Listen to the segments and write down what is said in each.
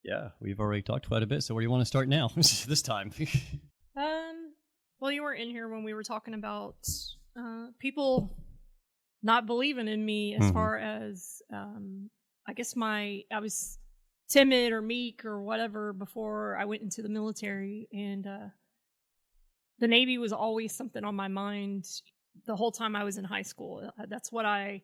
Yeah, we've already talked quite a bit. So where do you want to start now? This time. Well, you weren't in here when we were talking about people not believing in me as far as, I guess I was timid or meek or whatever before I went into the military. And the Navy was always something on my mind the whole time I was in high school. That's what I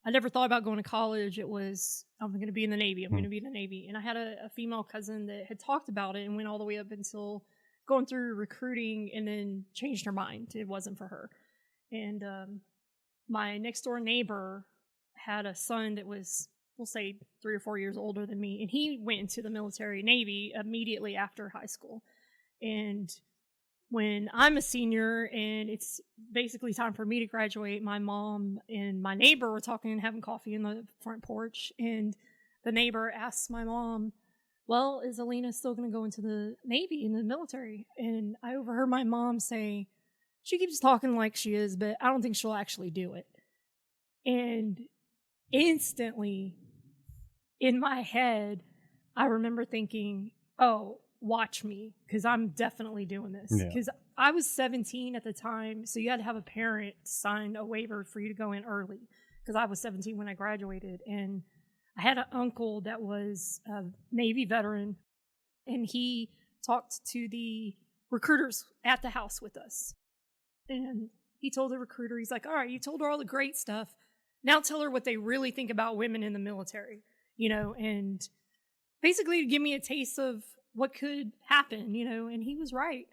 never thought about going to college. It was, I'm going to be in the Navy. I'm going to be in the Navy. And I had a female cousin that had talked about it and went all the way up until going through recruiting and then changed her mind. It wasn't for her. And my next door neighbor had a son that was, we'll say 3 or 4 years older than me. And he went into the military Navy immediately after high school. And when I'm a senior and it's basically time for me to graduate, my mom and my neighbor were talking and having coffee in the front porch. And the neighbor asked my mom, well, is Elina still going to go into the Navy, in the military? And I overheard my mom say, she keeps talking like she is, but I don't think she'll actually do it. And instantly in my head, I remember thinking, oh, watch me, because I'm definitely doing this. Because I was 17 at the time, so you had to have a parent sign a waiver for you to go in early, because I was 17 when I graduated. And I had an uncle that was a Navy veteran, and he talked to the recruiters at the house with us. And he told the recruiter, he's like, all right, you told her all the great stuff. Now tell her what they really think about women in the military, and basically to give me a taste of what could happen, and he was right.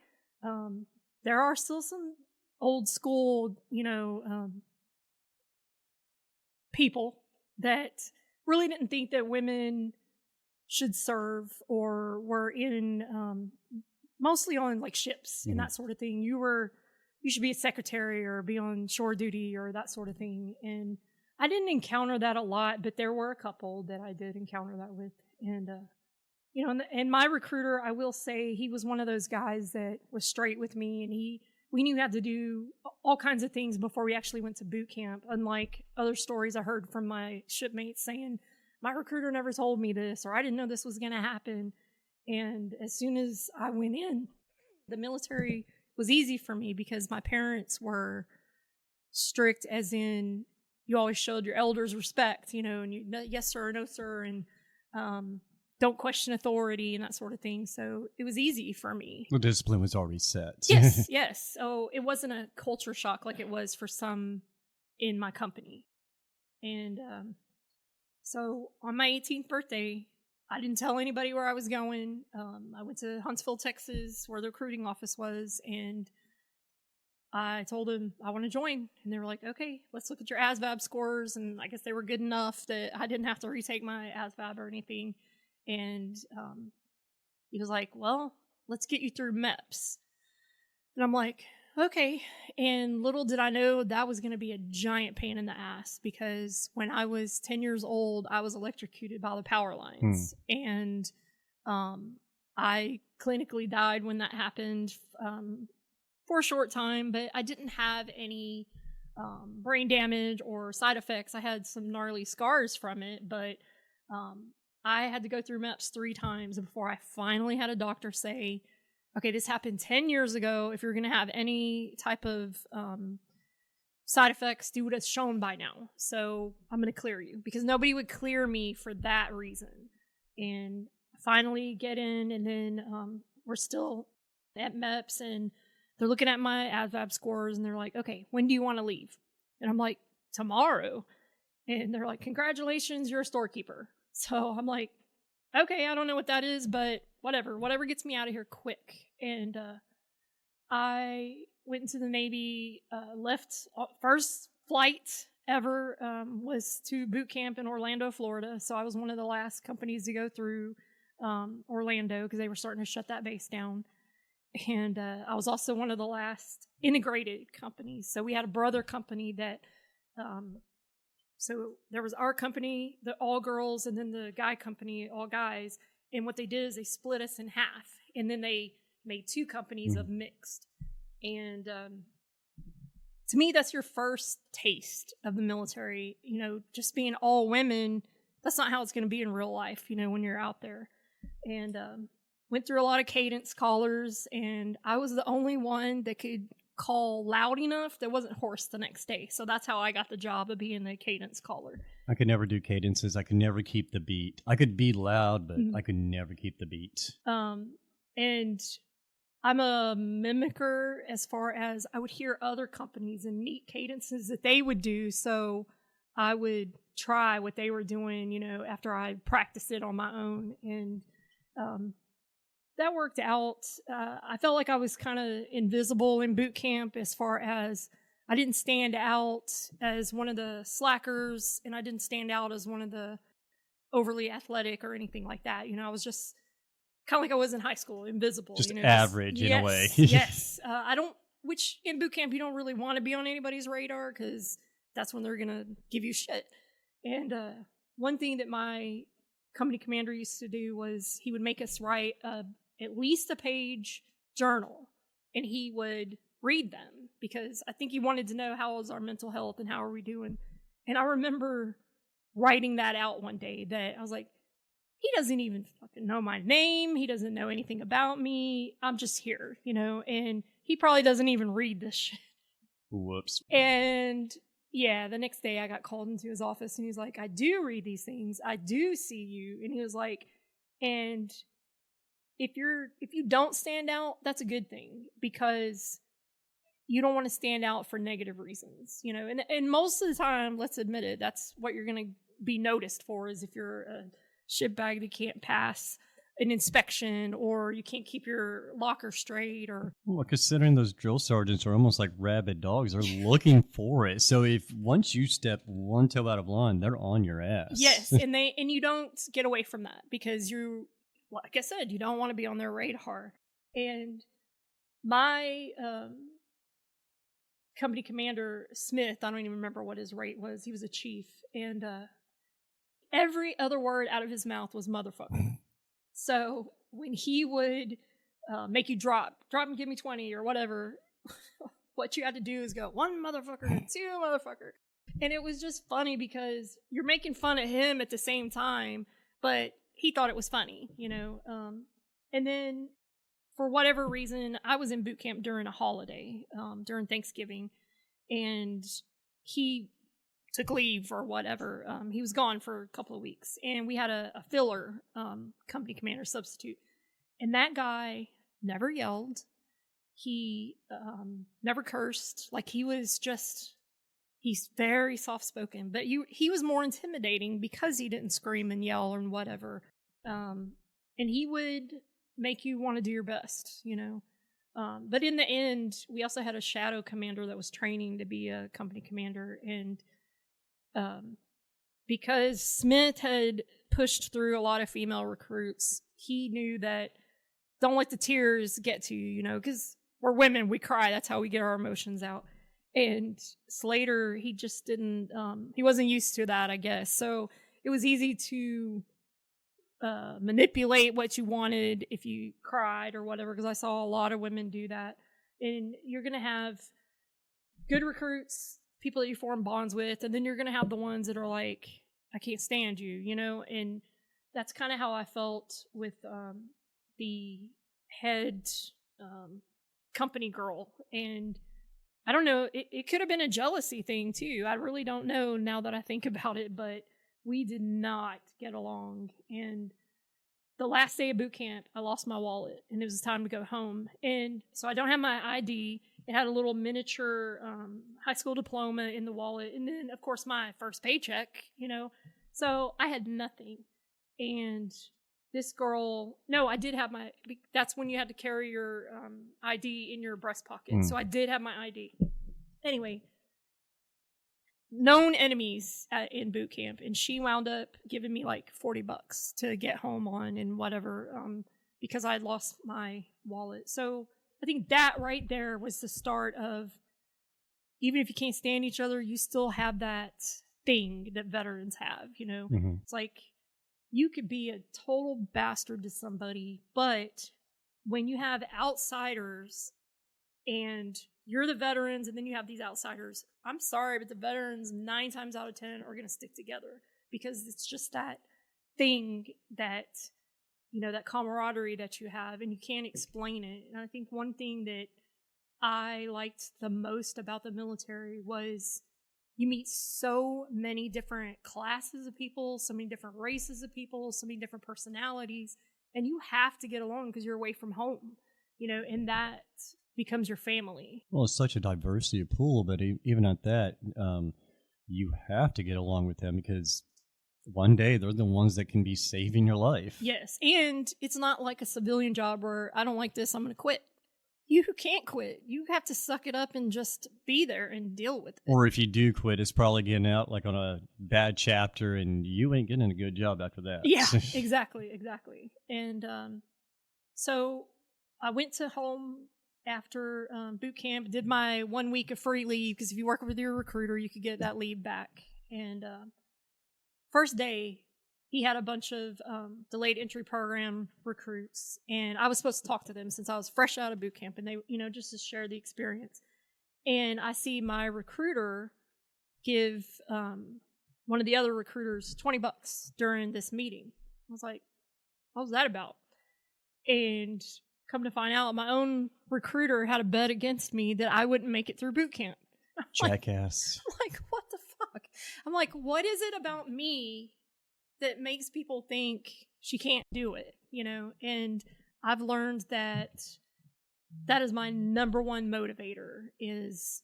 There are still some old school, people that really didn't think that women should serve or were in, mostly on like ships and that sort of thing. You should be a secretary or be on shore duty or that sort of thing. And I didn't encounter that a lot, but there were a couple that I did encounter that with. And, and my recruiter, I will say, he was one of those guys that was straight with me, and we knew how to do all kinds of things before we actually went to boot camp. Unlike other stories I heard from my shipmates saying, my recruiter never told me this, or I didn't know this was going to happen. And as soon as I went in, the military was easy for me because my parents were strict, as in you always showed your elders respect, and you yes sir, no sir, and don't question authority and that sort of thing. So it was easy for me. The discipline was already set. Yes. So it wasn't a culture shock like it was for some in my company. And so on my 18th birthday, I didn't tell anybody where I was going. I went to Huntsville, Texas, where the recruiting office was, and I told them I want to join. And they were like, okay, let's look at your ASVAB scores. And I guess they were good enough that I didn't have to retake my ASVAB or anything. And he was like, well, let's get you through MEPS. And I'm like, okay. And little did I know that was going to be a giant pain in the ass, because when I was 10 years old, I was electrocuted by the power lines. And I clinically died when that happened for a short time, but I didn't have any brain damage or side effects. I had some gnarly scars from it, but I had to go through MEPS 3 times before I finally had a doctor say, okay, this happened 10 years ago. If you're going to have any type of side effects, do what it's shown by now. So I'm going to clear you, because nobody would clear me for that reason. And finally get in, and then we're still at MEPS, and they're looking at my ASVAB scores, and they're like, okay, when do you want to leave? And I'm like, tomorrow. And they're like, congratulations, you're a storekeeper. So I'm like, okay, I don't know what that is, but whatever gets me out of here quick. And I went into the Navy, left, first flight ever was to boot camp in Orlando, Florida. So I was one of the last companies to go through Orlando, because they were starting to shut that base down. And I was also one of the last integrated companies. So we had a brother company that, so there was our company, the all girls, and then the guy company, all guys. And what they did is they split us in half, and then they made 2 companies of mixed. And to me, that's your first taste of the military. Just being all women, that's not how it's going to be in real life, when you're out there. and went through a lot of cadence callers, and I was the only one that could call loud enough that wasn't hoarse the next day. So that's how I got the job of being the cadence caller. I could never do cadences. I could never keep the beat. I could be loud, but I could never keep the beat. And I'm a mimicker as far as I would hear other companies and neat cadences that they would do. So I would try what they were doing, you know, after I practiced it on my own. And that worked out. I felt like I was kind of invisible in boot camp as far as I didn't stand out as one of the slackers, and I didn't stand out as one of the overly athletic or anything like that. You know, I was just kind of like I was in high school, invisible. Just you know, average in a way. Yes. Which in boot camp, you don't really want to be on anybody's radar because that's when they're going to give you shit. And one thing that my company commander used to do was he would make us write at least a page journal, and he would read them because I think he wanted to know how was our mental health and how are we doing. And I remember writing that out one day that I was like, he doesn't even fucking know my name. He doesn't know anything about me. I'm just here, you know, and he probably doesn't even read this shit. Whoops. And yeah, the next day I got called into his office and he's like, I do read these things. I do see you. And he was like, and if you don't stand out, that's a good thing because you don't want to stand out for negative reasons, you know, and most of the time, let's admit it, that's what you're going to be noticed for is if you're a shitbag that can't pass an inspection or you can't keep your locker straight or... Well, considering those drill sergeants are almost like rabid dogs, they're looking for it. So if once you step one toe out of line, they're on your ass. Yes, and you don't get away from that because you, like I said, you don't want to be on their radar. And my company commander, Smith, I don't even remember what his rate was. He was a chief. And every other word out of his mouth was motherfucker. So when he would make you drop and give me 20 or whatever, what you had to do is go, one motherfucker, two motherfucker. And it was just funny because you're making fun of him at the same time, but he thought it was funny, you know. And then for whatever reason, I was in boot camp during a holiday, during Thanksgiving, and he took leave or whatever. He was gone for a couple of weeks, and we had a filler company commander substitute. And that guy never yelled. He never cursed. Like, he's very soft-spoken, but he was more intimidating because he didn't scream and yell or whatever. And he would make you want to do your best, you know. But in the end, we also had a shadow commander that was training to be a company commander, and because Smith had pushed through a lot of female recruits, he knew that don't let the tears get to you, you know, because we're women, we cry. That's how we get our emotions out. And Slater, he just didn't, he wasn't used to that, I guess. So it was easy to manipulate what you wanted if you cried or whatever, because I saw a lot of women do that. And you're going to have good recruits, people that you form bonds with, and then you're going to have the ones that are like, I can't stand you, you know? And that's kind of how I felt with the head company girl. And I don't know, it could have been a jealousy thing too. I really don't know now that I think about it, but we did not get along. And the last day of boot camp, I lost my wallet and it was time to go home. And so I don't have my ID. It had a little miniature high school diploma in the wallet. And then, of course, my first paycheck, you know. So I had nothing. And this girl, no, I did have that's when you had to carry your ID in your breast pocket. So I did have my ID. Anyway, known enemies in boot camp. And she wound up giving me like $40 to get home on and whatever because I had lost my wallet. So I think that right there was the start of, even if you can't stand each other, you still have that thing that veterans have, you know? Mm-hmm. It's like, you could be a total bastard to somebody, but when you have outsiders and you're the veterans and then you have these outsiders, I'm sorry, but the veterans 9 times out of 10 are going to stick together because it's just that thing that that camaraderie that you have, and you can't explain it. And I think one thing that I liked the most about the military was you meet so many different classes of people, so many different races of people, so many different personalities, and you have to get along because you're away from home, and that becomes your family. Well, it's such a diversity of pool, but even at that, you have to get along with them because one day they're the ones that can be saving your life. Yes, and it's not like a civilian job where I don't like this, I'm going to quit. You can't quit. You have to suck it up and just be there and deal with it. Or if you do quit, it's probably getting out like on a bad chapter and you ain't getting a good job after that. Yeah, exactly. And so I went to home after boot camp, did my 1 week of free leave, because if you work with your recruiter, you could get that leave back. And first day, he had a bunch of delayed entry program recruits, and I was supposed to talk to them since I was fresh out of boot camp, and they, just to share the experience. And I see my recruiter give one of the other recruiters $20 during this meeting. I was like, what was that about? And come to find out, my own recruiter had a bet against me that I wouldn't make it through boot camp. Jackass. I'm like, what the fuck? I'm like, what is it about me that makes people think she can't do it, And I've learned that is my number one motivator, is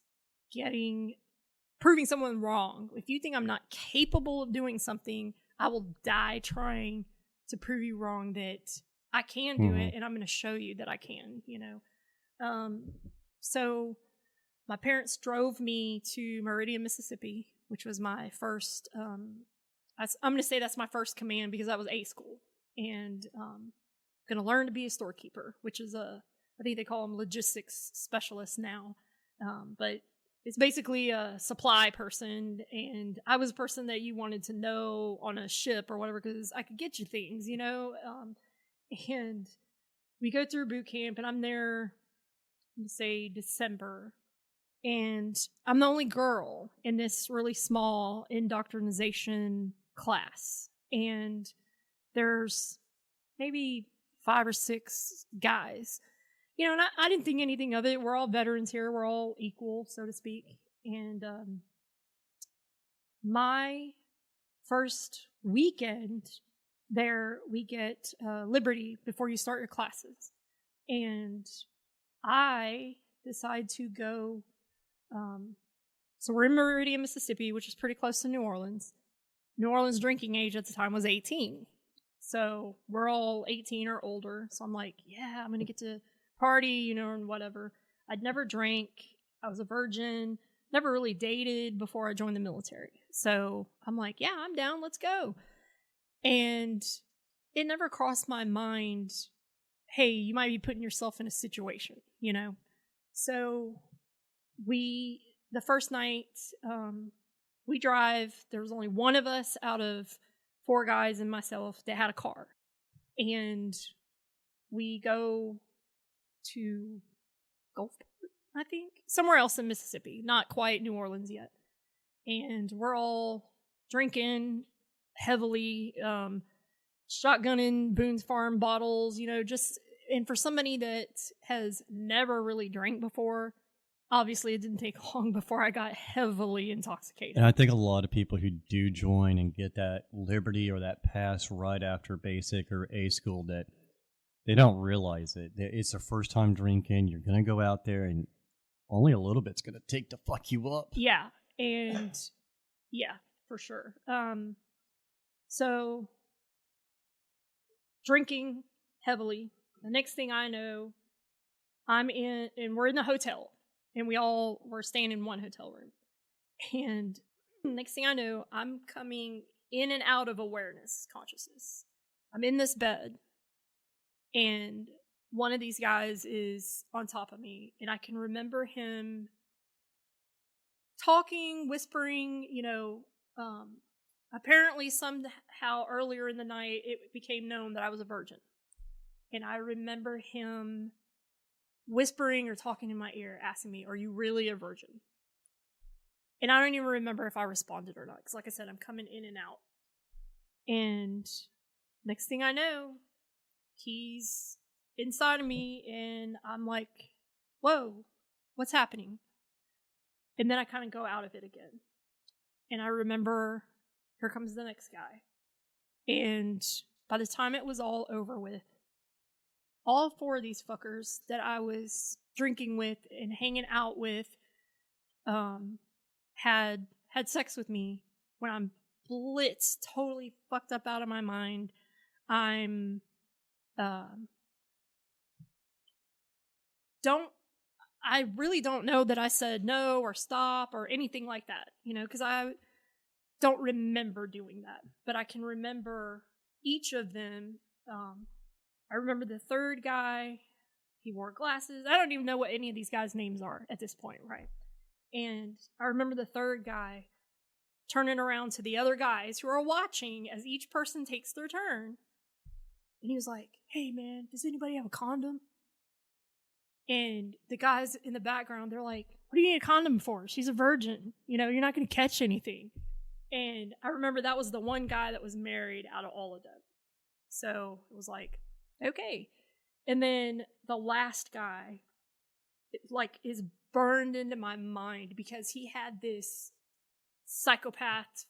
proving someone wrong. If you think I'm not capable of doing something, I will die trying to prove you wrong that I can do it, and I'm going to show you that I can, So my parents drove me to Meridian, Mississippi, which was my first, I'm going to say that's my first command because that was A school. And going to learn to be a storekeeper, which is I think they call them logistics specialists now. But it's basically a supply person. And I was a person that you wanted to know on a ship or whatever because I could get you things, And we go through boot camp, and I'm there, say, December. And I'm the only girl in this really small indoctrination class. And there's maybe 5 or 6 guys. And I didn't think anything of it. We're all veterans here. We're all equal, so to speak. And my first weekend there, we get Liberty before you start your classes. And I decide to go. So we're in Meridian, Mississippi, which is pretty close to New Orleans. New Orleans drinking age at the time was 18. So we're all 18 or older. So I'm like, yeah, I'm going to get to party, and whatever. I'd never drank. I was a virgin, never really dated before I joined the military. So I'm like, yeah, I'm down. Let's go. And it never crossed my mind, hey, you might be putting yourself in a situation, So the first night, we drive. There was only one of us out of 4 guys and myself that had a car. And we go to Gulfport, I think. Somewhere else in Mississippi. Not quite New Orleans yet. And we're all drinking heavily, shotgunning Boone's Farm bottles, and for somebody that has never really drank before, obviously it didn't take long before I got heavily intoxicated. And I think a lot of people who do join and get that Liberty or that pass right after basic or A school, that they don't realize it. It's their first time drinking. You're going to go out there and only a little bit's going to take to fuck you up. Yeah. And yeah, for sure. So drinking heavily. The next thing I know, we're in the hotel, and we're staying in one hotel room. And next thing I know, I'm coming in and out of consciousness. I'm in this bed, and one of these guys is on top of me, and I can remember him talking, whispering, apparently somehow earlier in the night, it became known that I was a virgin. And I remember him whispering or talking in my ear, asking me, are you really a virgin? And I don't even remember if I responded or not. Because like I said, I'm coming in and out. And next thing I know, he's inside of me, and I'm like, whoa, what's happening? And then I kind of go out of it again. And I remember, here comes the next guy. And by the time it was all over with, all 4 of these fuckers that I was drinking with and hanging out with had sex with me when I'm blitzed, totally fucked up out of my mind. I'm I really don't know that I said no or stop or anything like that, because I don't remember doing that. But I can remember each of them. I remember the third guy, he wore glasses. I don't even know what any of these guys' names are at this point, right? And I remember the third guy turning around to the other guys who are watching as each person takes their turn. And he was like, hey man, does anybody have a condom? And the guys in the background, they're like, what do you need a condom for? She's a virgin. You're not going to catch anything. And I remember that was the one guy that was married out of all of them. So it was like, okay. And then the last guy, is burned into my mind because he had this psychopath,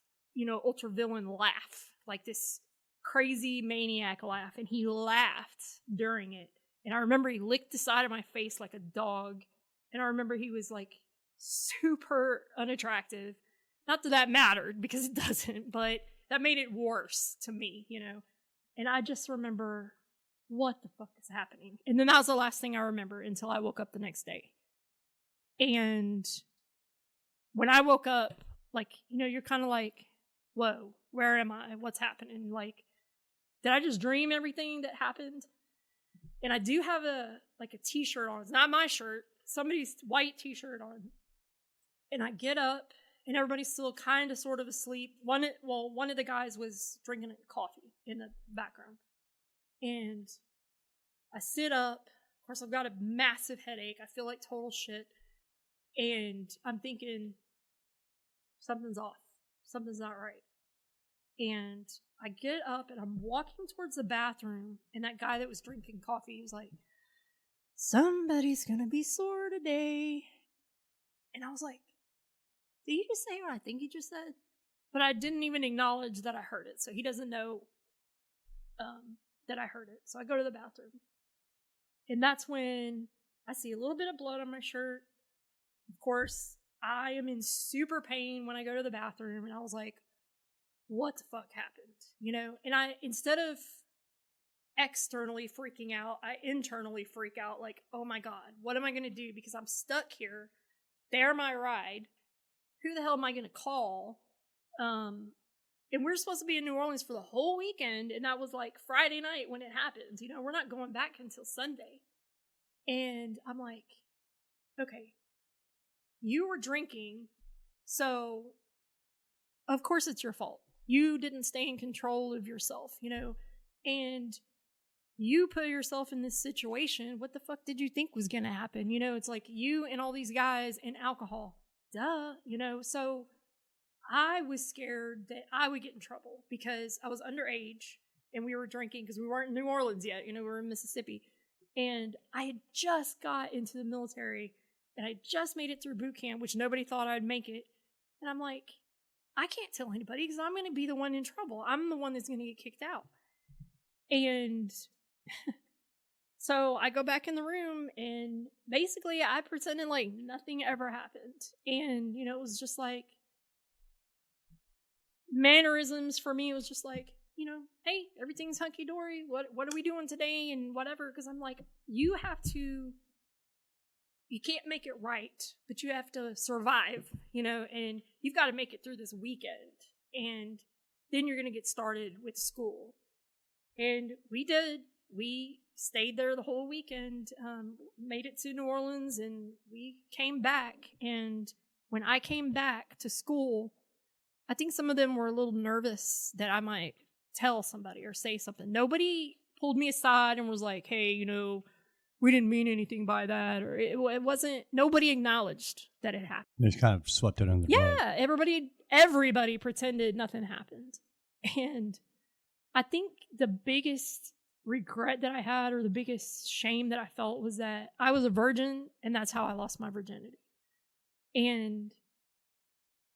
ultra villain laugh, like this crazy maniac laugh. And he laughed during it. And I remember he licked the side of my face like a dog. And I remember he was like super unattractive. Not that that mattered, because it doesn't, but that made it worse to me, And I just remember, what the fuck is happening? And then that was the last thing I remember until I woke up the next day. And when I woke up, you're kind of like, whoa, where am I? What's happening? Did I just dream everything that happened? And I do have a t-shirt on. It's not my shirt. Somebody's white t-shirt on. And I get up, and everybody's still kind of sort of asleep. One of the guys was drinking coffee in the background. And I sit up. Of course, I've got a massive headache. I feel like total shit. And I'm thinking, something's off. Something's not right. And I get up, and I'm walking towards the bathroom, and that guy that was drinking coffee, he was like, somebody's gonna be sore today. And I was like, did he just say what I think he just said? But I didn't even acknowledge that I heard it, so he doesn't know that I heard it. So I go to the bathroom, and that's when I see a little bit of blood on my shirt. Of course, I am in super pain when I go to the bathroom, and I was like, what the fuck happened? And I, instead of externally freaking out, I internally freak out, like, oh my God, what am I going to do? Because I'm stuck here. They're my ride. Who the hell am I going to call? And we're supposed to be in New Orleans for the whole weekend, and that was like Friday night when it happened. We're not going back until Sunday. And I'm like, okay, you were drinking, so of course it's your fault. You didn't stay in control of yourself, and you put yourself in this situation. What the fuck did you think was going to happen? It's like you and all these guys and alcohol. Duh, so I was scared that I would get in trouble because I was underage and we were drinking because we weren't in New Orleans yet. We were in Mississippi. And I had just got into the military and I just made it through boot camp, which nobody thought I'd make it. And I'm like, I can't tell anybody because I'm going to be the one in trouble. I'm the one that's going to get kicked out. And so I go back in the room and basically I pretended like nothing ever happened. And, it was just like mannerisms for me. It was just like, hey, everything's hunky-dory. What are we doing today? And whatever. Because I'm like, you can't make it right, but you have to survive, and you've got to make it through this weekend. And then you're going to get started with school. And we did. We stayed there the whole weekend, made it to New Orleans, and we came back. And when I came back to school, I think some of them were a little nervous that I might tell somebody or say something. Nobody pulled me aside and was like, hey, we didn't mean anything by that, or it wasn't, nobody acknowledged that it happened. They just kind of swept it under the rug. Yeah, everybody pretended nothing happened. And I think the biggest regret that I had, or the biggest shame that I felt, was that I was a virgin and that's how I lost my virginity. And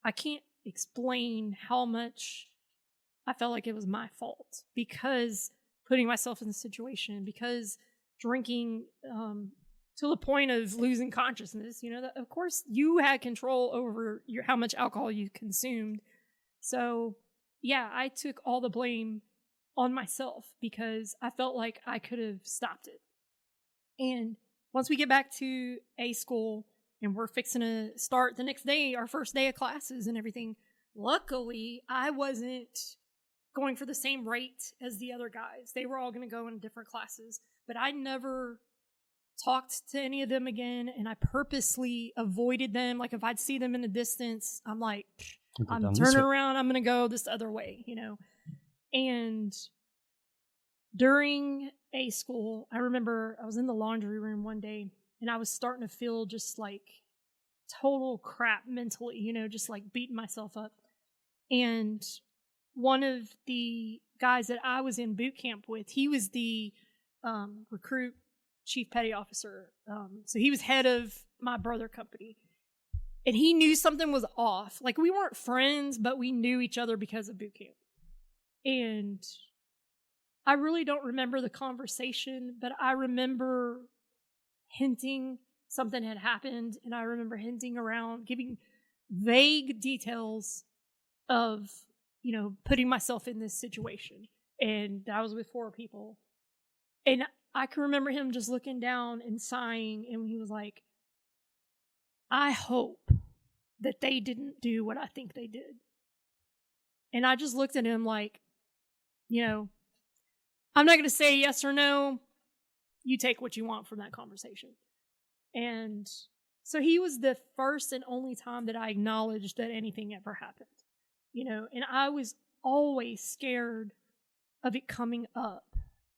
I can't explain how much I felt like it was my fault, because putting myself in the situation, because drinking to the point of losing consciousness, that, of course you had control over how much alcohol you consumed. So yeah, I took all the blame on myself because I felt like I could have stopped it. And once we get back to A school and we're fixing to start the next day, our first day of classes and everything, luckily I wasn't going for the same rate as the other guys. They were all going to go in different classes, but I never talked to any of them again, and I purposely avoided them. Like, if I'd see them in the distance, I'm like, I'm turning around, I'm going to go this other way, And during A school, I remember I was in the laundry room one day, and I was starting to feel just like total crap mentally, just like beating myself up. And one of the guys that I was in boot camp with, he was the recruit chief petty officer. So he was head of my brother company. And he knew something was off. Like, we weren't friends, but we knew each other because of boot camp. And I really don't remember the conversation, but I remember hinting something had happened. And I remember hinting around, giving vague details of, putting myself in this situation. And I was with 4 people. And I can remember him just looking down and sighing. And he was like, I hope that they didn't do what I think they did. And I just looked at him like, I'm not going to say yes or no. You take what you want from that conversation. And so he was the first and only time that I acknowledged that anything ever happened. And I was always scared of it coming up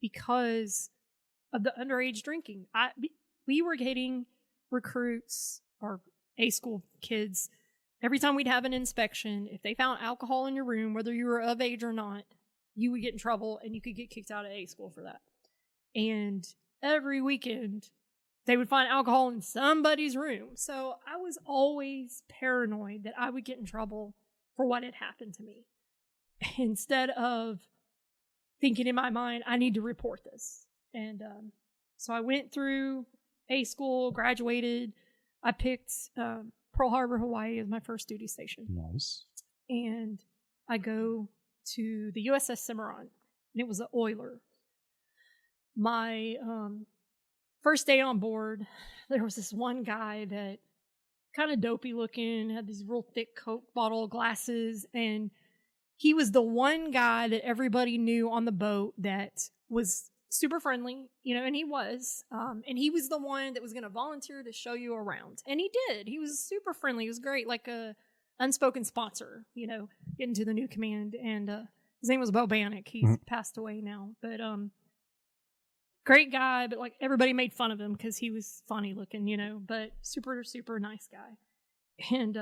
because of the underage drinking. We were getting recruits or A school kids. Every time we'd have an inspection, if they found alcohol in your room, whether you were of age or not, you would get in trouble and you could get kicked out of A school for that. And every weekend, they would find alcohol in somebody's room. So I was always paranoid that I would get in trouble for what had happened to me, instead of thinking in my mind, I need to report this. And so I went through A school, graduated. I picked Pearl Harbor, Hawaii as my first duty station. Nice. And I go to the USS Cimarron, and it was an oiler. My first day on board, there was this one guy that kind of dopey looking, had these real thick Coke bottle glasses, and he was the one guy that everybody knew on the boat that was super friendly, and he was. And he was the one that was going to volunteer to show you around. And he did. He was super friendly. He was great, like a unspoken sponsor, getting to the new command. And his name was Bo Bannock. He's passed away now. But great guy, but like everybody made fun of him because he was funny looking, but super, super nice guy. And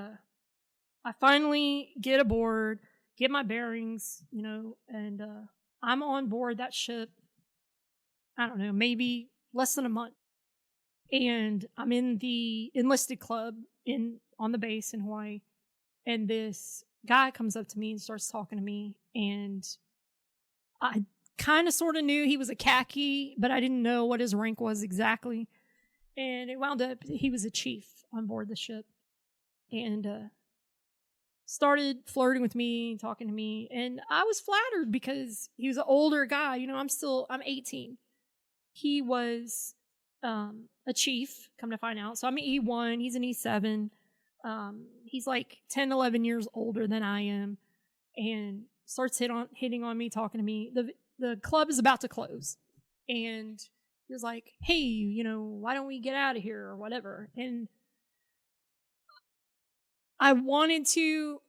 I finally get aboard, get my bearings, and I'm on board that ship, I don't know, maybe less than a month. And I'm in the enlisted club on the base in Hawaii. And this guy comes up to me and starts talking to me. And I kind of sort of knew he was a khaki, but I didn't know what his rank was exactly. And it wound up, he was a chief on board the ship. And started flirting with me, talking to me. And I was flattered because he was an older guy. I'm 18. He was a chief, come to find out. So I'm an E1, he's an E7. He's like 10, 11 years older than I am. And starts hitting on me, talking to me. The club is about to close. And he was like, hey, why don't we get out of here or whatever? And I wanted to,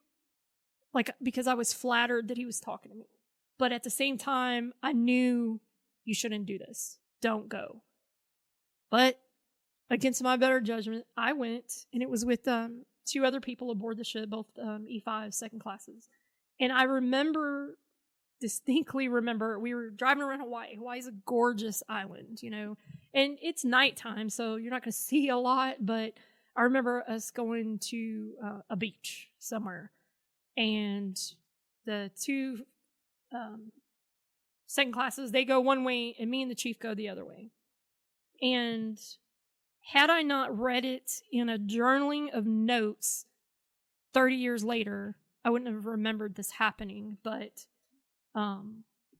because I was flattered that he was talking to me. But at the same time, I knew you shouldn't do this. Don't go. But against my better judgment, I went, and it was with 2 other people aboard the ship, both E5 second classes. And I remember distinctly remember we were driving around Hawaii. Hawaii's a gorgeous island, and it's nighttime, so you're not going to see a lot. But I remember us going to a beach somewhere, and the two second classes, they go one way, and me and the chief go the other way. And had I not read it in a journaling of notes 30 years later, I wouldn't have remembered this happening. But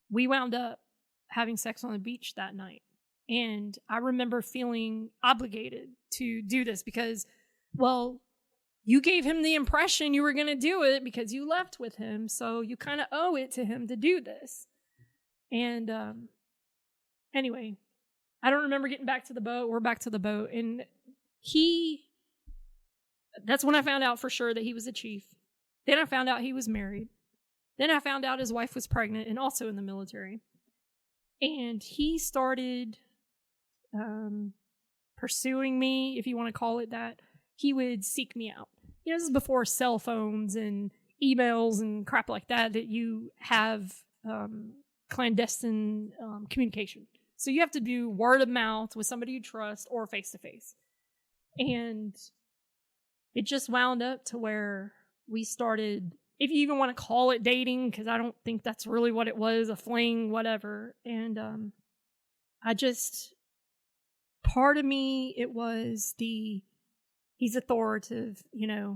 we wound up having sex on the beach that night. And I remember feeling obligated to do this because, well, you gave him the impression you were going to do it because you left with him. So you kind of owe it to him to do this. And anyway, I don't remember getting back to the boat. We're back to the boat. And that's when I found out for sure that he was a chief. Then I found out he was married. Then I found out his wife was pregnant and also in the military. And he started pursuing me, if you want to call it that. He would seek me out. This is before cell phones and emails and crap like that you have clandestine communication. So you have to do word of mouth with somebody you trust or face to face. And it just wound up to where we started, if you even want to call it dating, because I don't think that's really what it was, a fling, whatever. And part of me, it was he's authoritative,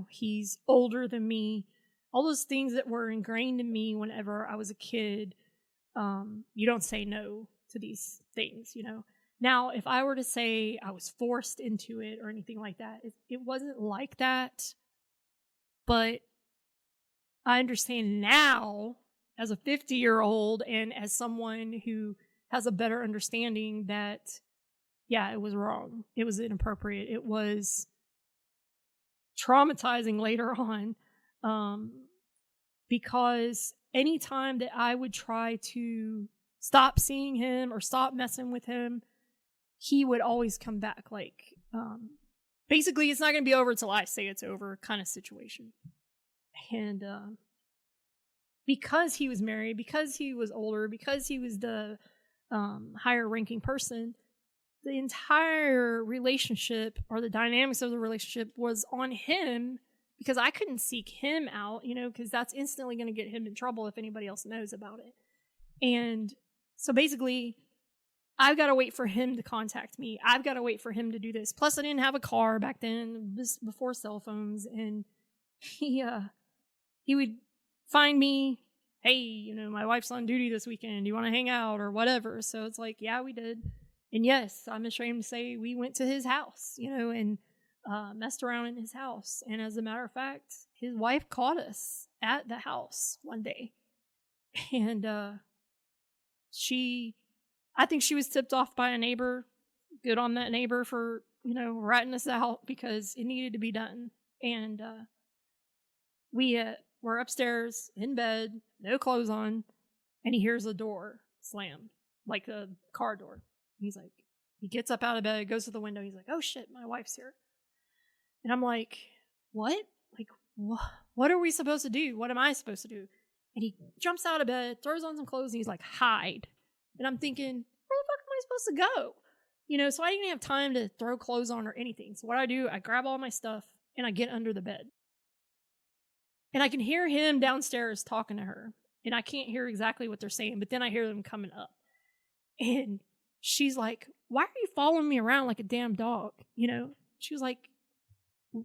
he's older than me. All those things that were ingrained in me whenever I was a kid, you don't say no to these things, Now, if I were to say I was forced into it or anything like that, it wasn't like that. But I understand now, as a 50-year-old and as someone who has a better understanding that, yeah, it was wrong. It was inappropriate. It was traumatizing later on, because anytime that I would try to stop seeing him or stop messing with him, he would always come back. Like, basically, it's not going to be over until I say it's over kind of situation. And because he was married, because he was older, because he was the higher ranking person, the entire relationship or the dynamics of the relationship was on him, because I couldn't seek him out, because that's instantly going to get him in trouble if anybody else knows about it. And so basically, I've got to wait for him to contact me. I've got to wait for him to do this. Plus, I didn't have a car back then, this before cell phones. And he would find me, hey, my wife's on duty this weekend. Do you want to hang out or whatever? So it's like, yeah, we did. And yes, I'm ashamed to say we went to his house, and messed around in his house. And as a matter of fact, his wife caught us at the house one day. And I think she was tipped off by a neighbor. Good on that neighbor for, ratting us out, because it needed to be done. And we were upstairs in bed, no clothes on, and he hears a door slam, like a car door. He's like, he gets up out of bed, goes to the window. He's like, oh shit, my wife's here. And I'm like, what? Like, what are we supposed to do? What am I supposed to do? And he jumps out of bed, throws on some clothes, and he's like, hide. And I'm thinking, where the fuck am I supposed to go? So I didn't even have time to throw clothes on or anything. So what I do, I grab all my stuff and I get under the bed. And I can hear him downstairs talking to her. And I can't hear exactly what they're saying, but then I hear them coming up. And she's like, why are you following me around like a damn dog? She was like,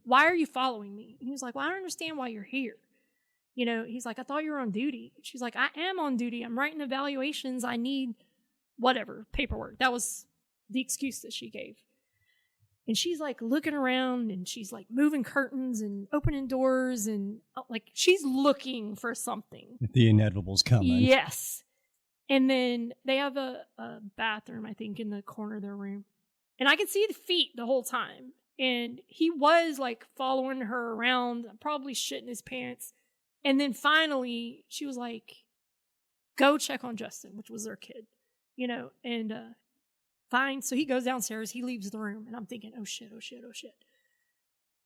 why are you following me? And he was like, well, I don't understand why you're here. He's like, I thought you were on duty. She's like, I am on duty. I'm writing evaluations. I need whatever, paperwork. That was the excuse that she gave. And she's like looking around and she's like moving curtains and opening doors and like she's looking for something. The inevitable's coming. Yes. And then they have a bathroom, I think, in the corner of their room. And I could see the feet the whole time. And he was like following her around, probably shitting his pants. And then finally, she was like, go check on Justin, which was their kid, and fine. So he goes downstairs, he leaves the room, and I'm thinking, oh shit.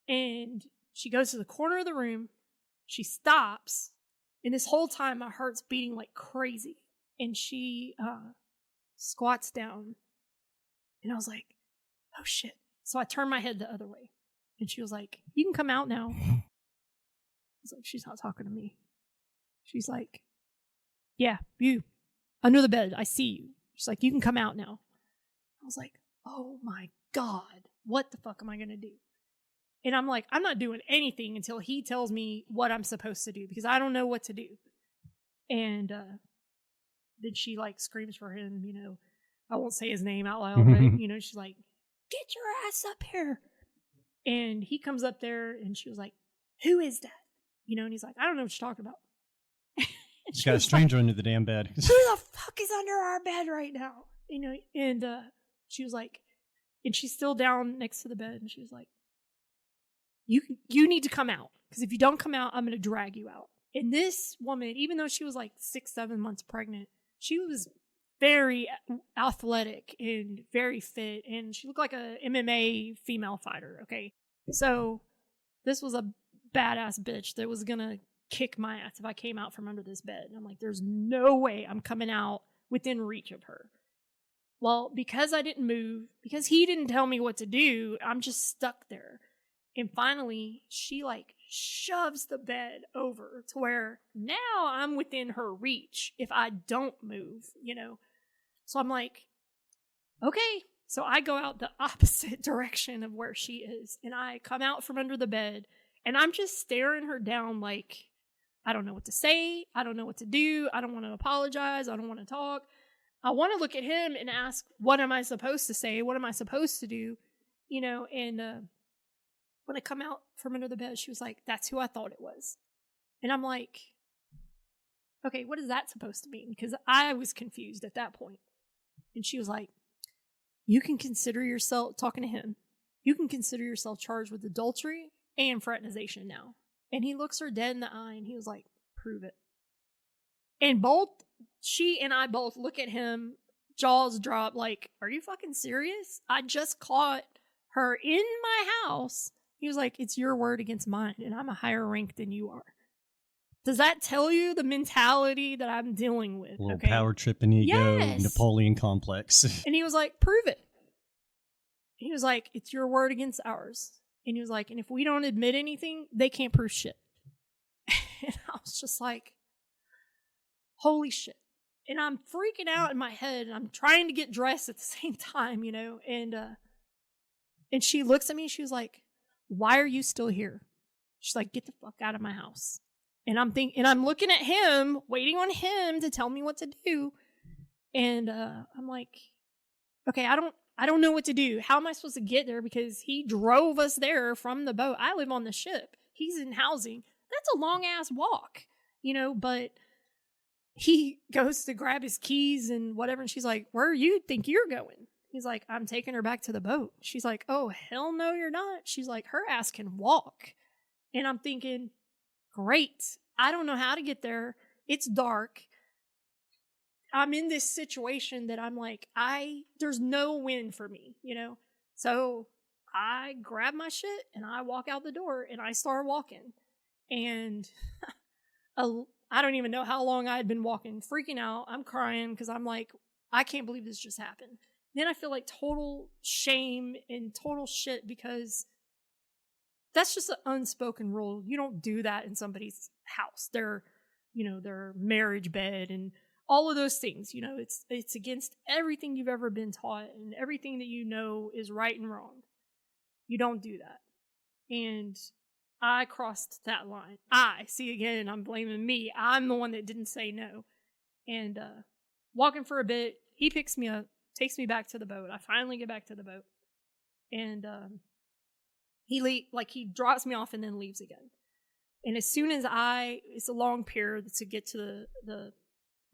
And she goes to the corner of the room, she stops, And this whole time, my heart's beating like crazy. And she squats down. And I was like, oh shit. So I turned my head the other way. And she was like, you can come out now. I was like, she's not talking to me. She's like, yeah, you. Under the bed, I see you. She's like, you can come out now. I was like, oh my God, what the fuck am I going to do? And I'm like, I'm not doing anything until he tells me what I'm supposed to do because I don't know what to do. And then she like screams for him, you know, I won't say his name out loud, but you know, she's like, get your ass up here. And he comes up there and she was like, who is that? You know, and he's like, I don't know what you're talking about. She's got a stranger under the damn bed. Who the fuck is under our bed right now? You know, and she was like, and she's still down next to the bed, and she was like, you need to come out, because if you don't come out, I'm going to drag you out. And this woman, even though she was like 6-7 months pregnant, she was very athletic and very fit, and she looked like a MMA female fighter, okay? So this was a badass bitch that was going to kick my ass if I came out from under this bed. And I'm like, there's no way I'm coming out within reach of her. Well, because I didn't move, because he didn't tell me what to do, I'm just stuck there. And finally, she like shoves the bed over to where now I'm within her reach if I don't move, you know? So I'm like, okay. So I go out the opposite direction of where she is. And I come out from under the bed and I'm just staring her down like, I don't know what to say. I don't know what to do. I don't want to apologize. I don't want to talk. I want to look at him and ask, what am I supposed to say? What am I supposed to do? You know, and when I come out from under the bed, she was like, that's who I thought it was. And I'm like, okay, what is that supposed to mean? Because I was confused at that point. And she was like, you can consider yourself, talking to him, you can consider yourself charged with adultery and fraternization now. And he looks her dead in the eye and he was like, prove it. And both, she and I both look at him, jaws drop, like, are you fucking serious? I just caught her in my house. He was like, it's your word against mine, and I'm a higher rank than you are. Does that tell you the mentality that I'm dealing with? A little power trip and ego, yes. Napoleon complex. And he was like, prove it. He was like, it's your word against ours. And he was like, and if we don't admit anything, they can't prove shit. And I was just like, holy shit. And I'm freaking out in my head, and I'm trying to get dressed at the same time, you know, and she looks at me, she was like, why are you still here? She's like, get the fuck out of my house. And I'm looking at him, waiting on him to tell me what to do. And I'm like, okay, I don't know what to do. How am I supposed to get there? Because he drove us there from the boat. I live on the ship. He's in housing. That's a long ass walk, you know, but he goes to grab his keys and whatever. And she's like, where do you think you're going? He's like, I'm taking her back to the boat. She's like, oh, hell no, you're not. She's like, her ass can walk. And I'm thinking, great. I don't know how to get there. It's dark. I'm in this situation that I'm like, there's no win for me, you know? So I grab my shit and I walk out the door and I start walking. And I don't even know how long I had been walking, freaking out. I'm crying because I'm like, I can't believe this just happened. Then I feel like total shame and total shit because that's just an unspoken rule. You don't do that in somebody's house. Their marriage bed and all of those things. You know, it's against everything you've ever been taught and everything that you know is right and wrong. You don't do that. And I crossed that line. I'm blaming me. I'm the one that didn't say no. And walking for a bit, he picks me up, takes me back to the boat. I finally get back to the boat. And he drops me off and then leaves again. And as soon as it's a long pier to get to the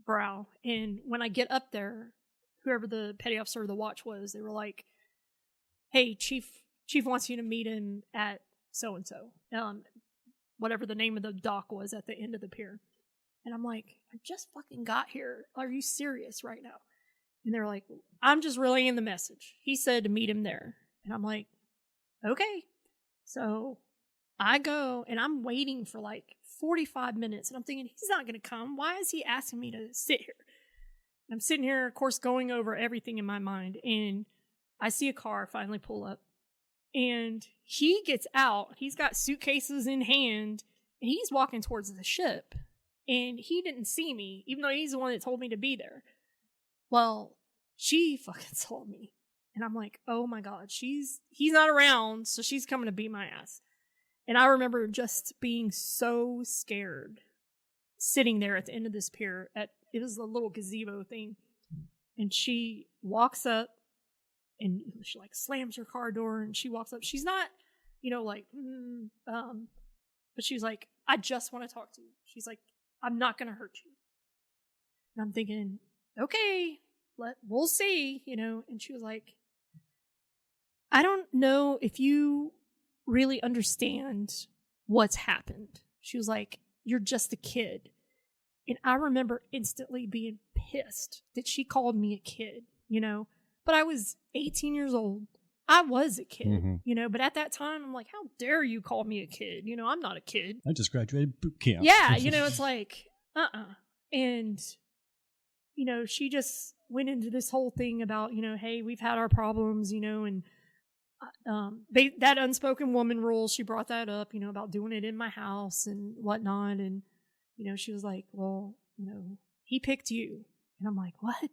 brow. And when I get up there, whoever the petty officer of the watch was, they were like, hey, Chief wants you to meet him at so-and-so. Whatever the name of the dock was at the end of the pier. And I'm like, I just fucking got here. Are you serious right now? And they're like, I'm just relaying the message. He said to meet him there. And I'm like, okay. So I go and I'm waiting for like 45 minutes and I'm thinking, he's not going to come. Why is he asking me to sit here? I'm sitting here, of course, going over everything in my mind. And I see a car finally pull up. And he gets out. He's got suitcases in hand. And he's walking towards the ship. And he didn't see me, even though he's the one that told me to be there. Well, she fucking saw me. And I'm like, oh my God, he's not around, so she's coming to beat my ass. And I remember just being so scared, sitting there at the end of this pier. It was a little gazebo thing. And she walks up and she like slams her car door and she walks up. She's not, like, but she's like, I just want to talk to you. She's like, I'm not going to hurt you. And I'm thinking, okay, we'll see, and she was like, I don't know if you really understand what's happened. She was like, you're just a kid. And I remember instantly being pissed that she called me a kid, but I was 18 years old. I was a kid, but at that time I'm like, how dare you call me a kid? I'm not a kid. I just graduated boot camp. Yeah. It's like, And, she just went into this whole thing about, hey, we've had our problems, and that unspoken woman rule, she brought that up, about doing it in my house and whatnot. And, she was like, well, he picked you. And I'm like, what?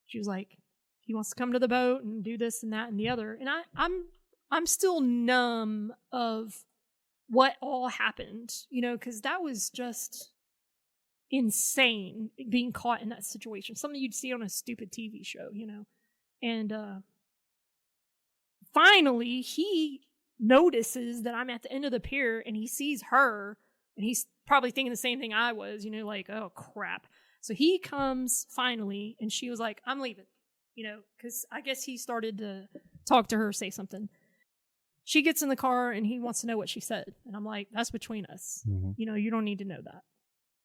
She was like, he wants to come to the boat and do this and that and the other. And I'm still numb of what all happened, because that was just insane being caught in that situation. Something you'd see on a stupid TV show, And finally, he notices that I'm at the end of the pier and he sees her and he's probably thinking the same thing I was, like, oh crap. So he comes finally and she was like, I'm leaving, because I guess he started to talk to her, say something. She gets in the car and he wants to know what she said. And I'm like, that's between us. You don't need to know that.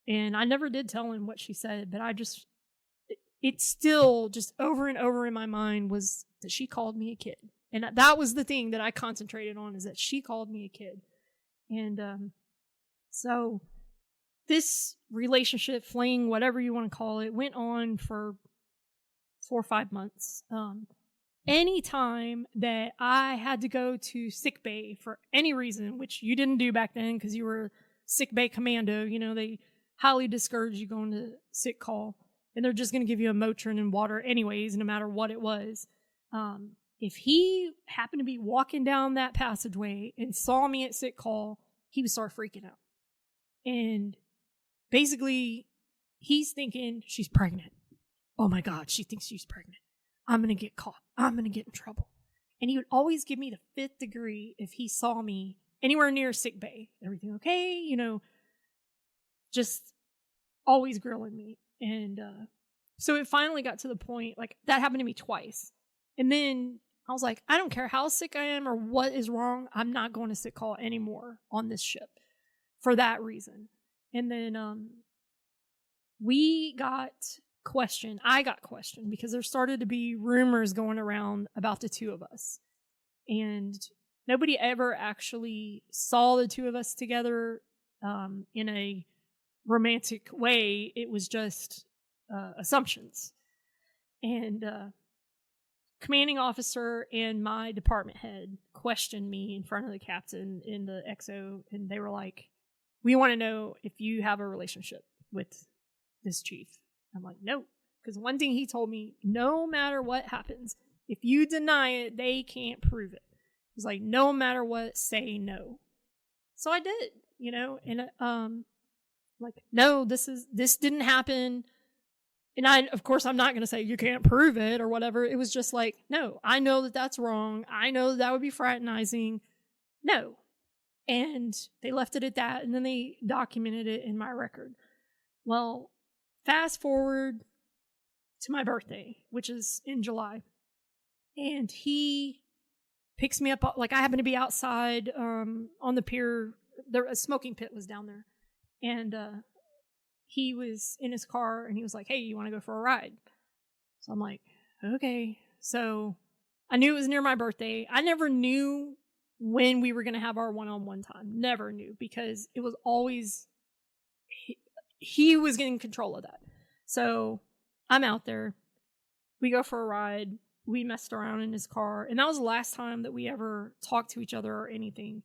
And I never did tell him what she said, but it still just over and over in my mind was that she called me a kid. And that was the thing that I concentrated on, is that she called me a kid. And so this relationship, fling, whatever you want to call it, went on for 4 or 5 months. Anytime that I had to go to sick bay for any reason, which you didn't do back then because you were sick bay commando, they highly discourage you going to sick call. And they're just going to give you a Motrin and water anyways, no matter what it was. If he happened to be walking down that passageway and saw me at sick call, he would start freaking out. And basically, he's thinking, she's pregnant. Oh my God, she thinks she's pregnant. I'm going to get caught. I'm going to get in trouble. And he would always give me the 5th degree if he saw me anywhere near sick bay. Everything okay? Just always grilling me. And so it finally got to the point, like, that happened to me twice. And then I was like, I don't care how sick I am or what is wrong. I'm not going to sick call anymore on this ship for that reason. And then we got questioned. I got questioned because there started to be rumors going around about the two of us. And nobody ever actually saw the two of us together in a romantic way. It was just assumptions. And commanding officer and my department head questioned me in front of the captain in the XO, and they were like, we want to know if you have a relationship with this chief. I'm like, no, because one thing he told me, no matter what happens, if you deny it, they can't prove it. He's like, no matter what, say no. So I did, and like, no, this didn't happen. And of course, I'm not going to say you can't prove it or whatever. It was just like, no, I know that that's wrong. I know that would be fraternizing. No. And they left it at that. And then they documented it in my record. Well, fast forward to my birthday, which is in July. And he picks me up. Like, I happen to be outside on the pier. A smoking pit was down there. And he was in his car and he was like, hey, you want to go for a ride? So I'm like, okay. So I knew it was near my birthday. I never knew when we were going to have our one-on-one time. Never knew, because it was always he was getting control of that. So I'm out there. We go for a ride. We messed around in his car. And that was the last time that we ever talked to each other or anything.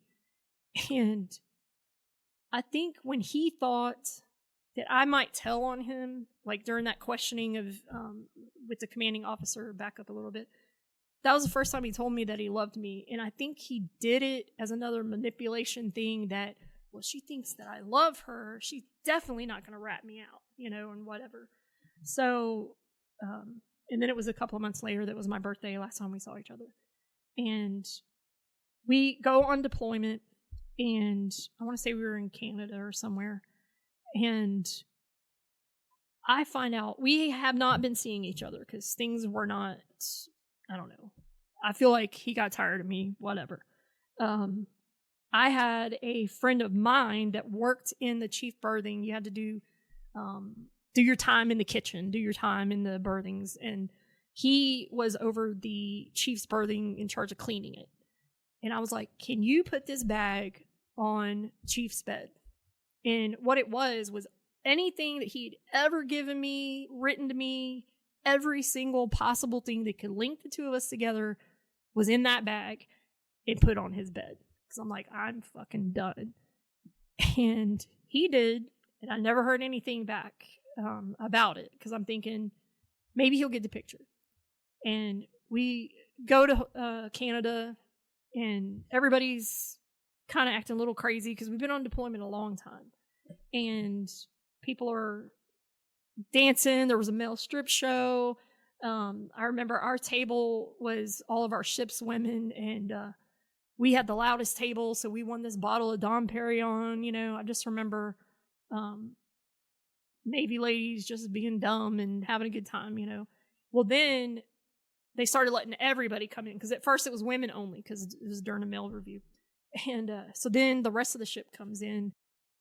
And I think when he thought that I might tell on him, like during that questioning of with the commanding officer, back up a little bit, that was the first time he told me that he loved me. And I think he did it as another manipulation thing that, well, she thinks that I love her. She's definitely not going to rat me out, and whatever. So, and then it was a couple of months later that was my birthday last time we saw each other. And we go on deployment, and I want to say we were in Canada or somewhere. And I find out we have not been seeing each other because things were not, I don't know. I feel like he got tired of me, whatever. I had a friend of mine that worked in the chief berthing. You had to do your time in the kitchen, do your time in the berthings. And he was over the chief's berthing in charge of cleaning it. And I was like, can you put this bag on chief's bed? And what it was anything that he'd ever given me, written to me, every single possible thing that could link the two of us together was in that bag and put on his bed. Because I'm like, I'm fucking done. And he did. And I never heard anything back about it, because I'm thinking maybe he'll get the picture. And we go to Canada, and everybody's kind of acting a little crazy because we've been on deployment a long time. And people are dancing. There was a male strip show. I remember our table was all of our ship's women, and we had the loudest table, so we won this bottle of Dom Perignon. I just remember Navy ladies just being dumb and having a good time. Well, then they started letting everybody come in, because at first it was women only because it was during a male review. And so then the rest of the ship comes in,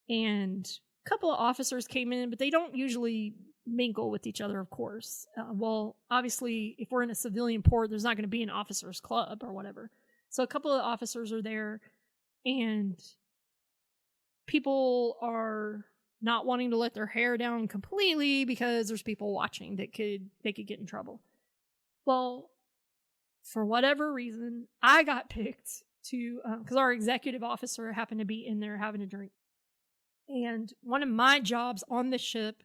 and a couple of officers came in, but they don't usually mingle with each other, of course. Well, obviously, if we're in a civilian port, there's not going to be an officers club or whatever. So a couple of officers are there, and people are not wanting to let their hair down completely because there's people watching that they could get in trouble. Well, for whatever reason, I got picked to, because our executive officer happened to be in there having a drink. And one of my jobs on the ship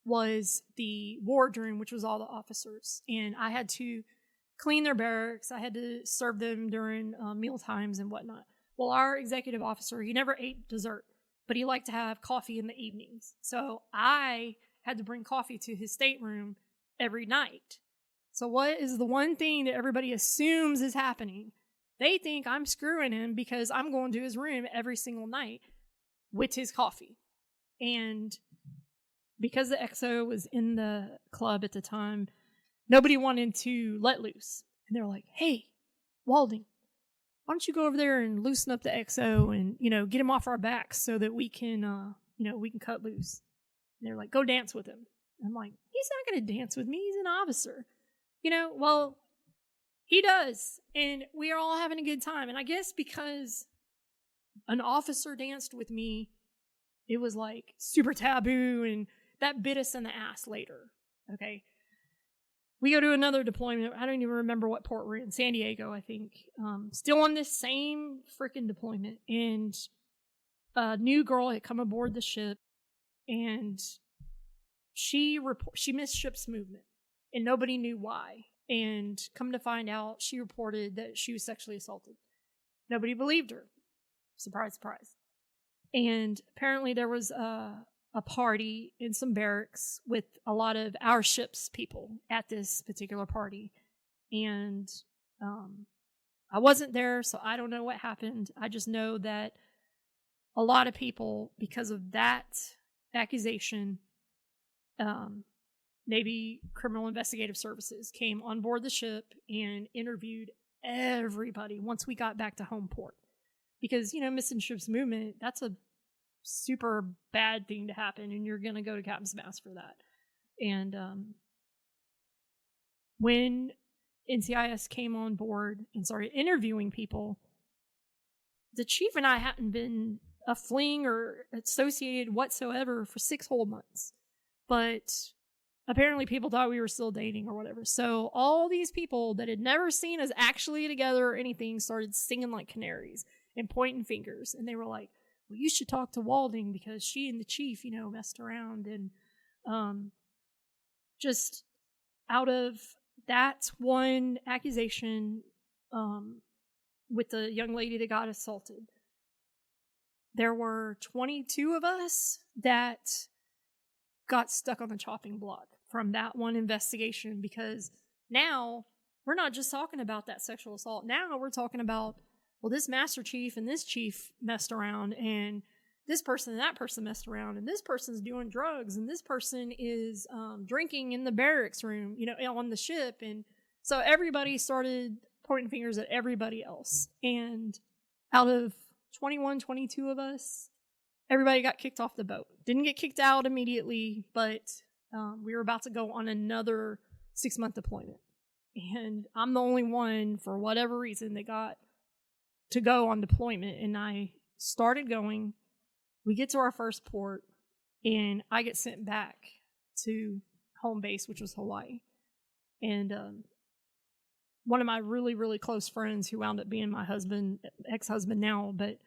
was the wardroom, which was all the officers. And I had to clean their barracks. I had to serve them during meal times and whatnot. Well, our executive officer, he never ate dessert, but he liked to have coffee in the evenings. So I had to bring coffee to his stateroom every night. So what is the one thing that everybody assumes is happening? They think I'm screwing him because I'm going to his room every single night with his coffee. And because the XO was in the club at the time, nobody wanted to let loose. And they were like, hey, Walding, why don't you go over there and loosen up the XO and, get him off our backs so that we can, we can cut loose. And they're like, go dance with him. I'm like, he's not going to dance with me. He's an officer. Well, he does. And we are all having a good time. And I guess because an officer danced with me, it was like super taboo, and that bit us in the ass later. Okay. We go to another deployment. I don't even remember what port we're in. San Diego, I think. Still on this same freaking deployment. And a new girl had come aboard the ship, and she missed ship's movement, and nobody knew why. And come to find out, she reported that she was sexually assaulted. Nobody believed her. Surprise, surprise. And apparently there was a party in some barracks with a lot of our ship's people at this particular party. And I wasn't there, so I don't know what happened. I just know that a lot of people, because of that accusation, Navy Criminal Investigative Services came on board the ship and interviewed everybody once we got back to home port. Because, missing ship's movement, that's a super bad thing to happen, and you're going to go to Captain's Mast for that. And when NCIS came on board and started interviewing people, the chief and I hadn't been a fling or associated whatsoever for 6 whole months. But apparently people thought we were still dating or whatever. So all these people that had never seen us actually together or anything started singing like canaries and pointing fingers. And they were like, well, you should talk to Walding because she and the chief, messed around. And just out of that one accusation with the young lady that got assaulted, there were 22 of us that got stuck on the chopping block from that one investigation, because now we're not just talking about that sexual assault. Now we're talking about, well, this master chief and this chief messed around, and this person and that person messed around, and this person's doing drugs, and this person is drinking in the barracks room, on the ship. And so everybody started pointing fingers at everybody else. And out of 21, 22 of us, everybody got kicked off the boat. Didn't get kicked out immediately, but we were about to go on another 6-month deployment. And I'm the only one, for whatever reason, that got to go on deployment. And I started going. We get to our first port, and I get sent back to home base, which was Hawaii. And one of my really, really close friends, who wound up being my ex-husband now, but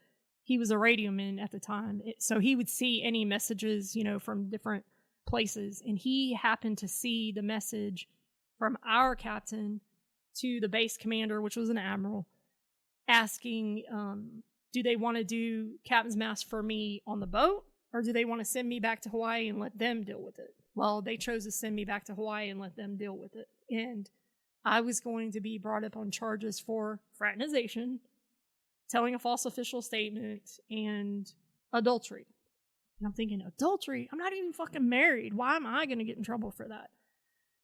he was a radioman at the time. So he would see any messages, from different places. And he happened to see the message from our captain to the base commander, which was an admiral, asking, do they want to do captain's mast for me on the boat, or do they want to send me back to Hawaii and let them deal with it? Well, they chose to send me back to Hawaii and let them deal with it. And I was going to be brought up on charges for fraternization, telling a false official statement, and adultery. And I'm thinking, adultery? I'm not even fucking married. Why am I going to get in trouble for that?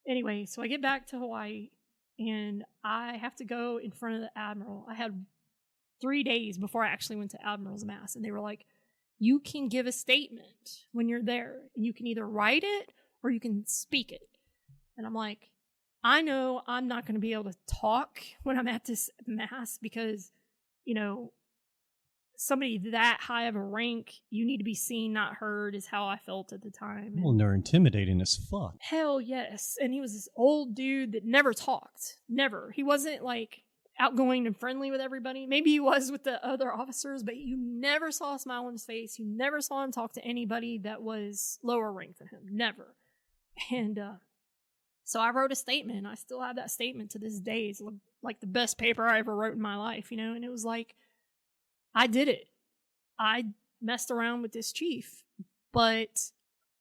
Anyway, so I get back to Hawaii, and I have to go in front of the admiral. I had 3 days before I actually went to Admiral's Mass, and they were like, you can give a statement when you're there, and you can either write it or you can speak it. And I'm like, I know I'm not going to be able to talk when I'm at this Mass, because, somebody that high of a rank, you need to be seen, not heard, is how I felt at the time. Well, and they're intimidating as fuck. Hell yes. And he was this old dude that never talked. Never. He wasn't like outgoing and friendly with everybody. Maybe he was with the other officers, but you never saw a smile on his face. You never saw him talk to anybody that was lower ranked than him. Never. And so I wrote a statement. I still have that statement to this day. It's like the best paper I ever wrote in my life, and it was like, I did it. I messed around with this chief, but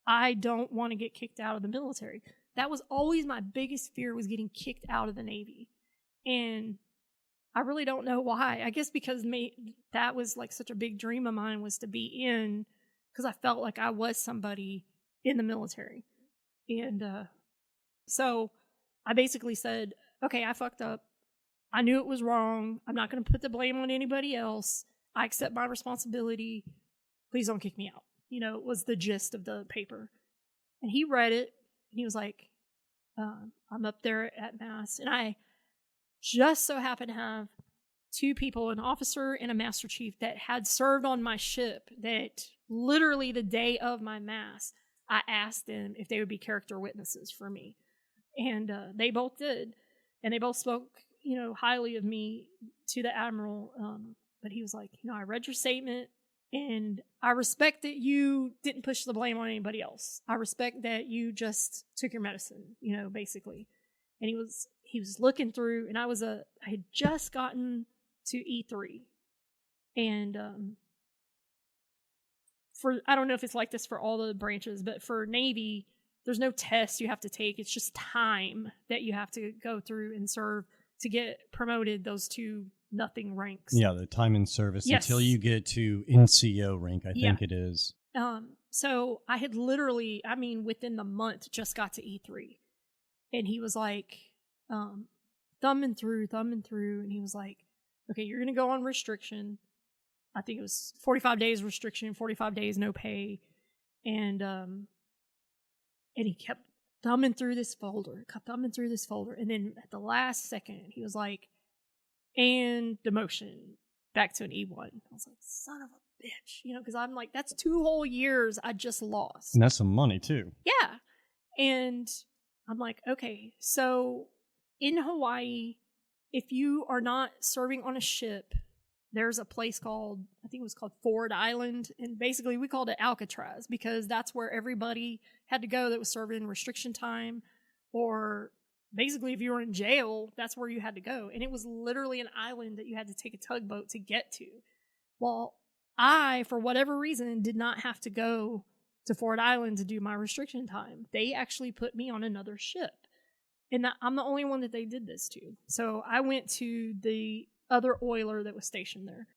I don't want to get kicked out of the military. That was always my biggest fear, was getting kicked out of the Navy. And I really don't know why. I guess because that was like such a big dream of mine, was to be in, because I felt like I was somebody in the military. And so I basically said, okay, I fucked up. I knew it was wrong. I'm not going to put the blame on anybody else. I accept my responsibility. Please don't kick me out. Was the gist of the paper. And he read it, and he was like, I'm up there at Mass. And I just so happened to have 2 people, an officer and a master chief, that had served on my ship, that literally the day of my Mass, I asked them if they would be character witnesses for me. And they both did. And they both spoke, highly of me to the admiral. But he was like, I read your statement, and I respect that you didn't push the blame on anybody else. I respect that you just took your medicine, basically. And he was looking through, and I had just gotten to E3. And I don't know if it's like this for all the branches, but for Navy, there's no test you have to take. It's just time that you have to go through and serve to get promoted those 2 nothing ranks. Yeah, the time in service, yes, until you get to NCO rank, I think it is. So I had literally, within the month, just got to E3. And he was like, thumbing through, and he was like, okay, you're going to go on restriction. I think it was 45 days restriction, 45 days no pay. And he kept thumbing through this folder. And then at the last second, he was like, and demotion, back to an E1. I was like, son of a bitch, you know, because I'm like, that's 2 whole years I just lost. And that's some money too. Yeah. And I'm like, okay, so in Hawaii, if you are not serving on a ship, there's a place called, I think it was called Ford Island. And basically we called it Alcatraz because that's where everybody had to go that was serving restriction time, or basically if you were in jail, that's where you had to go. And it was literally an island that you had to take a tugboat to get to. Well, I, for whatever reason, did not have to go to Ford Island to do my restriction time. They actually put me on another ship. And I'm the only one that they did this to. So I went to the other oiler that was stationed there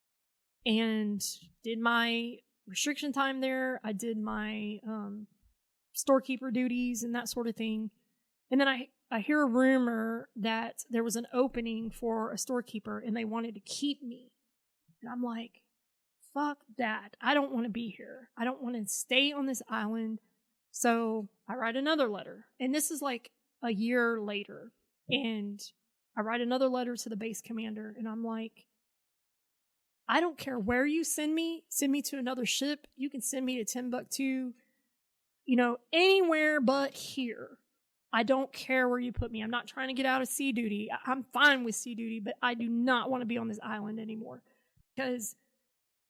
and did my restriction time there. I did my storekeeper duties and that sort of thing. And then I hear a rumor that there was an opening for a storekeeper and they wanted to keep me. And I'm like, fuck that. I don't want to be here. I don't want to stay on this island. So I write another letter. And this is like a year later. And I write another letter to the base commander. And I'm like, I don't care where you send me to another ship. You can send me to Timbuktu, you know, anywhere but here. I don't care where you put me. I'm not trying to get out of sea duty. I'm fine with sea duty, but I do not want to be on this island anymore. Because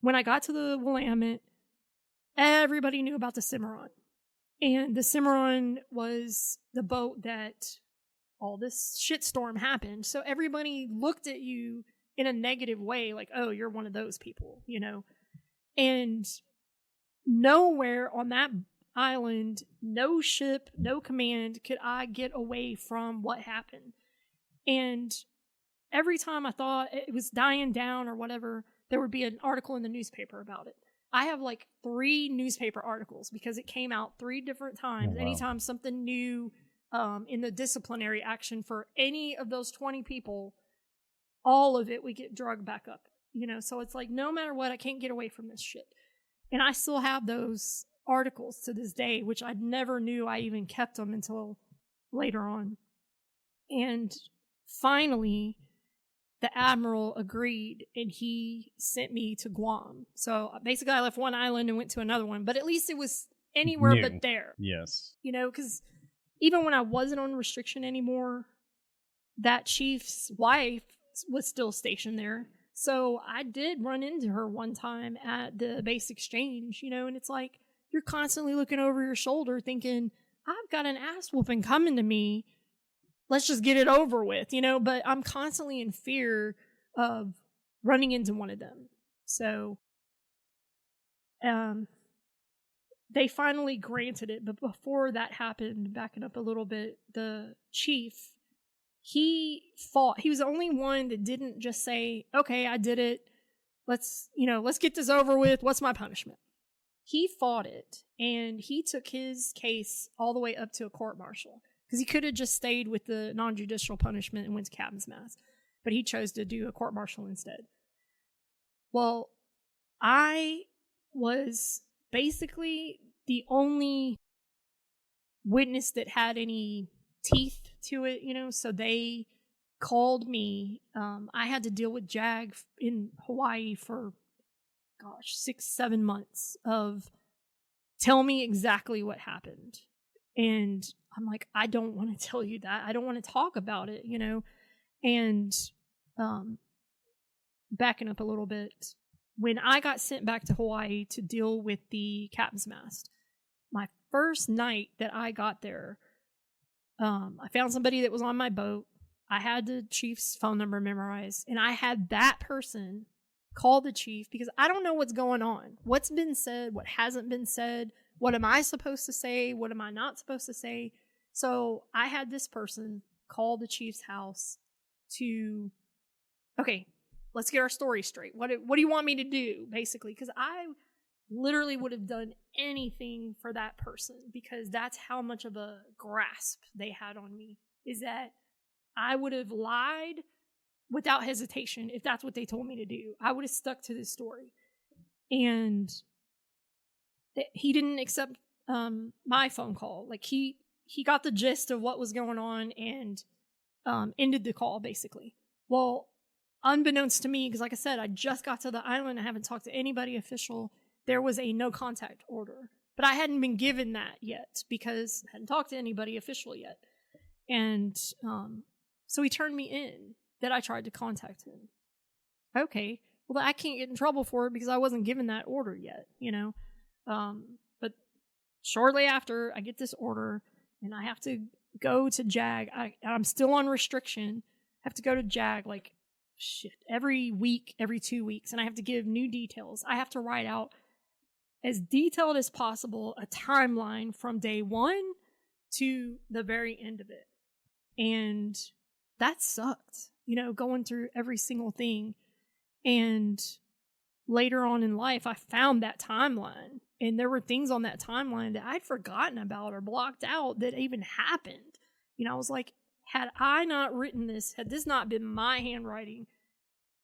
when I got to the Willamette, everybody knew about the Cimarron. And the Cimarron was the boat that all this shitstorm happened. So everybody looked at you in a negative way, like, oh, you're one of those people, you know? And nowhere on that island, no ship, no command could I get away from what happened. And every time I thought it was dying down or whatever, there would be an article in the newspaper about it. I have like 3 newspaper articles because it came out 3 different times. Oh, wow. Anytime something new in the disciplinary action for any of those 20 people, all of it would get drugged back up. You know, so it's like, no matter what, I can't get away from this shit. And I still have those articles to this day, which I never knew I even kept them until later on. And finally, the admiral agreed and he sent me to Guam. So basically I left one island and went to another one, but at least it was anywhere new. But there. Yes. You know, because even when I wasn't on restriction anymore, that chief's wife was still stationed there. So I did run into her one time at the base exchange, you know, and it's like, you're constantly looking over your shoulder thinking, I've got an ass whooping coming to me. Let's just get it over with, you know, but I'm constantly in fear of running into one of them. So, they finally granted it. But before that happened, backing up a little bit, the chief, he fought. He was the only one that didn't just say, okay, I did it. Let's get this over with. What's my punishment? He fought it, and he took his case all the way up to a court-martial. Because he could have just stayed with the non-judicial punishment and went to captain's mast. But he chose to do a court-martial instead. Well, I was basically the only witness that had any teeth to it, you know, so they called me. I had to deal with JAG in Hawaii for, 6-7 months of tell me exactly what happened. And I'm like, I don't want to tell you that. I don't want to talk about it, you know. And backing up a little bit, when I got sent back to Hawaii to deal with the captain's mast, my first night that I got there, I found somebody that was on my boat. I had the chief's phone number memorized, and I had that person call the chief because I don't know what's going on. What's been said, what hasn't been said, what am I supposed to say, what am I not supposed to say? So I had this person call the chief's house to, okay, let's get our story straight. What do you want me to do, basically? Because I literally would have done anything for that person because that's how much of a grasp they had on me, is that I would have lied without hesitation if that's what they told me to do. I would have stuck to this story. And he didn't accept my phone call. Like he got the gist of what was going on and ended the call, basically. Well, unbeknownst to me, because like I said, I just got to the island. I haven't talked to anybody official. There was a no contact order, but I hadn't been given that yet because I hadn't talked to anybody official yet. And so he turned me in that I tried to contact him. Okay, well, I can't get in trouble for it because I wasn't given that order yet, you know. But shortly after, I get this order, and I have to go to JAG. I'm still on restriction. I have to go to JAG like every week, every 2 weeks, and I have to give new details. I have to write out as detailed as possible a timeline from day one to the very end of it. And that sucked, you know, going through every single thing. And later on in life, I found that timeline, and there were things on that timeline that I'd forgotten about or blocked out that even happened. You know, I was like, had I not written this, had this not been my handwriting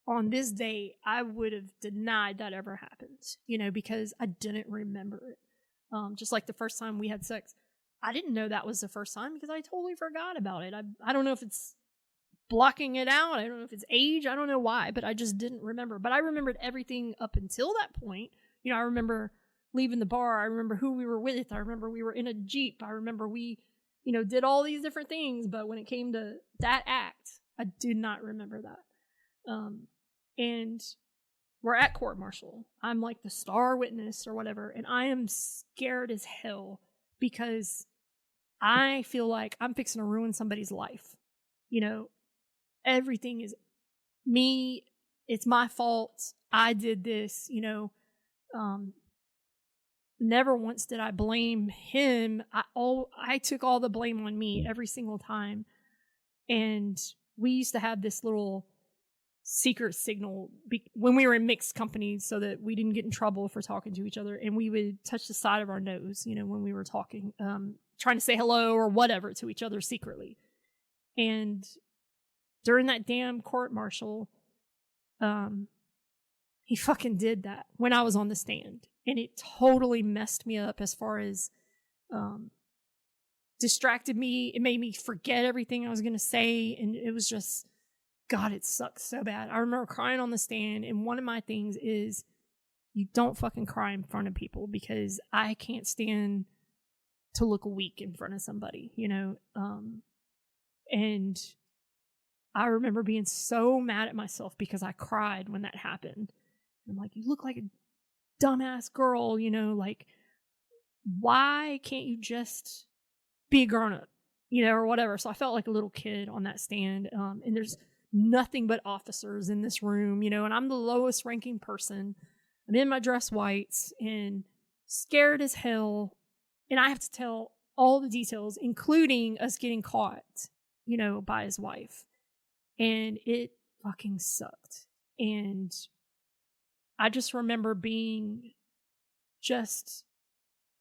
on this day, I would have denied that ever happened, you know, because I didn't remember it. Just like the first time we had sex, I didn't know that was the first time because I totally forgot about it. I don't know if it's blocking it out. I don't know if it's age. I don't know why, but I just didn't remember. But I remembered everything up until that point. You know, I remember leaving the bar. I remember who we were with. I remember we were in a Jeep. I remember we, you know, did all these different things. But when it came to that act, I did not remember that. And we're at court martial. I'm like the star witness or whatever. And I am scared as hell because I feel like I'm fixing to ruin somebody's life. You know, everything is me. It's my fault. I did this, you know. Never once did I blame him. I took all the blame on me every single time. And we used to have this little secret signal when we were in mixed companies so that we didn't get in trouble for talking to each other. And we would touch the side of our nose, you know, when we were talking, trying to say hello or whatever to each other secretly. And during that damn court martial, he fucking did that when I was on the stand. And it totally messed me up as far as distracted me. It made me forget everything I was going to say. And it was just, God, it sucked so bad. I remember crying on the stand. And one of my things is you don't fucking cry in front of people because I can't stand to look weak in front of somebody, you know? And I remember being so mad at myself because I cried when that happened. I'm like, you look like a dumbass girl, you know, like, why can't you just be a grown up, you know, or whatever. So I felt like a little kid on that stand. And there's nothing but officers in this room, you know, and I'm the lowest ranking person. I'm in my dress whites and scared as hell. And I have to tell all the details, including us getting caught, you know, by his wife. And it fucking sucked. And I just remember being just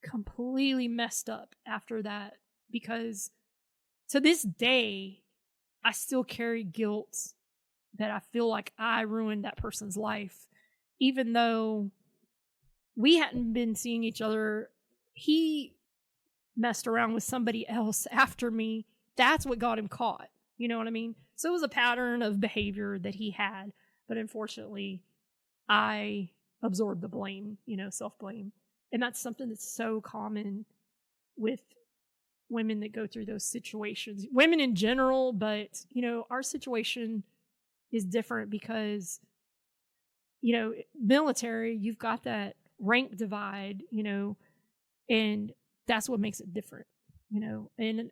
completely messed up after that, because to this day, I still carry guilt that I feel like I ruined that person's life, even though we hadn't been seeing each other. He messed around with somebody else after me. That's what got him caught. You know what I mean? So it was a pattern of behavior that he had, but unfortunately, I absorbed the blame, you know, self-blame. And that's something that's so common with women that go through those situations. Women in general, but, you know, our situation is different because, you know, military, you've got that rank divide, you know, and that's what makes it different, you know. And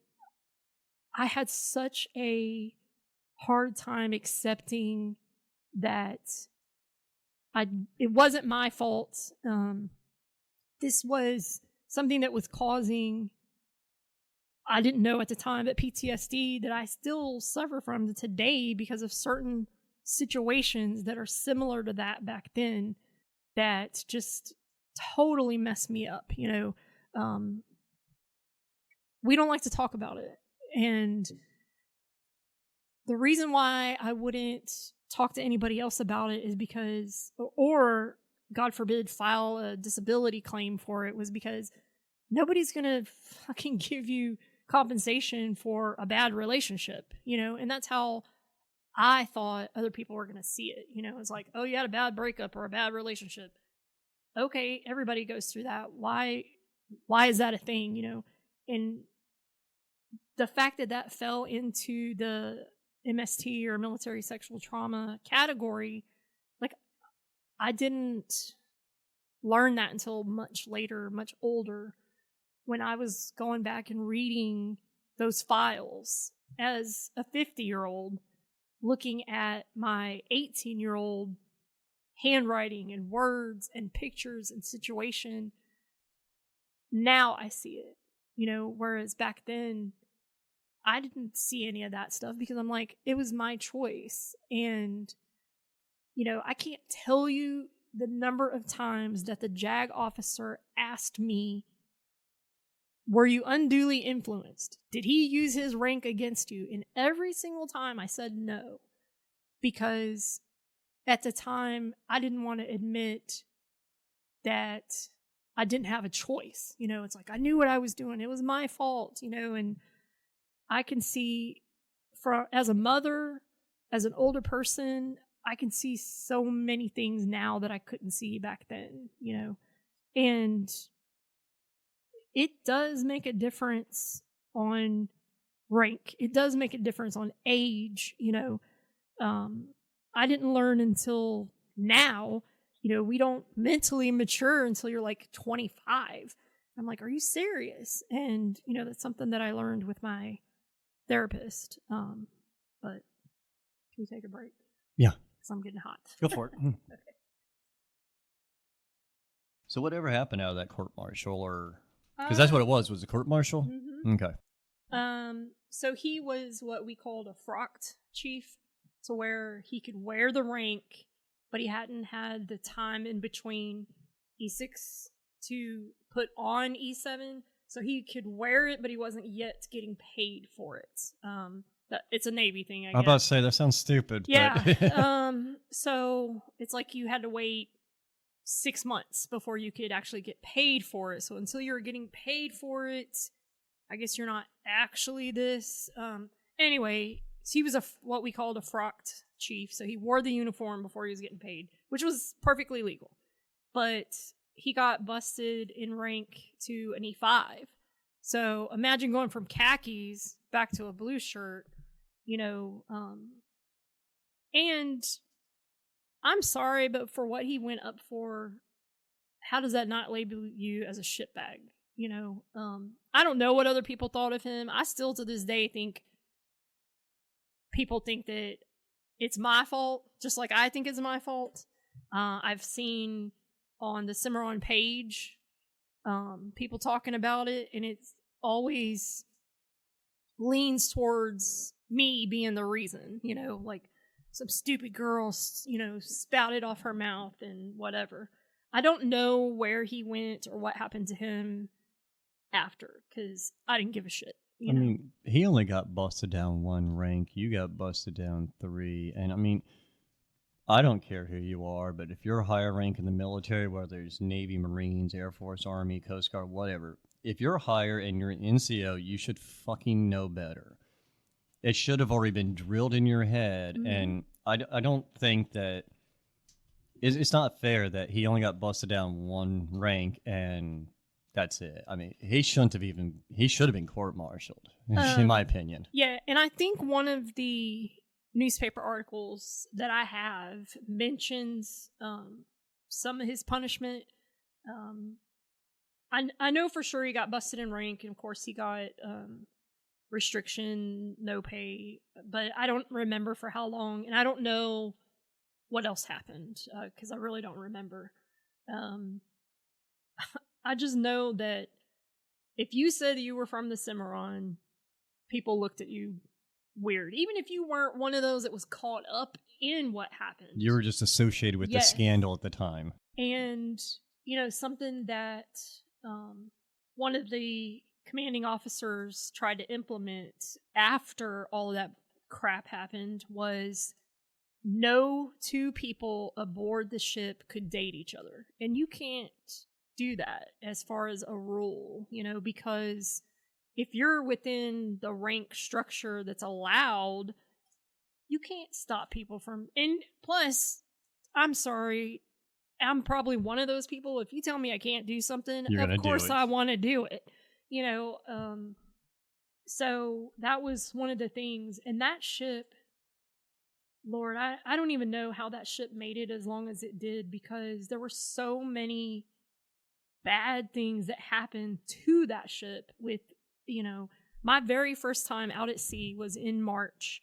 I had such a hard time accepting that it wasn't my fault. This was something that was causing, I didn't know at the time, but PTSD that I still suffer from today because of certain situations that are similar to that back then that just totally messed me up, you know. We don't like to talk about it. And the reason why I wouldn't talk to anybody else about it is because, or God forbid, file a disability claim for it, was because nobody's going to fucking give you compensation for a bad relationship, you know? And that's how I thought other people were going to see it. It's like, oh, you had a bad breakup or a bad relationship. Okay, everybody goes through that. Why is that a thing? And the fact that fell into the MST or military sexual trauma category, like, I didn't learn that until much later, much older, when I was going back and reading those files as a 50-year-old, looking at my 18-year-old handwriting and words and pictures and situation. Now I see it, whereas back then I didn't see any of that stuff because I'm like, it was my choice. And, I can't tell you the number of times that the JAG officer asked me, were you unduly influenced? Did he use his rank against you? And every single time I said no, because at the time I didn't want to admit that I didn't have a choice. It's like, I knew what I was doing. It was my fault, and I can see as a mother, as an older person, I can see so many things now that I couldn't see back then, and it does make a difference on rank. It does make a difference on age, I didn't learn until now, we don't mentally mature until you're like 25. I'm like, are you serious? And, that's something that I learned with my therapist. But can we take a break? Yeah. Because I'm getting hot. Go for it. Okay. So whatever happened out of that court martial, or because that's what it was a court martial? Mm-hmm. Okay. So he was what we called a frocked chief, to where he could wear the rank, but he hadn't had the time in between E6 to put on E7. So he could wear it, but he wasn't yet getting paid for it. It's a Navy thing, I guess. I'm about to say, that sounds stupid. Yeah. But So it's like you had to wait 6 months before you could actually get paid for it. So until you were getting paid for it, I guess you're not actually this. Anyway, so he was what we called a frocked chief. So he wore the uniform before he was getting paid, which was perfectly legal. But he got busted in rank to an E5. So imagine going from khakis back to a blue shirt, and I'm sorry, but for what he went up for, how does that not label you as a shitbag? I don't know what other people thought of him. I still to this day think people think that it's my fault, just like I think it's my fault. I've seen on the Cimarron page people talking about it, and it's always leans towards me being the reason, like some stupid girl, spouted off her mouth and whatever. I don't know where he went or what happened to him after, because I didn't give a shit. I mean, he only got busted down 1 rank. You got busted down 3. And I mean, I don't care who you are, but if you're a higher rank in the military, whether it's Navy, Marines, Air Force, Army, Coast Guard, whatever, if you're higher and you're an NCO, you should fucking know better. It should have already been drilled in your head. Mm-hmm. And I don't think that it's not fair that he only got busted down 1 rank and that's it. I mean, he should have been court-martialed, in my opinion. Yeah, and I think one of the newspaper articles that I have mentions some of his punishment. I know for sure he got busted in rank, and of course he got restriction, no pay, but I don't remember for how long, and I don't know what else happened, because I really don't remember. I just know that if you said you were from the Cimarron, people looked at you weird. Even if you weren't one of those that was caught up in what happened. You were just associated with the scandal at the time. And, something that one of the commanding officers tried to implement after all of that crap happened was no 2 people aboard the ship could date each other. And you can't do that as far as a rule, because if you're within the rank structure that's allowed, you can't stop people from, and plus, I'm sorry, I'm probably one of those people. If you tell me I can't do something, You're gonna of do course it. I want to do it. You know, so that was one of the things. And that ship, Lord, I don't even know how that ship made it as long as it did, because there were so many bad things that happened to that ship. With, you know, my very first time out at sea was in March,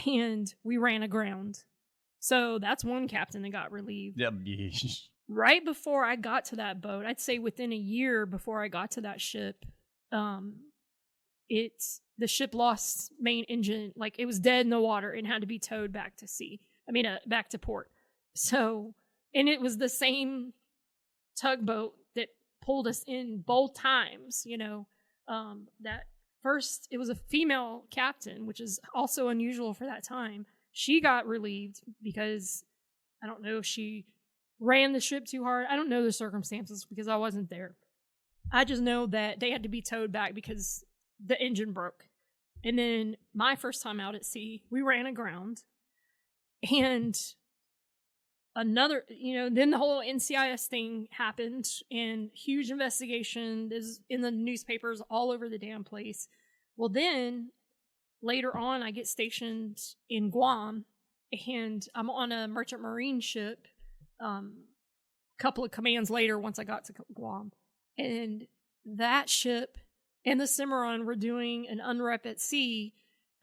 and we ran aground. So that's one captain that got relieved. Yep. Right before I got to that boat, I'd say within a year before I got to that ship, the ship lost main engine, like it was dead in the water and had to be towed back to sea. Back to port. So, and it was the same tugboat that pulled us in both times. You know, that first it was a female captain, which is also unusual for that time. She got relieved because I don't know if she ran the ship too hard. I don't know the circumstances because I wasn't there. I just know that they had to be towed back because the engine broke. And then my first time out at sea, we ran aground. And another, then the whole NCIS thing happened, and huge investigation is in the newspapers all over the damn place. Well, then later on, I get stationed in Guam, and I'm on a merchant marine ship. Couple of commands later, once I got to Guam, and that ship and the Cimarron were doing an unrep at sea,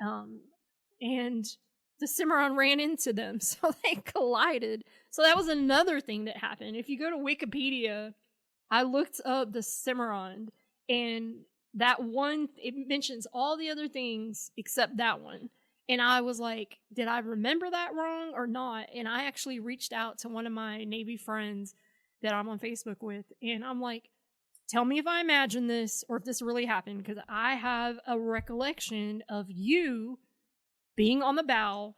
and the Cimarron ran into them, so they collided. So that was another thing that happened. If you go to Wikipedia, I looked up the Cimarron, and that one, it mentions all the other things except that one. And I was like, did I remember that wrong or not? And I actually reached out to one of my Navy friends that I'm on Facebook with, and I'm like, tell me if I imagine this or if this really happened, because I have a recollection of you being on the bow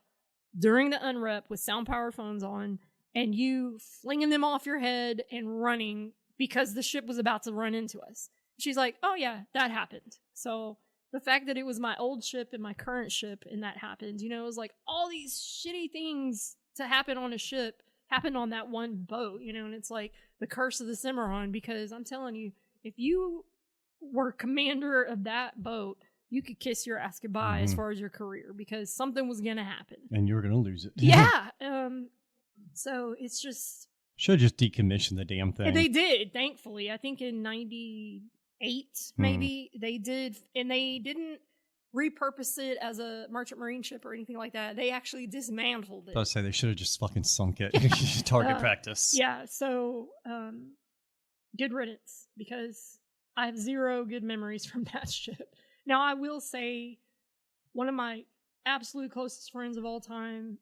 during the unrep with sound-powered phones on, and you flinging them off your head and running because the ship was about to run into us. She's like, oh yeah, that happened. So the fact that it was my old ship and my current ship and that happened, it was like all these shitty things to happen on a ship happened on that one boat, and it's like the curse of the Cimarron, because I'm telling you, if you were commander of that boat, you could kiss your ass goodbye as far as your career, because something was going to happen. And you were going to lose it. Yeah. So it's just... Should have just decommissioned the damn thing. They did, thankfully. I think in 98, maybe, they did. And they didn't repurpose it as a merchant marine ship or anything like that. They actually dismantled it. I was say they should have just fucking sunk it. Target practice. Yeah, so good riddance, because I have zero good memories from that ship. Now, I will say one of my absolute closest friends of all time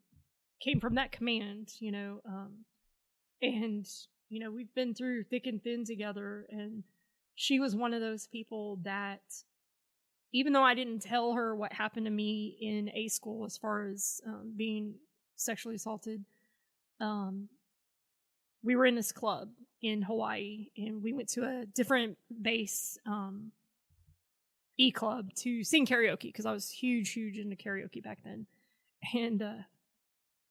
came from that command, and, we've been through thick and thin together, and she was one of those people that, even though I didn't tell her what happened to me in A school as far as being sexually assaulted, we were in this club in Hawaii, and we went to a different base E-club to sing karaoke, because I was huge into karaoke back then. And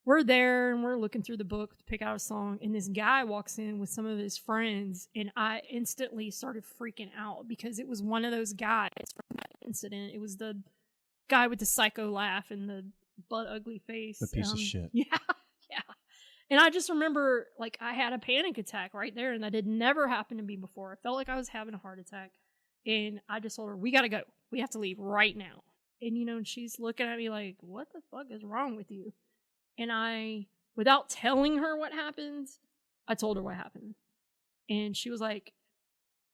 we're there, and we're looking through the book to pick out a song, and this guy walks in with some of his friends, and I instantly started freaking out, because it was one of those guys from that incident. It was the guy with the psycho laugh and the butt ugly face. The piece of shit. Yeah. And I just remember, like, I had a panic attack right there, and that had never happened to me before. I felt like I was having a heart attack. And I just told her, we gotta go. We have to leave right now. And, and she's looking at me like, what the fuck is wrong with you? And I, without telling her what happened, I told her what happened. And she was like,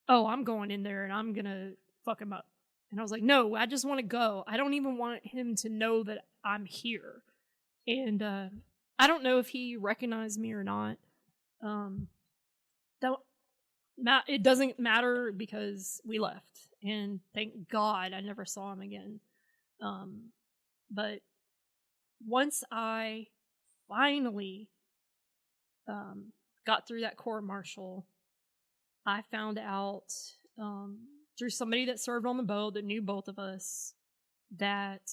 oh, I'm going in there and I'm gonna fuck him up. And I was like, no, I just want to go. I don't even want him to know that I'm here. And I don't know if he recognized me or not. It doesn't matter, because we left, and thank God I never saw him again. But once I finally got through that court-martial, I found out through somebody that served on the boat that knew both of us that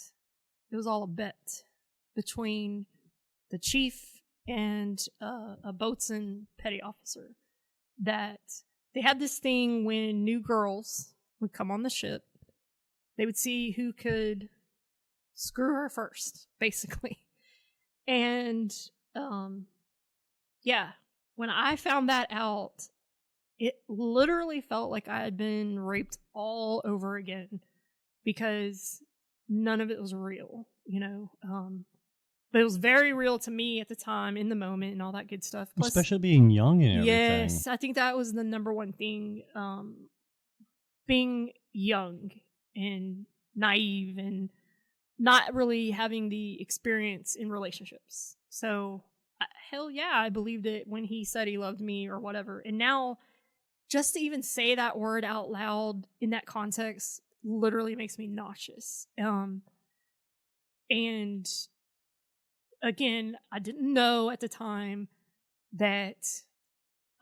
it was all a bet. between the chief and a boatswain petty officer. That they had this thing when new girls would come on the ship, they would see who could screw her first, basically. And yeah, when I found that out, it literally felt like I had been raped all over again, because none of it was real, you know. But it was very real to me at the time, in the moment, and all that good stuff. Plus, especially being young and everything. Yes, I think that was the number one thing. Being young and naive and not really having the experience in relationships. So, hell yeah, I believed it when he said he loved me or whatever. And now, just to even say that word out loud in that context literally makes me nauseous. And again, I didn't know at the time that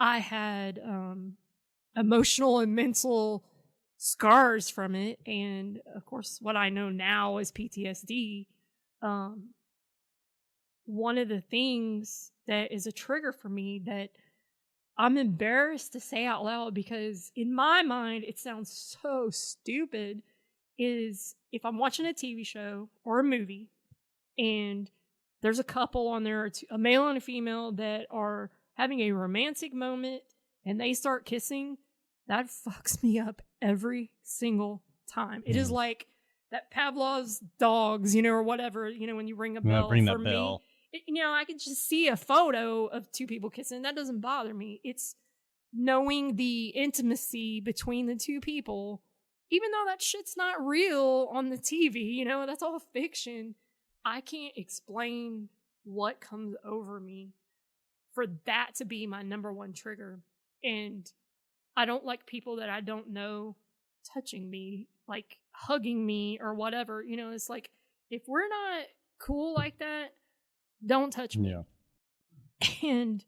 I had emotional and mental scars from it. And of course, what I know now is PTSD. One of the things that is a trigger for me that I'm embarrassed to say out loud, because in my mind it sounds so stupid, is if I'm watching a TV show or a movie and there's a couple on there, a male and a female, that are having a romantic moment and they start kissing, that fucks me up every single time. It is like that Pavlov's dogs, you know, or whatever, you know, when you ring a bell. Ring for that me, bell. you know, I could just see a photo of two people kissing. That doesn't bother me. It's knowing the intimacy between the two people, even though that shit's not real on the TV, you know, that's all fiction. I can't explain what comes over me for that to be my number one trigger. And I don't like people that I don't know touching me, like hugging me or whatever. You know, it's like, if we're not cool like that, don't touch me. Yeah. And,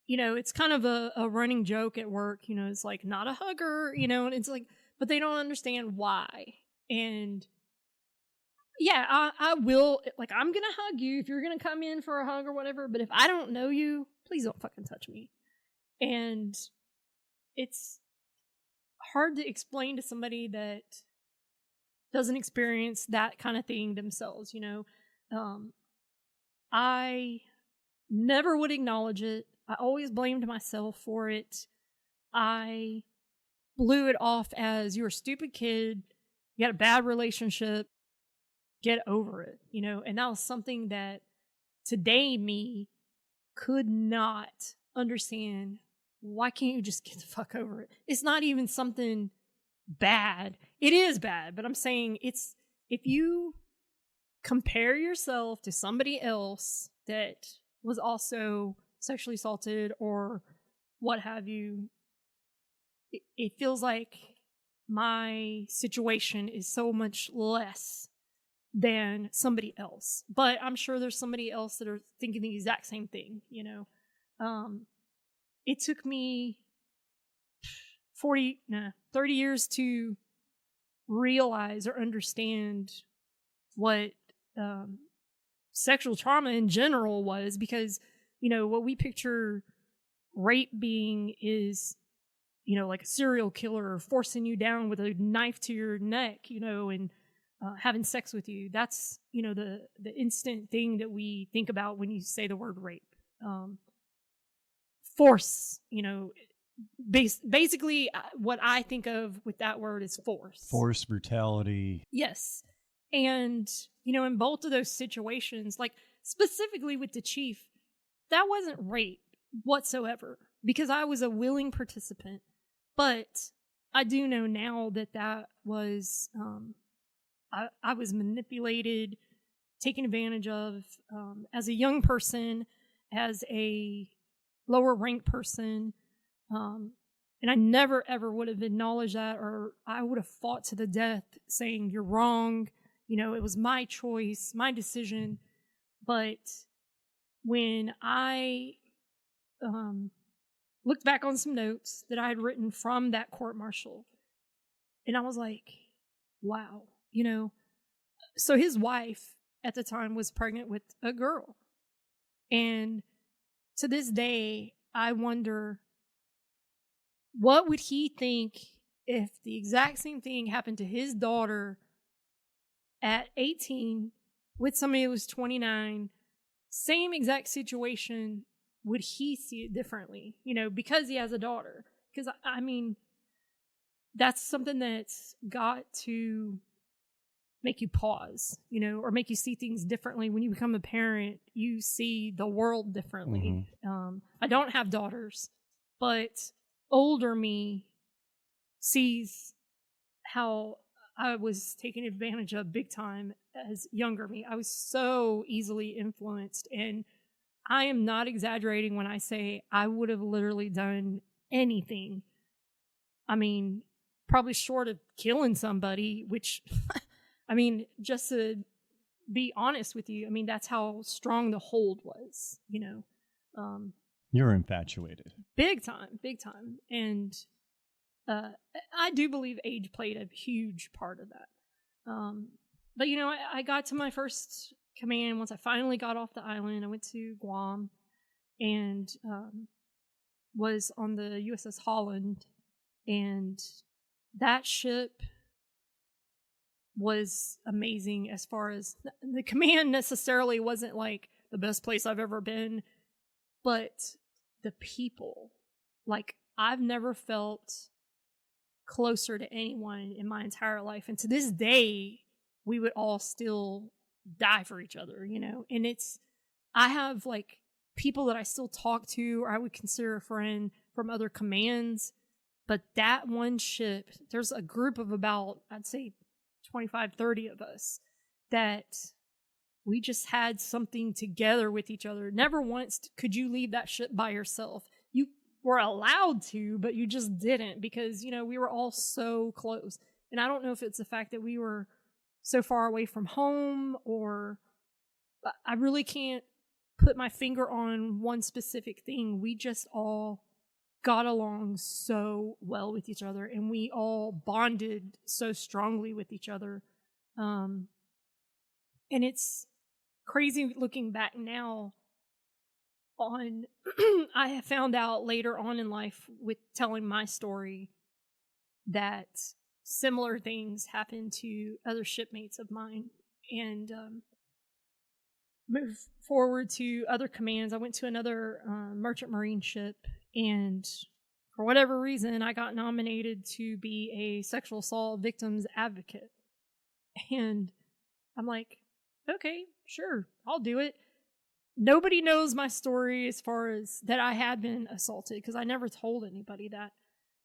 you know, it's kind of a running joke at work. You know, it's like, not a hugger, you know, and it's like, but they don't understand why. And yeah, I will, like, I'm going to hug you if you're going to come in for a hug or whatever. But if I don't know you, please don't fucking touch me. And it's hard to explain to somebody that doesn't experience that kind of thing themselves, you know. I never would acknowledge it. I always blamed myself for it. I blew it off as, you're a stupid kid, you had a bad relationship, get over it, you know. And that was something that today me could not understand. Why can't you just get the fuck over it? It's not even something bad. It is bad, but I'm saying it's, if you compare yourself to somebody else that was also sexually assaulted or what have you, it feels like my situation is so much less than somebody else. But I'm sure there's somebody else that are thinking the exact same thing, you know. It took me 30 years to realize or understand what sexual trauma in general was, because, you know, what we picture rape being is, you know, like a serial killer forcing you down with a knife to your neck, you know, and having sex with you. That's, you know, the instant thing that we think about when you say the word rape. Force, you know, basically what I think of with that word is force. Force, brutality. Yes. And, you know, in both of those situations, like specifically with the chief, that wasn't rape whatsoever, because I was a willing participant. But I do know now that that was, I was manipulated, taken advantage of, as a young person, as a lower ranked person. And I never ever would have acknowledged that, or I would have fought to the death saying, you're wrong. You know, it was my choice, my decision. But when I looked back on some notes that I had written from that court martial, and I was like, wow, you know. So his wife at the time was pregnant with a girl. And to this day, I wonder, what would he think if the exact same thing happened to his daughter at 18 with somebody who was 29, same exact situation? Would he see it differently, because he has a daughter? Because, I mean, that's something that's got to make you pause, or make you see things differently. When you become a parent, you see the world differently. I don't have daughters, but older me sees how I was taken advantage of big time as younger me. I was so easily influenced, and I am not exaggerating when I say I would have literally done anything. I mean, probably short of killing somebody, which, I mean, just to be honest with you, I mean, that's how strong the hold was, You're infatuated. Big time, big time. And I do believe age played a huge part of that. But, I got to my first command once I finally got off the island. I went to Guam and was on the USS Holland, and that ship was amazing. As far as the command necessarily wasn't like the best place I've ever been, but the people, like, I've never felt closer to anyone in my entire life. And to this day, we would all still die for each other, and I have like people that I still talk to, or I would consider a friend from other commands. But that one ship, there's a group of about, I'd say 25, 30 of us that we just had something together with each other. Never once could you leave that ship by yourself. You were allowed to, but you just didn't, because, we were all so close. And I don't know if it's the fact that we were so far away from home, or I really can't put my finger on one specific thing. We just all got along so well with each other, and we all bonded so strongly with each other. And it's crazy looking back now on, I have found out later on in life with telling my story that similar things happened to other shipmates of mine. And move forward to other commands. I went to another merchant marine ship, and for whatever reason, I got nominated to be a sexual assault victims advocate. And I'm like, okay, sure, I'll do it. Nobody knows my story as far as that I had been assaulted, because I never told anybody that.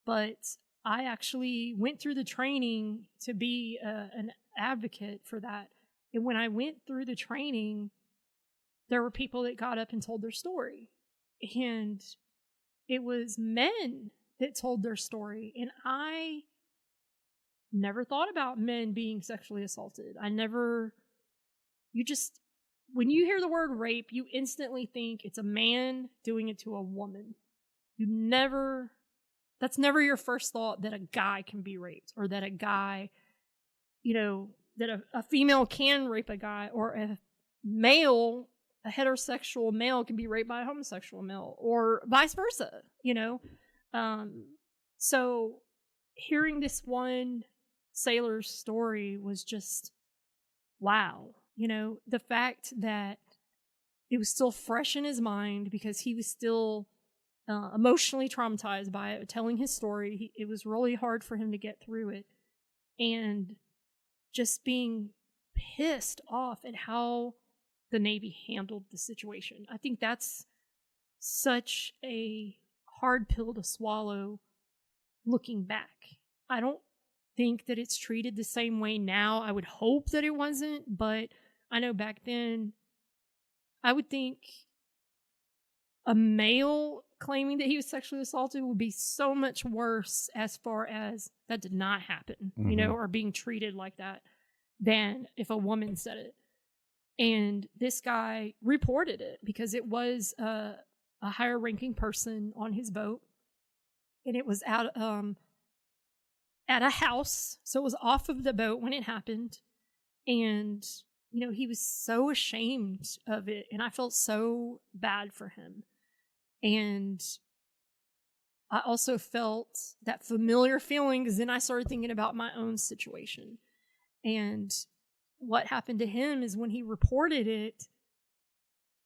But I actually went through the training to be an advocate for that. And when I went through the training, there were people that got up and told their story. And it was men that told their story. And I never thought about men being sexually assaulted. When you hear the word rape, you instantly think it's a man doing it to a woman. That's never your first thought, that a guy can be raped, or that a guy, that a female can rape a guy, or a heterosexual male can be raped by a homosexual male, or vice versa, So hearing this one sailor's story was just, wow. The fact that it was still fresh in his mind, because he was still emotionally traumatized by it, telling his story. It was really hard for him to get through it. And just being pissed off at how the Navy handled the situation. I think that's such a hard pill to swallow looking back. I don't think that it's treated the same way now. I would hope that it wasn't, but I know back then, I would think a male claiming that he was sexually assaulted would be so much worse, as far as that did not happen, or being treated like that, than if a woman said it. And this guy reported it because it was a higher ranking person on his boat, and it was out at a house, so it was off of the boat when it happened. And he was so ashamed of it, and I felt so bad for him. And I also felt that familiar feeling, because then I started thinking about my own situation. And what happened to him is when he reported it,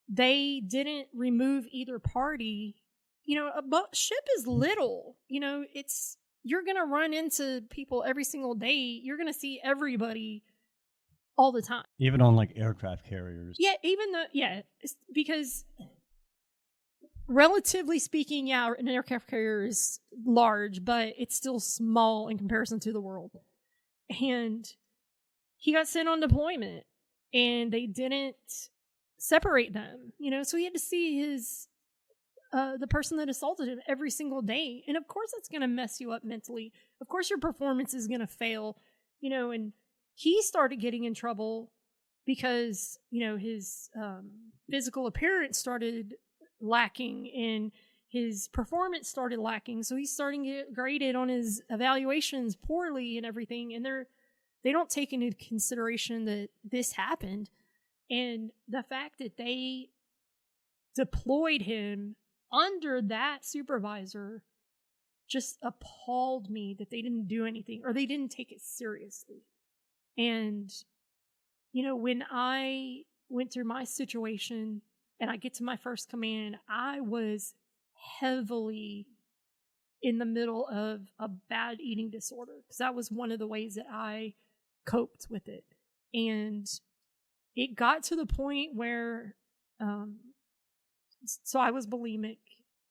they didn't remove either party. A ship is little. You're going to run into people every single day. You're going to see everybody all the time. Even on like aircraft carriers. Yeah, because relatively speaking, an aircraft carrier is large, but it's still small in comparison to the world. And he got sent on deployment, and they didn't separate them, so he had to see his the person that assaulted him every single day. And of course that's going to mess you up mentally. Of course your performance is going to fail, and he started getting in trouble because, his physical appearance started lacking and his performance started lacking. So he's starting to get graded on his evaluations poorly and everything. And they don't take into consideration that this happened. And the fact that they deployed him under that supervisor just appalled me, that they didn't do anything or they didn't take it seriously. And, when I went through my situation and I get to my first command, I was heavily in the middle of a bad eating disorder, because that was one of the ways that I coped with it. And it got to the point where, so I was bulimic,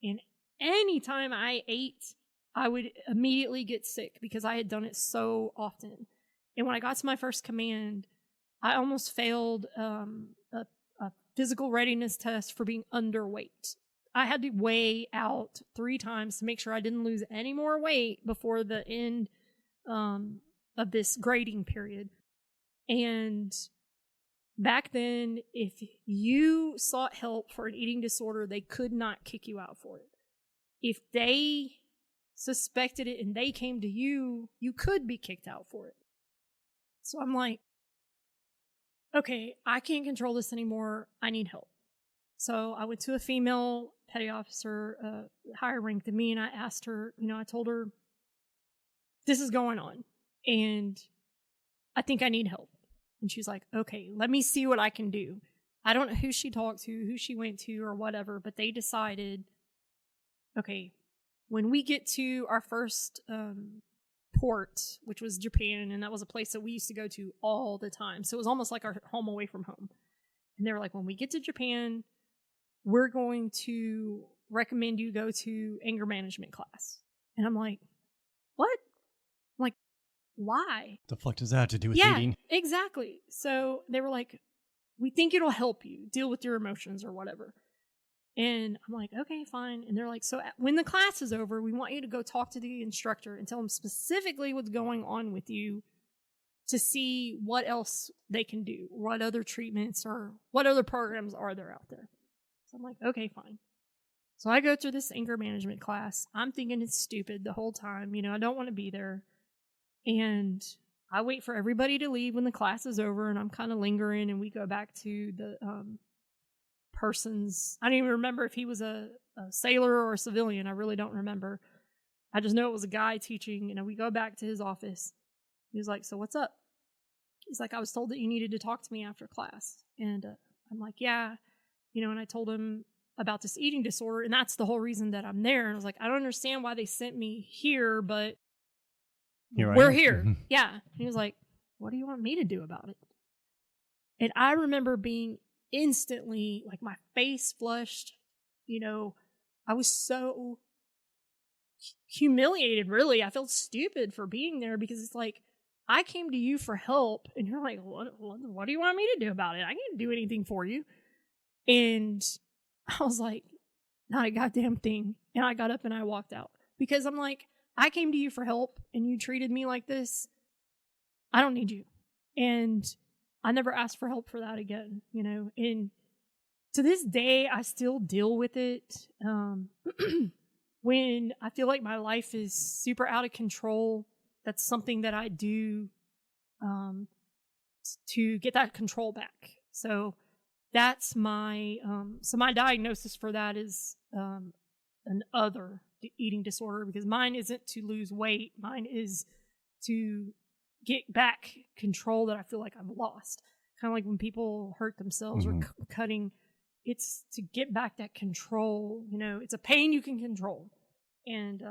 and anytime I ate, I would immediately get sick because I had done it so often. And when I got to my first command, I almost failed a physical readiness test for being underweight. I had to weigh out 3 times to make sure I didn't lose any more weight before the end of this grading period. And back then, if you sought help for an eating disorder, they could not kick you out for it. If they suspected it and they came to you, you could be kicked out for it. So I'm like, okay, I can't control this anymore. I need help. So I went to a female petty officer, higher rank than me, and I asked her, I told her, this is going on, and I think I need help. And she's like, okay, let me see what I can do. I don't know who she talked to, who she went to, or whatever, but they decided, okay, when we get to our first port, which was Japan, and that was a place that we used to go to all the time. So it was almost like our home away from home. And they were like, when we get to Japan, we're going to recommend you go to anger management class. And I'm like, what? I'm like, why? The fuck does that have to do with eating? Exactly. So they were like, we think it'll help you deal with your emotions or whatever. And I'm like, okay, fine. And they're like, so when the class is over, we want you to go talk to the instructor and tell them specifically what's going on with you to see what else they can do, what other treatments or what other programs are there out there. So I'm like, okay, fine. So I go through this anger management class. I'm thinking it's stupid the whole time. I don't want to be there. And I wait for everybody to leave when the class is over, and I'm kind of lingering, and we go back to the person's, I don't even remember if he was a sailor or a civilian. I really don't remember. I just know it was a guy teaching, and we go back to his office. He was like, so what's up? He's like, I was told that you needed to talk to me after class. And I'm like, yeah. And I told him about this eating disorder, and that's the whole reason that I'm there. And I was like, I don't understand why they sent me here, but we're here. Yeah. And he was like, what do you want me to do about it? And I remember being instantly, like, my face flushed. I was so humiliated, really. I felt stupid for being there, because it's like, I came to you for help, and you're like, what do you want me to do about it? I can't do anything for you. And I was like, not a goddamn thing. And I got up and I walked out, because I'm like, I came to you for help and you treated me like this. I don't need you. And I never asked for help for that again, and to this day, I still deal with it. When I feel like my life is super out of control, that's something that I do to get that control back. So that's my my diagnosis for that is an other eating disorder, because mine isn't to lose weight. Mine is to get back control that I feel like I've lost. Kind of like when people hurt themselves or cutting, it's to get back that control. You know, it's a pain you can control. And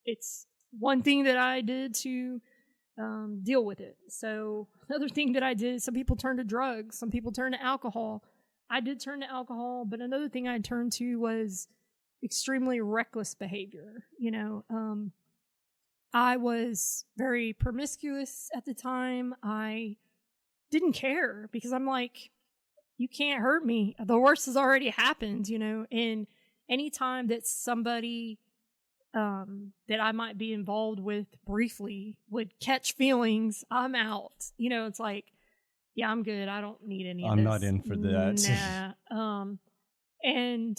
it's one thing that I did to deal with it. So another thing that I did, some people turn to drugs, some people turn to alcohol. I did turn to alcohol, but another thing I turned to was extremely reckless behavior. You know, I was very promiscuous at the time. I didn't care because I'm like, you can't hurt me. The worst has already happened, you know, and anytime that somebody that I might be involved with briefly would catch feelings, I'm out. You know, it's like, yeah, I'm good. I don't need any of this. I'm not in for that. Nah. And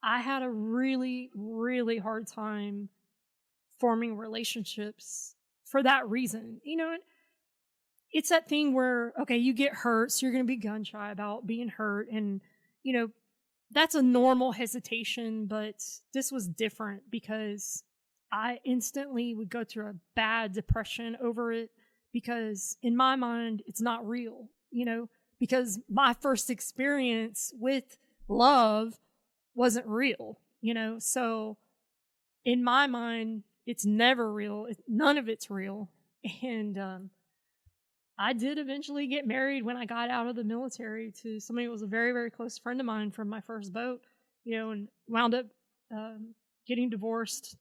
I had a really, really hard time forming relationships for that reason. You know, it's that thing where, okay, you get hurt, so you're going to be gun shy about being hurt. And, you know, that's a normal hesitation, but this was different because I instantly would go through a bad depression over it because in my mind, it's not real, you know, because my first experience with love wasn't real, you know, so in my mind, it's never real. None of it's real. And I did eventually get married when I got out of the military to somebody who was a very, very close friend of mine from my first boat, you know, and wound up getting divorced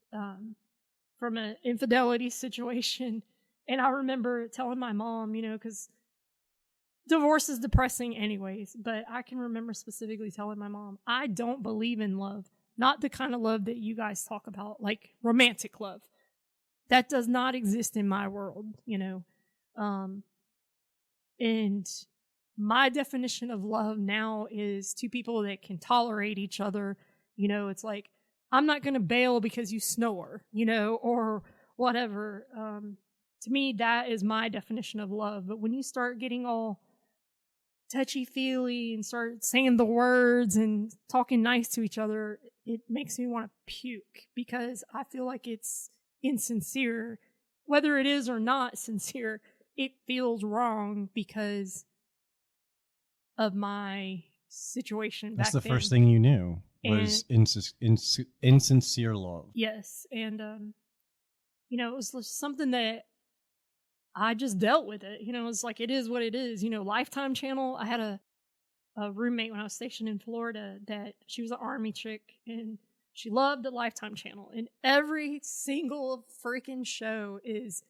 from an infidelity situation. And I remember telling my mom, you know, because divorce is depressing anyways, but I can remember specifically telling my mom, I don't believe in love. Not the kind of love that you guys talk about, like romantic love. That does not exist in my world, you know. And my definition of love now is two people that can tolerate each other. You know, it's like, I'm not going to bail because you snore, you know, or whatever. To me, that is my definition of love. But when you start getting all touchy-feely and start saying the words and talking nice to each other, it makes me want to puke because I feel like it's insincere. Whether it is or not sincere, it feels wrong because of my situation back then. That's the first thing you knew was insincere love. Yes, and you know, it was just something that I just dealt with it. You know, it's like, it is what it is. You know, Lifetime Channel, I had a roommate when I was stationed in Florida that she was an Army chick and she loved the Lifetime Channel. And every single freaking show is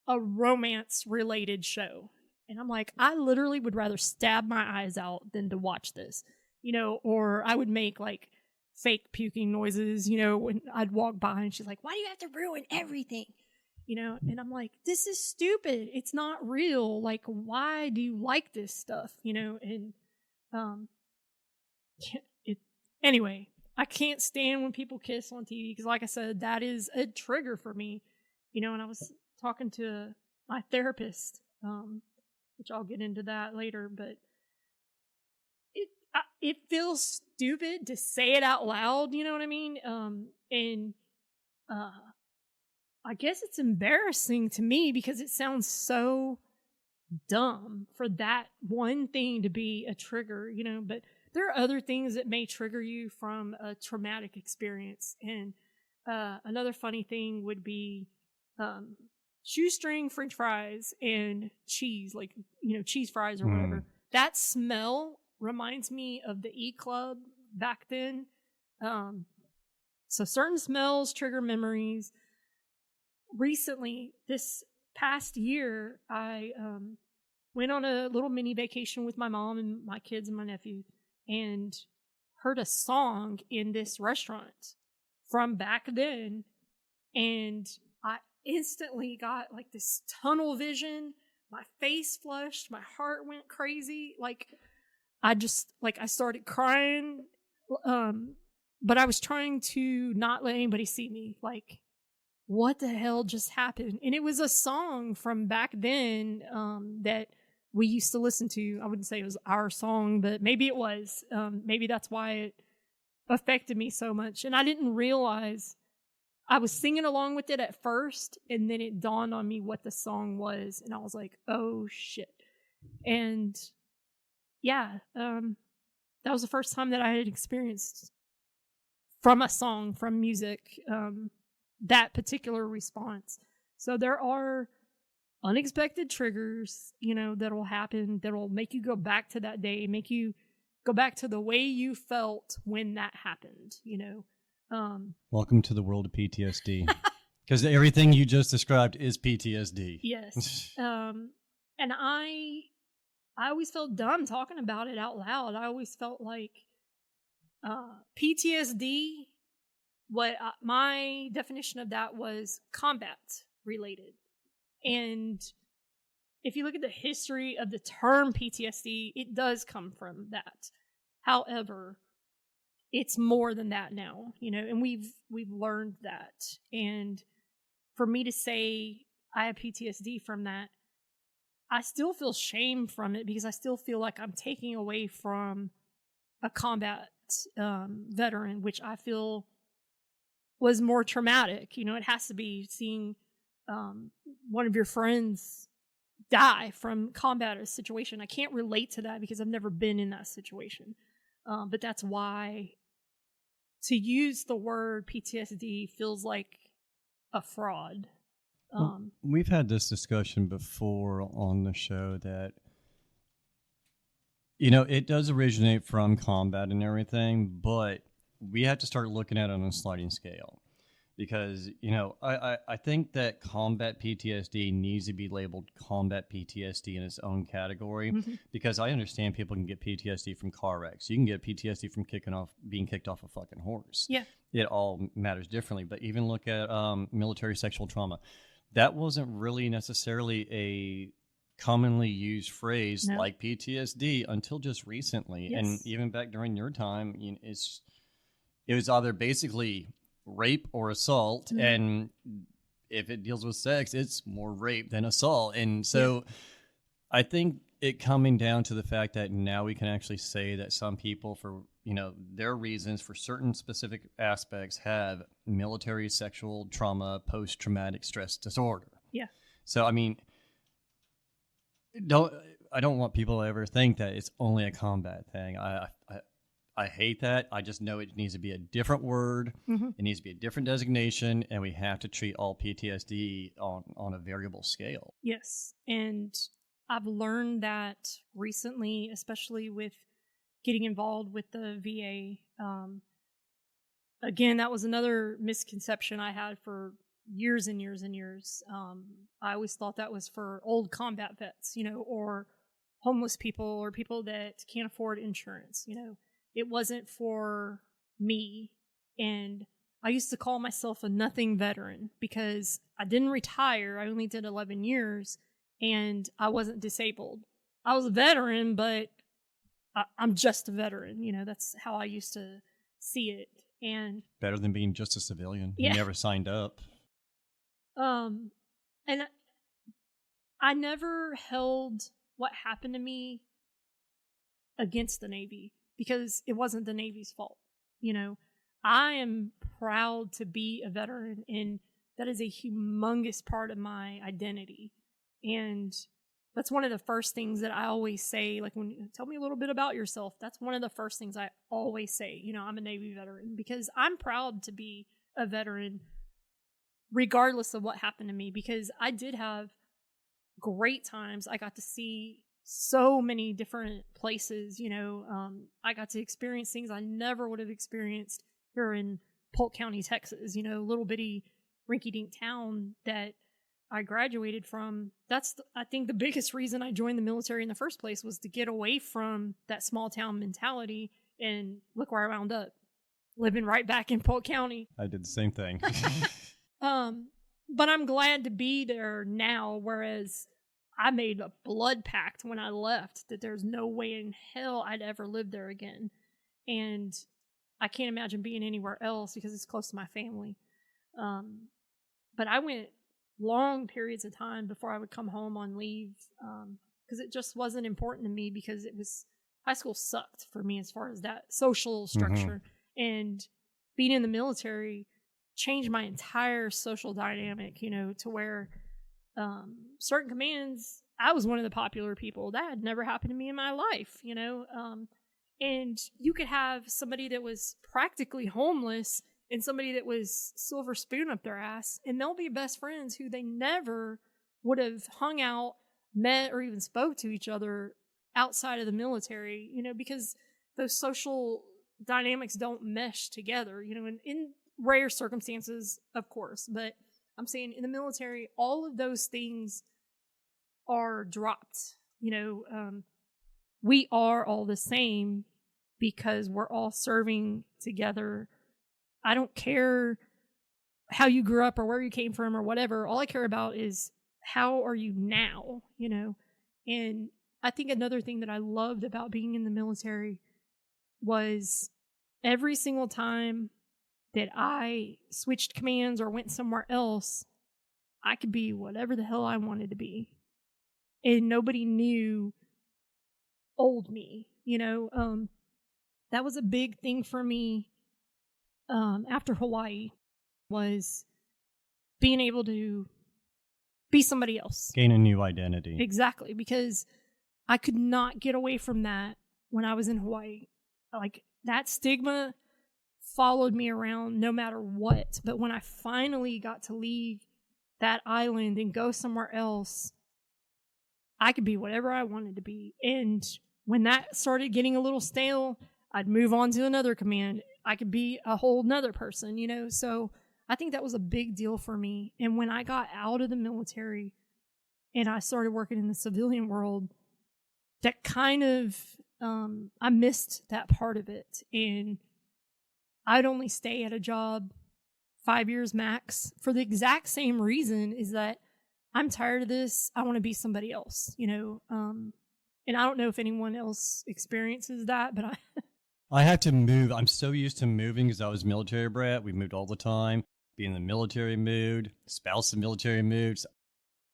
a romance-related show. And I'm like, I literally would rather stab my eyes out than to watch this. You know, or I would make like fake puking noises, you know, when I'd walk by and she's like, why do you have to ruin everything? You know, and I'm like, this is stupid. It's not real. Like, why do you like this stuff? You know, and anyway, I can't stand when people kiss on TV because, like I said, that is a trigger for me. You know, and I was talking to my therapist, which I'll get into that later, but it feels stupid to say it out loud. You know what I mean? And I guess it's embarrassing to me because it sounds so dumb for that one thing to be a trigger, you know, but there are other things that may trigger you from a traumatic experience. And another funny thing would be shoestring French fries and cheese, like, you know, cheese fries or whatever. That smell reminds me of the E Club back then. So certain smells trigger memories. Recently, this past year, I went on a little mini vacation with my mom and my kids and my nephew and heard a song in this restaurant from back then. And I instantly got like this tunnel vision. My face flushed. My heart went crazy. Like, I started crying. But I was trying to not let anybody see me. Like, what the hell just happened? And it was a song from back then that we used to listen to. I wouldn't say it was our song, but maybe it was. Maybe that's why it affected me so much. And I didn't realize I was singing along with it at first, and then it dawned on me what the song was, and I was like, oh shit. And yeah, that was the first time that I had experienced from a song, from music, that particular response. So there are unexpected triggers, that'll happen, that'll make you go back to that day, make you go back to the way you felt when that happened, Welcome to the world of PTSD. Because everything you just described is PTSD. Yes. And I always felt dumb talking about it out loud. I always felt like PTSD, my definition of that was combat related. And if you look at the history of the term PTSD, it does come from that. However, it's more than that now, and we've learned that. And for me to say I have PTSD from that, I still feel shame from it because I still feel like I'm taking away from a combat veteran, which I feel was more traumatic. It has to be seeing one of your friends die from combat or a situation. I can't relate to that because I've never been in that situation. But that's why to use the word PTSD feels like a fraud. We've had this discussion before on the show that, it does originate from combat and everything, but we have to start looking at it on a sliding scale. Because, I think that combat PTSD needs to be labeled combat PTSD in its own category. Mm-hmm. Because I understand people can get PTSD from car wrecks. You can get PTSD from being kicked off a fucking horse. Yeah. It all matters differently. But even look at military sexual trauma. That wasn't really necessarily a commonly used phrase like PTSD until just recently. Yes. And even back during your time, it was either basically rape or assault, mm-hmm. and if it deals with sex, it's more rape than assault. And so I think it coming down to the fact that now we can actually say that some people, for their reasons, for certain specific aspects, have military sexual trauma, post-traumatic stress disorder. Yeah. So I mean, I don't want people to ever think that it's only a combat thing. I hate that. I just know it needs to be a different word. Mm-hmm. It needs to be a different designation, and we have to treat all PTSD on a variable scale. Yes, and I've learned that recently, especially with getting involved with the VA. Again, that was another misconception I had for years and years and years. I always thought that was for old combat vets, or homeless people or people that can't afford insurance, It wasn't for me. And I used to call myself a nothing veteran because I didn't retire. I only did 11 years and I wasn't disabled. I was a veteran, but I'm just a veteran. That's how I used to see it. And better than being just a civilian. Yeah. You never signed up. And I never held what happened to me against the Navy, because it wasn't the Navy's fault. I am proud to be a veteran, and that is a humongous part of my identity. And that's one of the first things that I always say, like, when you tell me a little bit about yourself, that's one of the first things I always say. I'm a Navy veteran because I'm proud to be a veteran regardless of what happened to me, because I did have great times. I got to see so many different places, I got to experience things I never would have experienced here in Polk County, Texas, little bitty rinky-dink town that I graduated from. That's, I think, the biggest reason I joined the military in the first place, was to get away from that small town mentality, and look where I wound up, living right back in Polk County. I did the same thing. But I'm glad to be there now, whereas I made a blood pact when I left that there's no way in hell I'd ever live there again. And I can't imagine being anywhere else because it's close to my family. but I went long periods of time before I would come home on leave, because it just wasn't important to me, because high school sucked for me as far as that social structure. And being in the military changed my entire social dynamic, to where certain commands, I was one of the popular people. That had never happened to me in my life, and you could have somebody that was practically homeless and somebody that was silver spoon up their ass, and they'll be best friends who they never would have hung out, met, or even spoke to each other outside of the military, because those social dynamics don't mesh together, in rare circumstances, of course. But I'm saying in the military, all of those things are dropped. We are all the same because we're all serving together. I don't care how you grew up or where you came from or whatever. All I care about is how are you now, And I think another thing that I loved about being in the military was every single time that I switched commands or went somewhere else, I could be whatever the hell I wanted to be. And nobody knew old me, that was a big thing for me after Hawaii, was being able to be somebody else. Gain a new identity. Exactly, because I could not get away from that when I was in Hawaii. Like, that stigma followed me around no matter what. But when I finally got to leave that island and go somewhere else, I could be whatever I wanted to be. And when that started getting a little stale, I'd move on to another command. I could be a whole nother person, So I think that was a big deal for me. And when I got out of the military and I started working in the civilian world, that kind of, I missed that part of it. And I'd only stay at a job 5 years max for the exact same reason, is that I'm tired of this. I want to be somebody else, and I don't know if anyone else experiences that, but I have to move. I'm so used to moving because I was military brat. We moved all the time. Be in the military mood, spouse in military moods.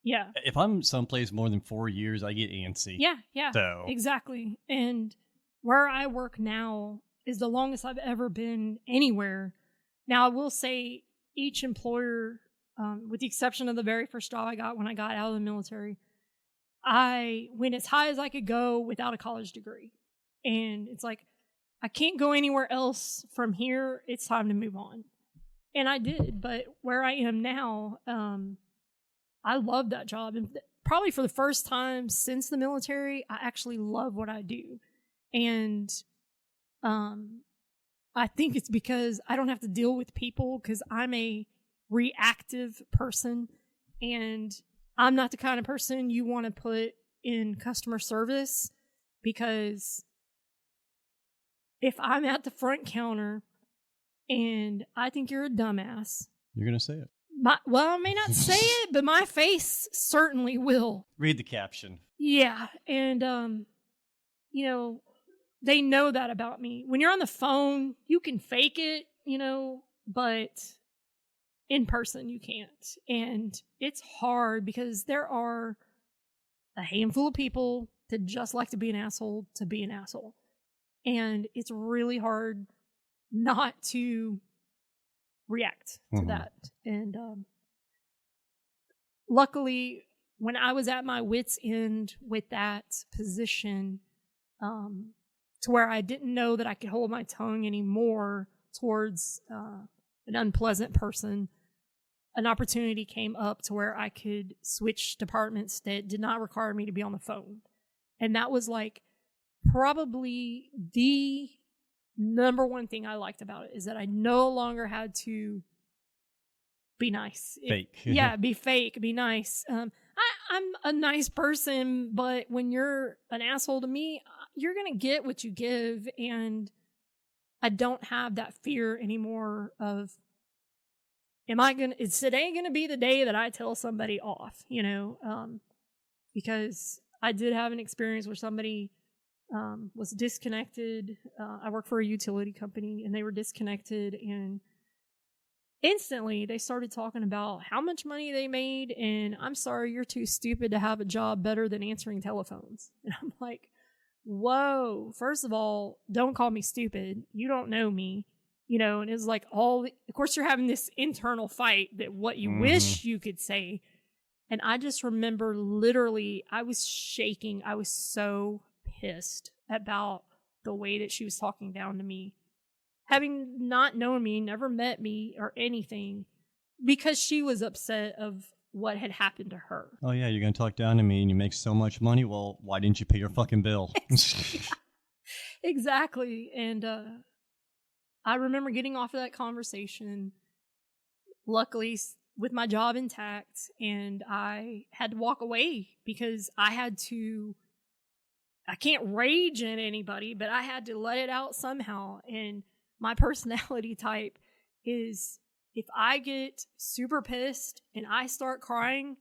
Yeah. If I'm someplace more than 4 years, I get antsy. Yeah. So exactly. And where I work now is the longest I've ever been anywhere. Now, I will say each employer, with the exception of the very first job I got when I got out of the military, I went as high as I could go without a college degree. And it's like, I can't go anywhere else from here. It's time to move on. And I did. But where I am now, I love that job. And probably for the first time since the military, I actually love what I do. And I think it's because I don't have to deal with people, because I'm a reactive person. And I'm not the kind of person you want to put in customer service, because if I'm at the front counter and I think you're a dumbass, you're going to say it. Well, I may not say it, but my face certainly will. Read the caption. Yeah. And, they know that about me. When you're on the phone, you can fake it, but in person you can't. And it's hard because there are a handful of people that just like to be an asshole to be an asshole. And it's really hard not to react to that. And luckily, when I was at my wit's end with that position, to where I didn't know that I could hold my tongue anymore towards an unpleasant person, an opportunity came up to where I could switch departments that did not require me to be on the phone. And that was like probably the number one thing I liked about it, is that I no longer had to be nice. Fake. Be fake, be nice. I'm a nice person, but when you're an asshole to me, you're going to get what you give. And I don't have that fear anymore of, is today going to be the day that I tell somebody off, because I did have an experience where somebody was disconnected. I work for a utility company, and they were disconnected, and instantly they started talking about how much money they made, and I'm sorry, you're too stupid to have a job better than answering telephones. And I'm like, whoa, first of all, don't call me stupid. You don't know me. And it's like of course you're having this internal fight that what you wish you could say. And I just remember literally, I was shaking. I was so pissed about the way that she was talking down to me. Having not known me, never met me or anything, because she was upset of what had happened to her. Oh, yeah, you're going to talk down to me and you make so much money? Well, why didn't you pay your fucking bill? Exactly. And I remember getting off of that conversation, luckily with my job intact, and I had to walk away because I can't rage at anybody, but I had to let it out somehow. And my personality type is, if I get super pissed and I start crying,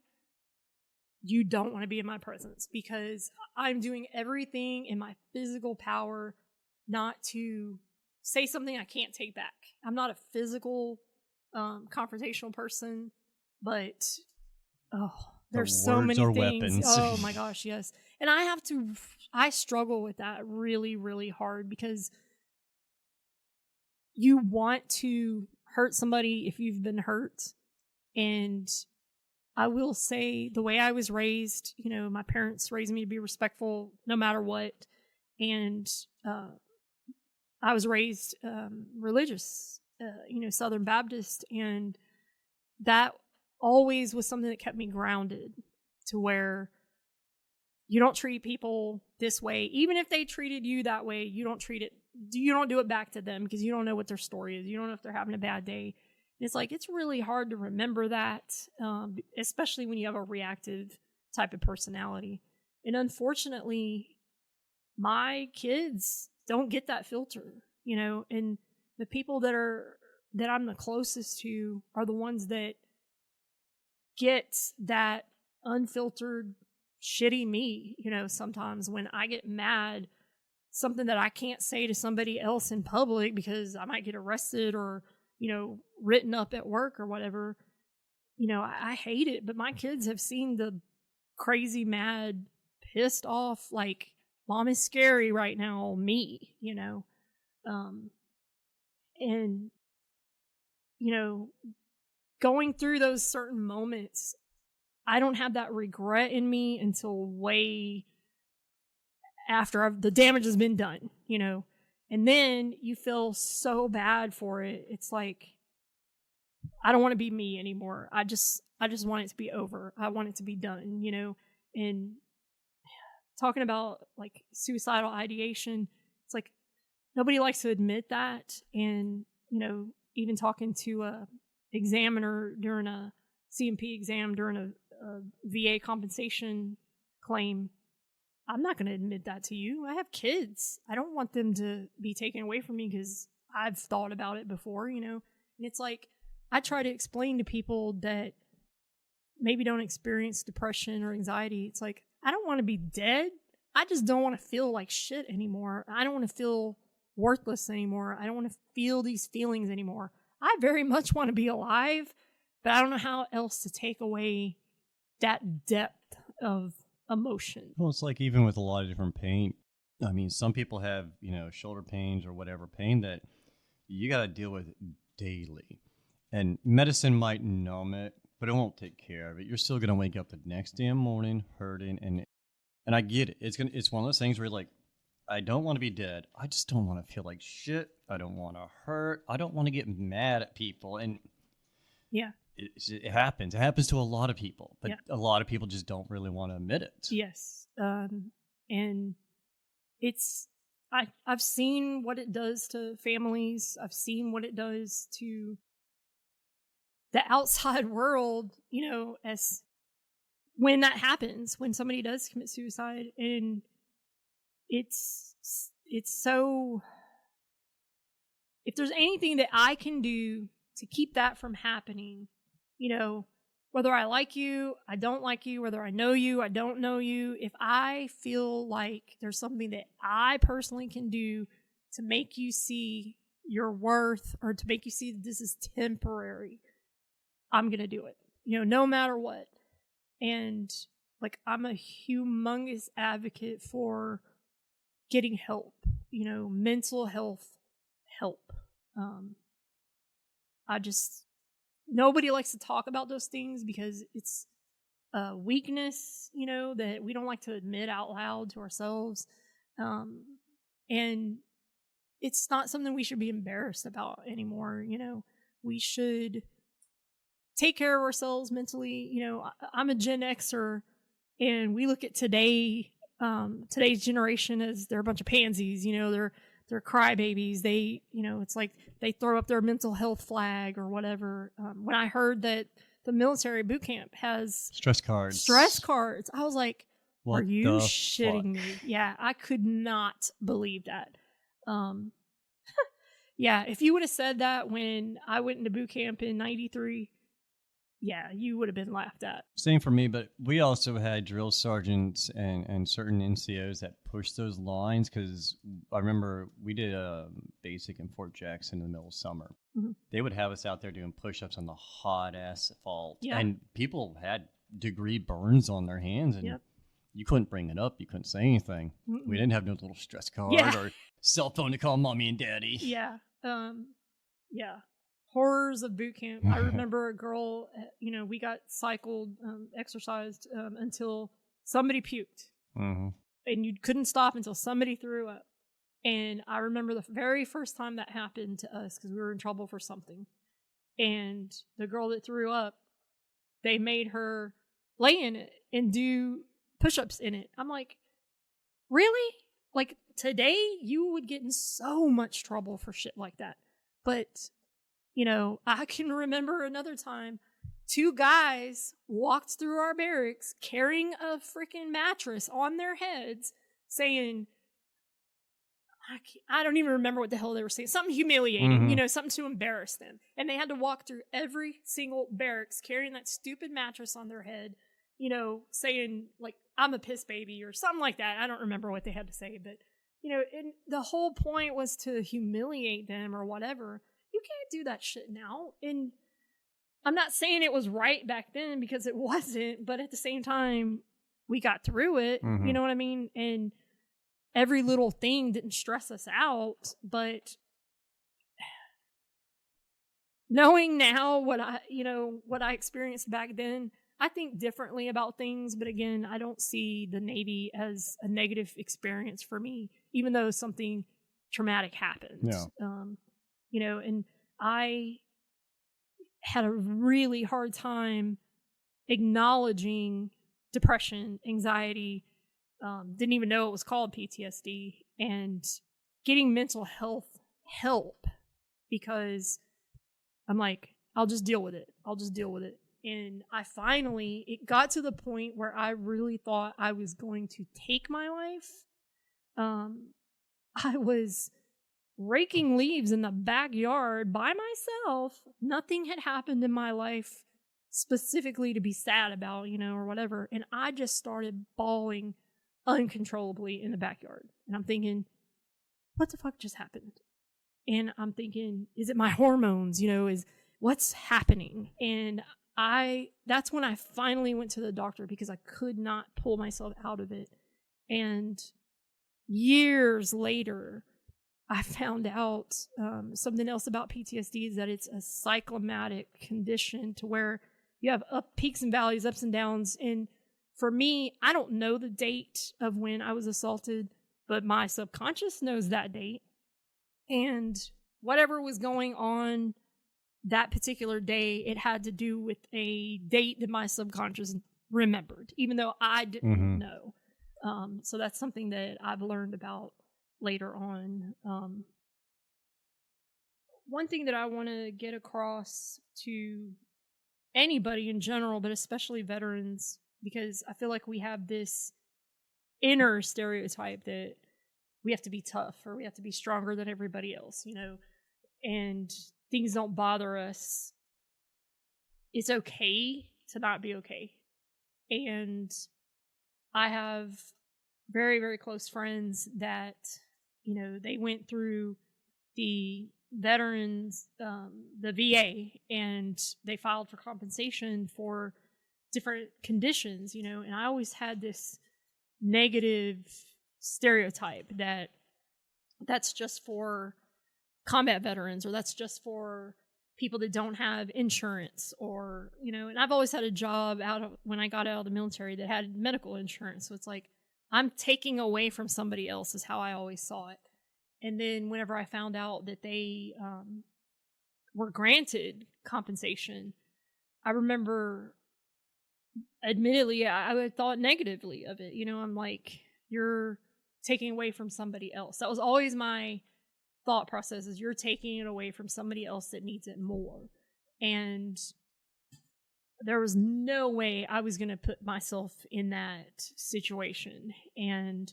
you don't want to be in my presence, because I'm doing everything in my physical power not to say something I can't take back. I'm not a physical confrontational person, but there's so many things. Weapons. Oh my gosh, yes. And I struggle with that really, really hard, because you want to hurt somebody if you've been hurt. And I will say, the way I was raised, my parents raised me to be respectful no matter what. And I was raised religious, Southern Baptist, and that always was something that kept me grounded, to where you don't treat people this way. Even if they treated you that way, you don't do it back to them, because you don't know what their story is. You don't know if they're having a bad day. And it's like, it's really hard to remember that, especially when you have a reactive type of personality. And unfortunately, my kids don't get that filter, and the people that I'm the closest to are the ones that get that unfiltered, shitty me. Sometimes when I get mad, something that I can't say to somebody else in public because I might get arrested or, written up at work or whatever, I hate it. But my kids have seen the crazy, mad, pissed off, like, mom is scary right now, me, and, going through those certain moments, I don't have that regret in me until way after the damage has been done, and then you feel so bad for it. It's like, I don't want to be me anymore. I just want it to be over. I want it to be done, and talking about like suicidal ideation, it's like nobody likes to admit that. And, even talking to a examiner during a CMP exam, during a VA compensation claim, I'm not going to admit that to you. I have kids. I don't want them to be taken away from me because I've thought about it before, and it's like, I try to explain to people that maybe don't experience depression or anxiety. It's like, I don't want to be dead. I just don't want to feel like shit anymore. I don't want to feel worthless anymore. I don't want to feel these feelings anymore. I very much want to be alive, but I don't know how else to take away that depth of emotion. Well, it's like, even with a lot of different pain, I mean, some people have, shoulder pains or whatever pain that you got to deal with daily. And medicine might numb it, but it won't take care of it. You're still going to wake up the next damn morning hurting. And I get it. It's one of those things where you're like, I don't want to be dead. I just don't want to feel like shit. I don't want to hurt. I don't want to get mad at people. And yeah, it happens. It happens to a lot of people, but a lot of people just don't really want to admit it. Yes. And I've seen what it does to families. I've seen what it does to the outside world, as when that happens, when somebody does commit suicide. And it's so, if there's anything that I can do to keep that from happening, whether I like you, I don't like you, whether I know you, I don't know you, if I feel like there's something that I personally can do to make you see your worth or to make you see that this is temporary, I'm going to do it, no matter what. And like, I'm a humongous advocate for getting help, mental health help. Nobody likes to talk about those things because it's a weakness, that we don't like to admit out loud to ourselves. And it's not something we should be embarrassed about anymore. We should take care of ourselves mentally. I'm a Gen Xer, and we look at today's generation as they're a bunch of pansies. They're crybabies. They, it's like they throw up their mental health flag or whatever. When I heard that the military boot camp has stress cards, I was like, are you shitting me? Yeah, I could not believe that. Yeah, if you would have said that when I went into boot camp in '93, yeah, you would have been laughed at. Same for me, but we also had drill sergeants and certain NCOs that pushed those lines, because I remember we did a basic in Fort Jackson in the middle of summer. Mm-hmm. They would have us out there doing push-ups on the hot asphalt, and people had degree burns on their hands, and you couldn't bring it up. You couldn't say anything. Mm-mm. We didn't have no little stress card or cell phone to call mommy and daddy. Yeah. Yeah. Horrors of boot camp. I remember a girl, we got cycled, exercised until somebody puked. Mm-hmm. And you couldn't stop until somebody threw up. And I remember the very first time that happened to us, because we were in trouble for something. And the girl that threw up, they made her lay in it and do push-ups in it. I'm like, really? Like, today you would get in so much trouble for shit like that. But, I can remember another time, 2 guys walked through our barracks carrying a freaking mattress on their heads saying, I don't even remember what the hell they were saying. Something humiliating, something to embarrass them. And they had to walk through every single barracks carrying that stupid mattress on their head, saying, like, I'm a piss baby or something like that. I don't remember what they had to say, but, and the whole point was to humiliate them or whatever. You can't do that shit now. And I'm not saying it was right back then, because it wasn't, but at the same time, we got through it. Mm-hmm. You know what I mean? And every little thing didn't stress us out, but knowing now what I experienced back then, I think differently about things. But again, I don't see the Navy as a negative experience for me, even though something traumatic happened. Yeah. And I had a really hard time acknowledging depression, anxiety, didn't even know it was called PTSD, and getting mental health help, because I'm like, I'll just deal with it. And it got to the point where I really thought I was going to take my life. I was raking leaves in the backyard by myself. Nothing had happened in my life specifically to be sad about, or whatever. And I just started bawling uncontrollably in the backyard. And I'm thinking, what the fuck just happened? And I'm thinking, is it my hormones? Is what's happening? And that's when I finally went to the doctor, because I could not pull myself out of it. And years later, I found out something else about PTSD, is that it's a cyclomatic condition, to where you have peaks and valleys, ups and downs. And for me, I don't know the date of when I was assaulted, but my subconscious knows that date. And whatever was going on that particular day, it had to do with a date that my subconscious remembered, even though I didn't know. So that's something that I've learned about later on. One thing that I want to get across to anybody in general, but especially veterans, because I feel like we have this inner stereotype that we have to be tough, or we have to be stronger than everybody else, and things don't bother us. It's okay to not be okay. And I have very, very close friends that, they went through the veterans, the VA, and they filed for compensation for different conditions, and I always had this negative stereotype that that's just for combat veterans, or that's just for people that don't have insurance, or, and I've always had a job when I got out of the military that had medical insurance. So it's like, I'm taking away from somebody else is how I always saw it. And then whenever I found out that they were granted compensation, I remember, admittedly, I thought negatively of it. I'm like, you're taking away from somebody else. That was always my thought process, is you're taking it away from somebody else that needs it more. And there was no way I was going to put myself in that situation. And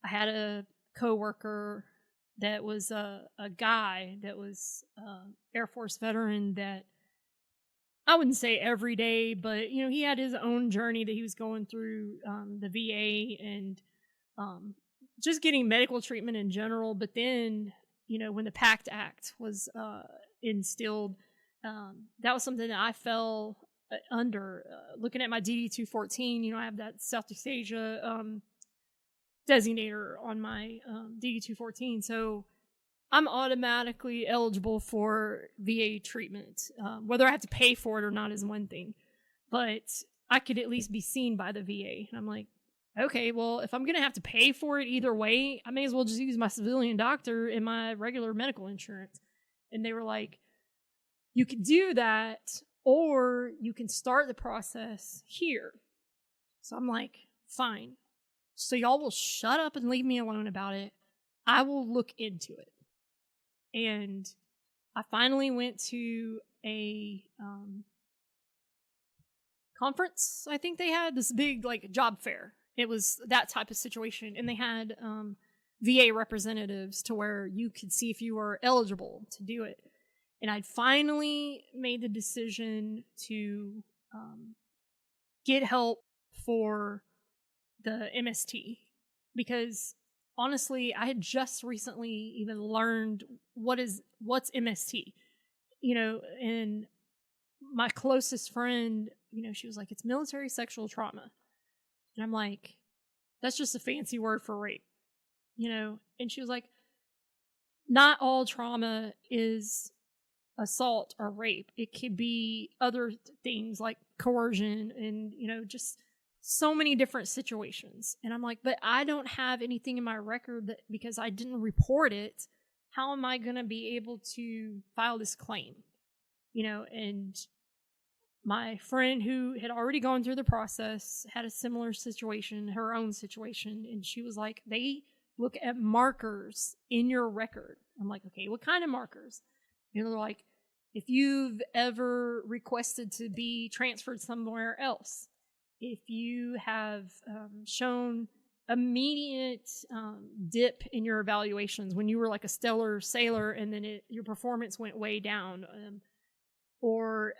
I had a coworker that was a guy that was Air Force veteran that I wouldn't say every day, but he had his own journey that he was going through, the VA and just getting medical treatment in general. But then, when the PACT Act was instilled, that was something that I fell under. Looking at my DD-214, I have that Southeast Asia designator on my DD-214, so I'm automatically eligible for VA treatment. Whether I have to pay for it or not is one thing, but I could at least be seen by the VA. And I'm like, okay, well, if I'm going to have to pay for it either way, I may as well just use my civilian doctor and my regular medical insurance. And they were like, you could do that, or you can start the process here. So I'm like, fine. So y'all will shut up and leave me alone about it. I will look into it. And I finally went to a conference. I think they had this big job fair. It was that type of situation. And they had VA representatives to where you could see if you were eligible to do it. And I'd finally made the decision to get help for the MST, because honestly, I had just recently even learned what's MST, and my closest friend, she was like, it's military sexual trauma. And I'm like, that's just a fancy word for rape, and she was like, not all trauma is assault or rape. It could be other things like coercion and, just so many different situations. And I'm like, but I don't have anything in my record that, because I didn't report it, how am I going to be able to file this claim? And my friend who had already gone through the process had a similar situation, her own situation. And she was like, they look at markers in your record. I'm like, okay, what kind of markers? They're like, if you've ever requested to be transferred somewhere else, if you have shown immediate dip in your evaluations when you were like a stellar sailor and then your performance went way down, or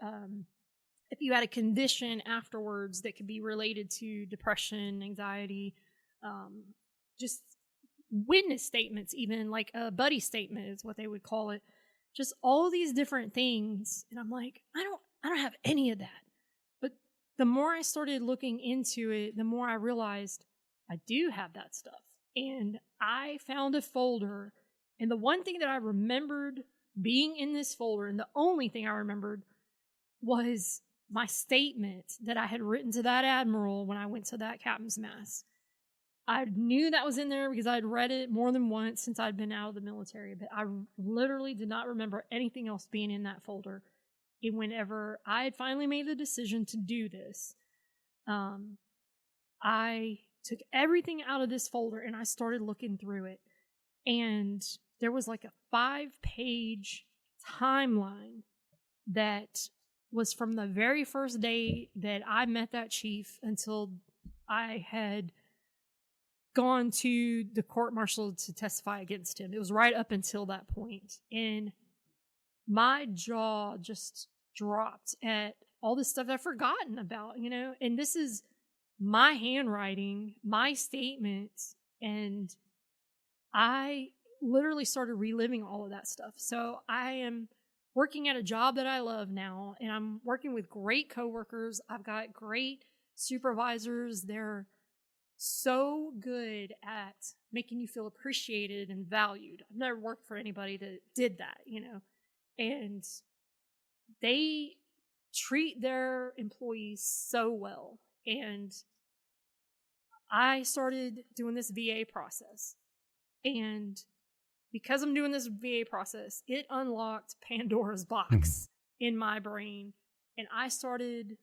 if you had a condition afterwards that could be related to depression, anxiety, just witness statements, even like a buddy statement is what they would call it. Just all these different things. And I'm like, I don't have any of that. But the more I started looking into it, the more I realized I do have that stuff. And I found a folder. And the one thing that I remembered being in this folder, and the only thing I remembered, was my statement that I had written to that admiral when I went to that captain's mass. I knew that was in there because I'd read it more than once since I'd been out of the military, but I literally did not remember anything else being in that folder. And whenever I had finally made the decision to do this, I took everything out of this folder and I started looking through it. And there was like a 5-page timeline that was from the very first day that I met that chief until I had gone to the court-martial to testify against him. It was right up until that point. And my jaw just dropped at all this stuff I've forgotten about, and this is my handwriting, my statements, and I literally started reliving all of that stuff. So I am working at a job that I love now, and I'm working with great coworkers. I've got great supervisors. They're so good at making you feel appreciated and valued. I've never worked for anybody that did that, and they treat their employees so well. And I started doing this VA process. And because I'm doing this VA process, it unlocked Pandora's box in my brain. And I started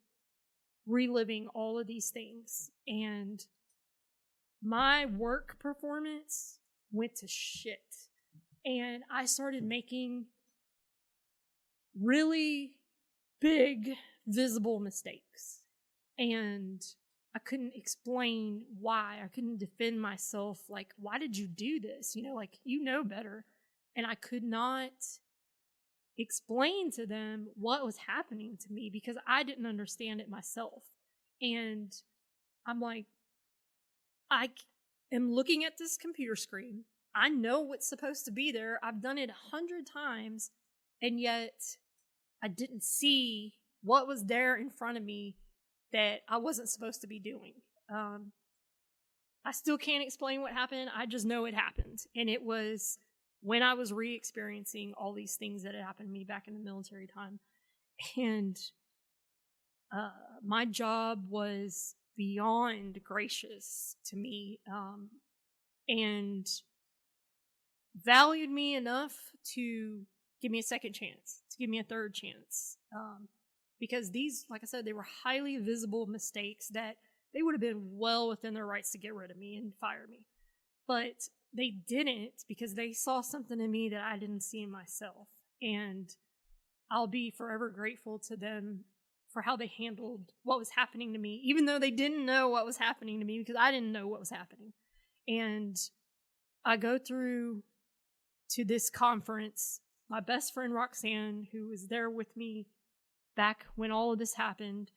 reliving all of these things. And my work performance went to shit. And I started making really big, visible mistakes. And I couldn't explain why. I couldn't defend myself. Like, why did you do this? Better. And I could not explain to them what was happening to me because I didn't understand it myself. And I'm like, I am looking at this computer screen. I know what's supposed to be there. I've done it 100 times, and yet I didn't see what was there in front of me that I wasn't supposed to be doing. I still can't explain what happened. I just know it happened. And it was when I was re-experiencing all these things that had happened to me back in the military time. And my job was beyond gracious to me, and valued me enough to give me a second chance, to give me a third chance. Because these, like I said, they were highly visible mistakes that they would have been well within their rights to get rid of me and fire me. But they didn't, because they saw something in me that I didn't see in myself. And I'll be forever grateful to them for how they handled what was happening to me, even though they didn't know what was happening to me, because I didn't know what was happening. And I go through to this conference. My best friend Roxanne, who was there with me back when all of this happened,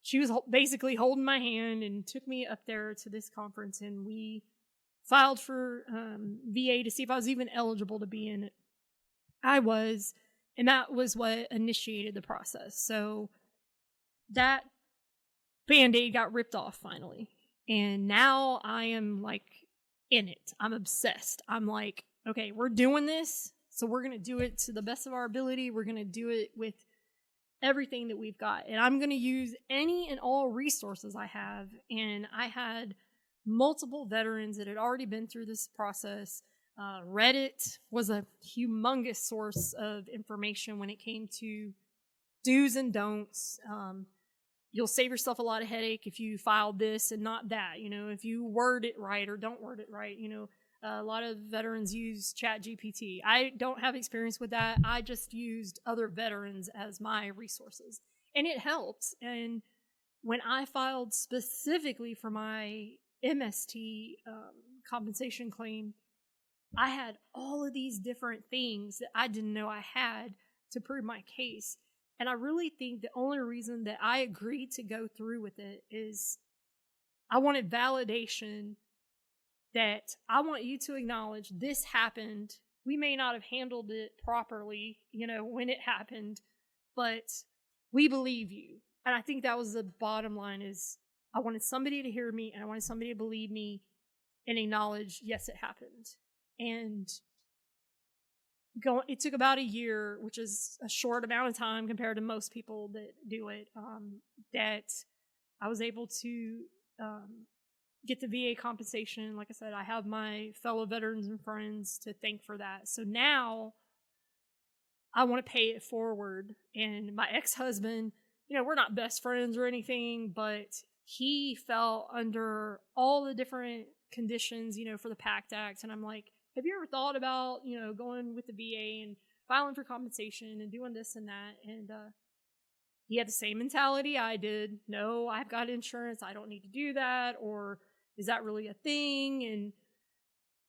she was basically holding my hand and took me up there to this conference, and we filed for VA to see if I was even eligible to be in it. I was, and that was what initiated the process. So that Band-Aid got ripped off finally, and now I am like in it. I'm obsessed. I'm like, okay, we're doing this, so we're going to do it to the best of our ability. We're going to do it with everything that we've got, and I'm going to use any and all resources I have. And I had multiple veterans that had already been through this process. Reddit was a humongous source of information when it came to do's and don'ts. You'll save yourself a lot of headache if you file this and not that, if you word it right or don't word it right. A lot of veterans use ChatGPT. I don't have experience with that. I just used other veterans as my resources, and it helped. And when I filed specifically for my MST compensation claim, I had all of these different things that I didn't know I had to prove my case. And I really think the only reason that I agreed to go through with it is I wanted validation that I want you to acknowledge this happened. We may not have handled it properly, when it happened, but we believe you. And I think that was the bottom line, is I wanted somebody to hear me, and I wanted somebody to believe me and acknowledge, yes, it happened. And it took about a year, which is a short amount of time compared to most people that do it, that I was able to get the VA compensation. Like I said, I have my fellow veterans and friends to thank for that. So now I want to pay it forward. And my ex-husband, we're not best friends or anything, but he fell under all the different conditions, for the PACT Act. And I'm like, have you ever thought about, going with the VA and filing for compensation and doing this and that? And he had the same mentality I did. No, I've got insurance. I don't need to do that. Or is that really a thing? And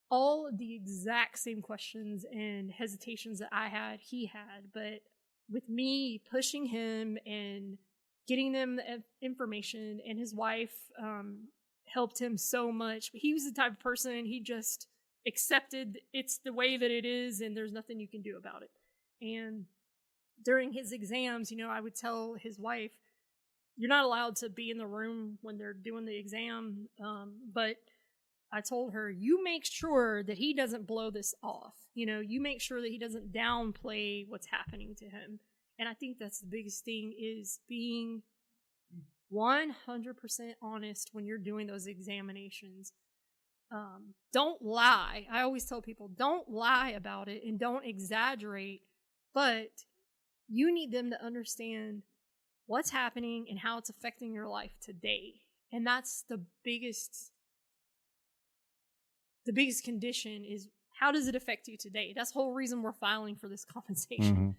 all of the exact same questions and hesitations that I had, he had. But with me pushing him and getting them the information, and his wife helped him so much. But he was the type of person, he just accepted it's the way that it is and there's nothing you can do about it. And during his exams, I would tell his wife, you're not allowed to be in the room when they're doing the exam, but I told her, you make sure that he doesn't blow this off. You make sure that he doesn't downplay what's happening to him. And I think that's the biggest thing, is being 100% honest when you're doing those examinations. Don't lie. I always tell people, don't lie about it and don't exaggerate, but you need them to understand what's happening and how it's affecting your life today. And that's the biggest condition, is how does it affect you today? That's the whole reason we're filing for this compensation.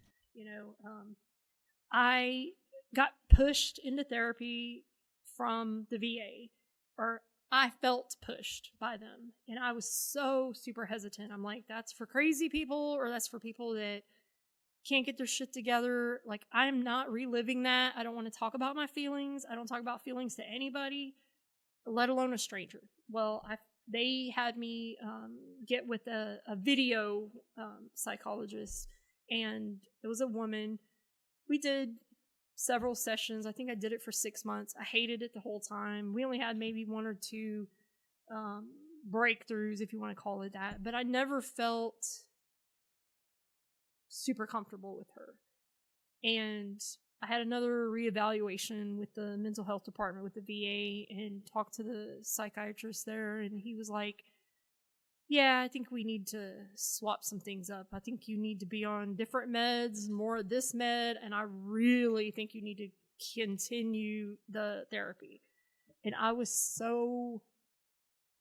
I got pushed into therapy from the VA, or I felt pushed by them. And I was so super hesitant. I'm like, that's for crazy people, or that's for people that can't get their shit together. Like, I'm not reliving that. I don't want to talk about my feelings. I don't talk about feelings to anybody, let alone a stranger. Well, they had me get with a video psychologist, and it was a woman. We did several sessions. I think I did it for 6 months. I hated it the whole time. We only had maybe 1 or 2 breakthroughs, if you want to call it that, but I never felt super comfortable with her. And I had another reevaluation with the mental health department with the VA and talked to the psychiatrist there, and he was like, yeah, I think we need to swap some things up. I think you need to be on different meds, more of this med, and I really think you need to continue the therapy. And I was so,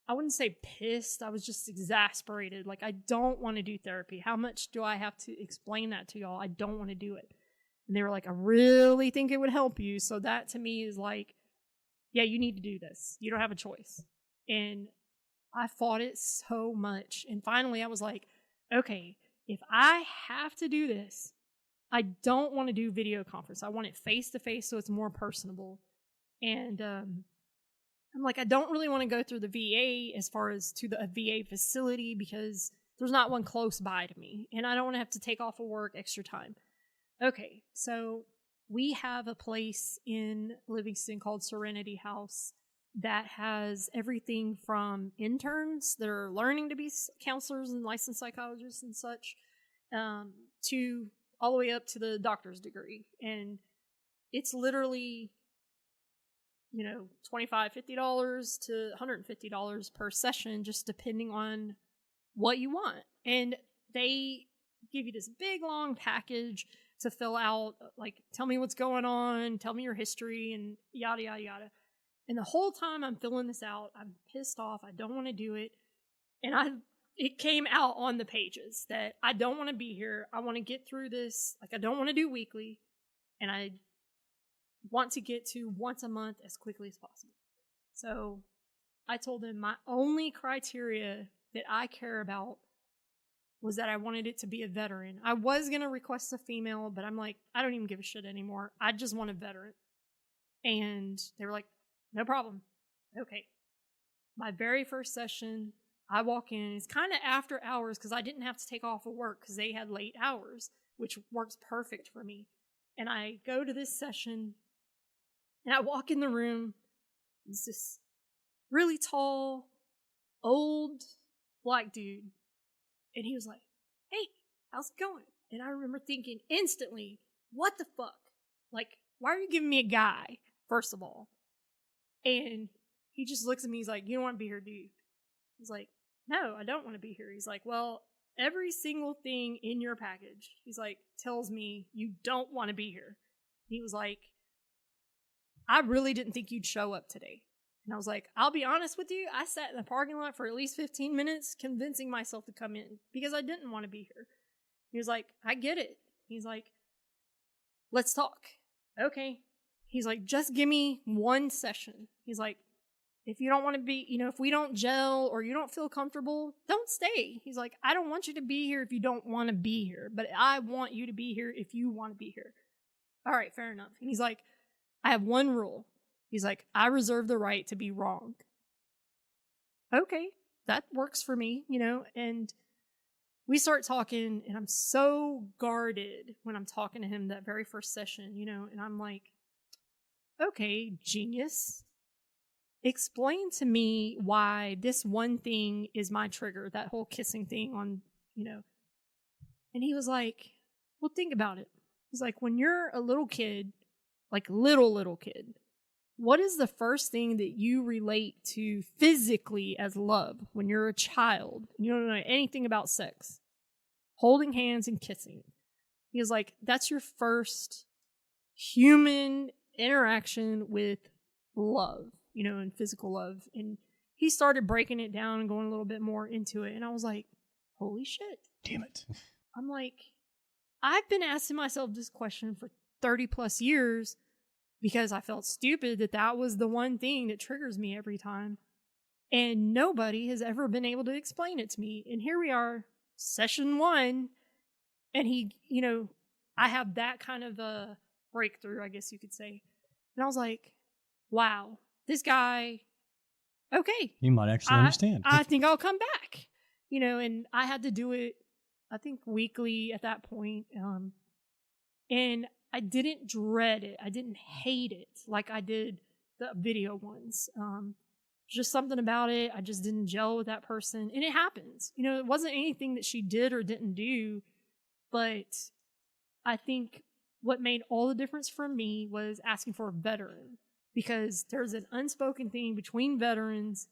I wouldn't say pissed, I was just exasperated. Like, I don't want to do therapy. How much do I have to explain that to y'all? I don't want to do it. And they were like, I really think it would help you. So that to me is like, yeah, you need to do this. You don't have a choice. And I fought it so much. And finally I was like, okay, if I have to do this, I don't want to do video conference. I want it face to face so it's more personable. And I'm like, I don't really want to go through the VA as far as to the VA facility, because there's not one close by to me. And I don't want to have to take off of work extra time. Okay, so we have a place in Livingston called Serenity House that has everything from interns that are learning to be counselors and licensed psychologists and such, to all the way up to the doctor's degree. And it's literally, $25, $50 to $150 per session, just depending on what you want. And they give you this big long package to fill out, like, tell me what's going on, tell me your history, and yada, yada, yada. And the whole time I'm filling this out, I'm pissed off. I don't want to do it. And it came out on the pages that I don't want to be here. I want to get through this. Like, I don't want to do weekly. And I want to get to once a month as quickly as possible. So I told them my only criteria that I care about was that I wanted it to be a veteran. I was going to request a female, but I'm like, I don't even give a shit anymore. I just want a veteran. And they were like, no problem. Okay. My very first session, I walk in. It's kind of after hours because I didn't have to take off of work because they had late hours, which works perfect for me. And I go to this session, and I walk in the room. It's this really tall, old black dude. And he was like, hey, how's it going? And I remember thinking instantly, what the fuck? Like, why are you giving me a guy, first of all? And he just looks at me. He's like, you don't want to be here, do you? I was like, no, I don't want to be here. He's like, well, every single thing in your package, he's like, tells me you don't want to be here. He was like, I really didn't think you'd show up today. And I was like, I'll be honest with you. I sat in the parking lot for at least 15 minutes convincing myself to come in because I didn't want to be here. He was like, I get it. He's like, let's talk. Okay. He's like, just give me one session. He's like, if you don't want to be, if we don't gel or you don't feel comfortable, don't stay. He's like, I don't want you to be here if you don't want to be here, but I want you to be here if you want to be here. All right, fair enough. And he's like, I have one rule. He's like, I reserve the right to be wrong. Okay. that works for me, and we start talking, and I'm so guarded when I'm talking to him that very first session, and I'm like, okay, genius, explain to me why this one thing is my trigger, that whole kissing thing on, and he was like, well, think about it. He's like, when you're a little kid, like little kid, what is the first thing that you relate to physically as love when you're a child and you don't know anything about sex? Holding hands and kissing. He was like, that's your first human interaction with love, and physical love. And he started breaking it down and going a little bit more into it. And I was like, holy shit. Damn it. I'm like, I've been asking myself this question for 30 plus years because I felt stupid that was the one thing that triggers me every time. And nobody has ever been able to explain it to me. And here we are, session 1. And he, I have that kind of a breakthrough, I guess you could say. And I was like, wow, this guy, okay. He might actually understand. I think I'll come back, and I had to do it, I think, weekly at that point. And I didn't dread it. I didn't hate it like I did the video ones. Just something about it. I just didn't gel with that person. And it happens. It wasn't anything that she did or didn't do. But I think what made all the difference for me was asking for a veteran. Because there's an unspoken thing between veterans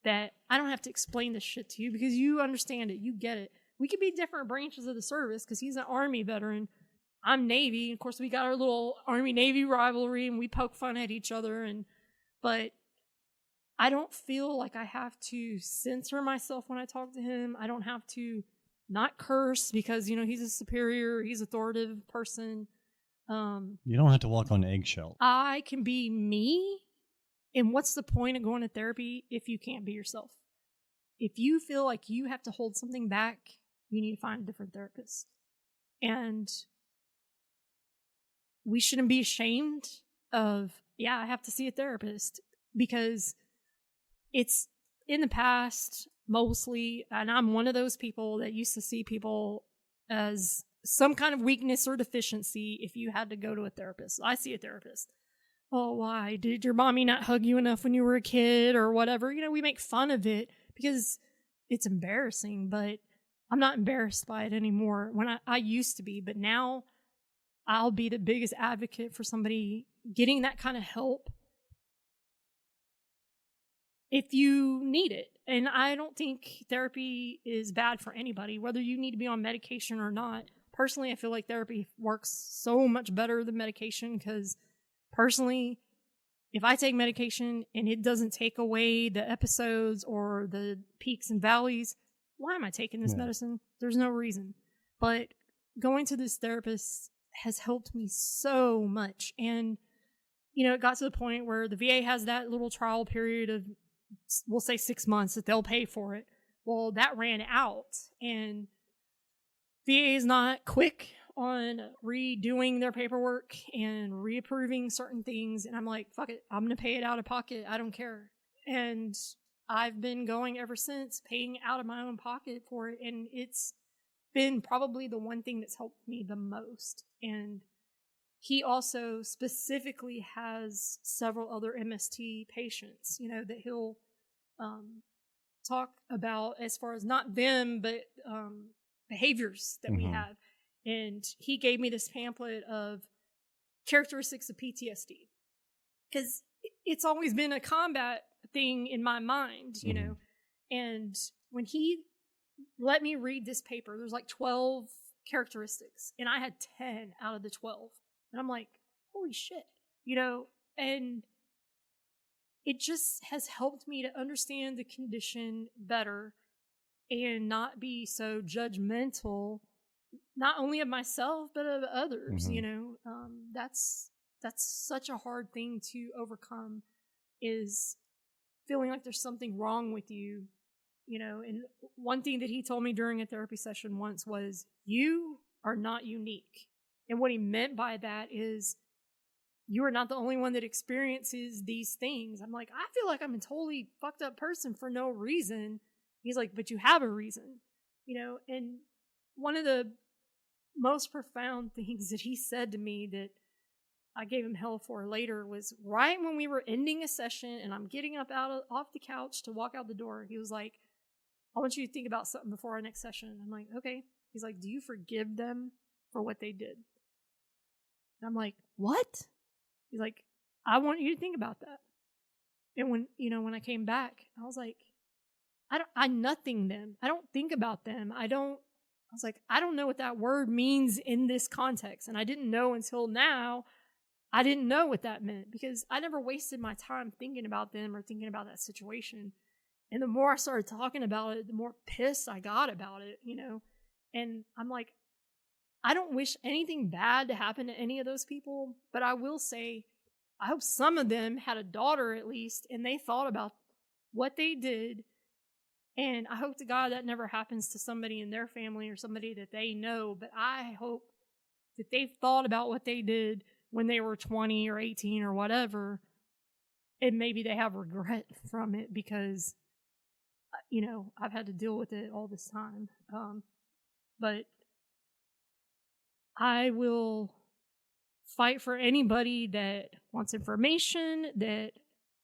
that I don't have to explain this shit to you because you understand it. You get it. We could be different branches of the service because he's an Army veteran. I'm Navy. Of course, we got our little Army-Navy rivalry and we poke fun at each other. But I don't feel like I have to censor myself when I talk to him. I don't have to not curse because, he's a superior, he's an authoritative person. You don't have to walk on eggshells. I can be me. And what's the point of going to therapy if you can't be yourself? If you feel like you have to hold something back, you need to find a different therapist. And we shouldn't be ashamed of, I have to see a therapist because it's in the past mostly, and I'm one of those people that used to see people as some kind of weakness or deficiency if you had to go to a therapist. I see a therapist. Oh, why? Did your mommy not hug you enough when you were a kid or whatever? We make fun of it because it's embarrassing, but I'm not embarrassed by it anymore. When I used to be, but now I'll be the biggest advocate for somebody getting that kind of help if you need it. And I don't think therapy is bad for anybody, whether you need to be on medication or not. Personally, I feel like therapy works so much better than medication because personally, if I take medication and it doesn't take away the episodes or the peaks and valleys, why am I taking this medicine? There's no reason. But going to this therapist has helped me so much. And, it got to the point where the VA has that little trial period of, we'll say 6 months that they'll pay for it. Well, that ran out and VA is not quick on redoing their paperwork and reapproving certain things. And I'm like, fuck it. I'm going to pay it out of pocket. I don't care. And I've been going ever since, paying out of my own pocket for it. And it's been probably the one thing that's helped me the most. And he also specifically has several other MST patients, that he'll talk about as far as not them, but behaviors that we have. And he gave me this pamphlet of characteristics of PTSD because it's always been a combat thing in my mind, and when he let me read this paper, there's like 12 characteristics and I had 10 out of the 12. And I'm like, holy shit, and it just has helped me to understand the condition better and not be so judgmental, not only of myself, but of others, that's such a hard thing to overcome, is feeling like there's something wrong with you, and one thing that he told me during a therapy session once was, you are not unique. And what he meant by that is, you are not the only one that experiences these things. I'm like, I feel like I'm a totally fucked up person for no reason. He's like, but you have a reason, and one of the most profound things that he said to me that I gave him hell for later was right when we were ending a session and I'm getting up off the couch to walk out the door. He was like, I want you to think about something before our next session. I'm like, okay. He's like, do you forgive them for what they did? And I'm like, what? He's like, I want you to think about that. And when I came back, I was like, I nothing them. I don't think about them. I was like, I don't know what that word means in this context. And I didn't know until now. I didn't know what that meant because I never wasted my time thinking about them or thinking about that situation. And the more I started talking about it, the more pissed I got about it, And I'm like, I don't wish anything bad to happen to any of those people, but I will say, I hope some of them had a daughter at least, and they thought about what they did. And I hope to God that never happens to somebody in their family or somebody that they know, but I hope that they've thought about what they did when they were 20 or 18 or whatever, and maybe they have regret from it because, I've had to deal with it all this time. But I will fight for anybody that wants information, that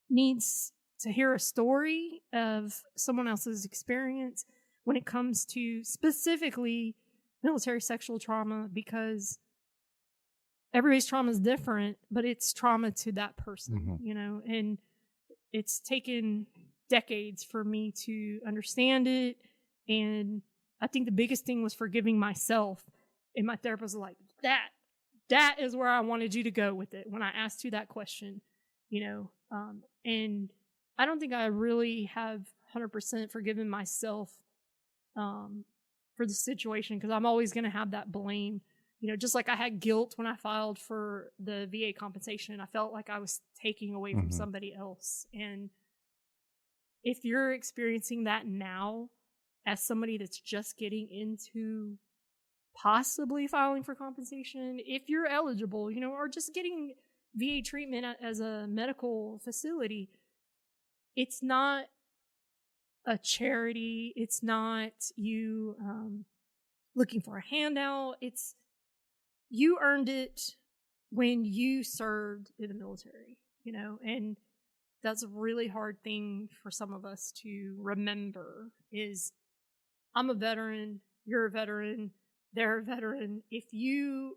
needs to hear a story of someone else's experience when it comes to specifically military sexual trauma, because everybody's trauma is different, but it's trauma to that person, and it's taken decades for me to understand it. And I think the biggest thing was forgiving myself. And my therapist was like, that is where I wanted you to go with it when I asked you that question, and I don't think I really have 100% forgiven myself for the situation, because I'm always going to have that blame. Just like I had guilt when I filed for the VA compensation, I felt like I was taking away from somebody else. And if you're experiencing that now as somebody that's just getting into possibly filing for compensation, if you're eligible, or just getting VA treatment as a medical facility, it's not a charity. It's not you looking for a handout. It's you earned it when you served in the military, and that's a really hard thing for some of us to remember is I'm a veteran, you're a veteran, they're a veteran. If you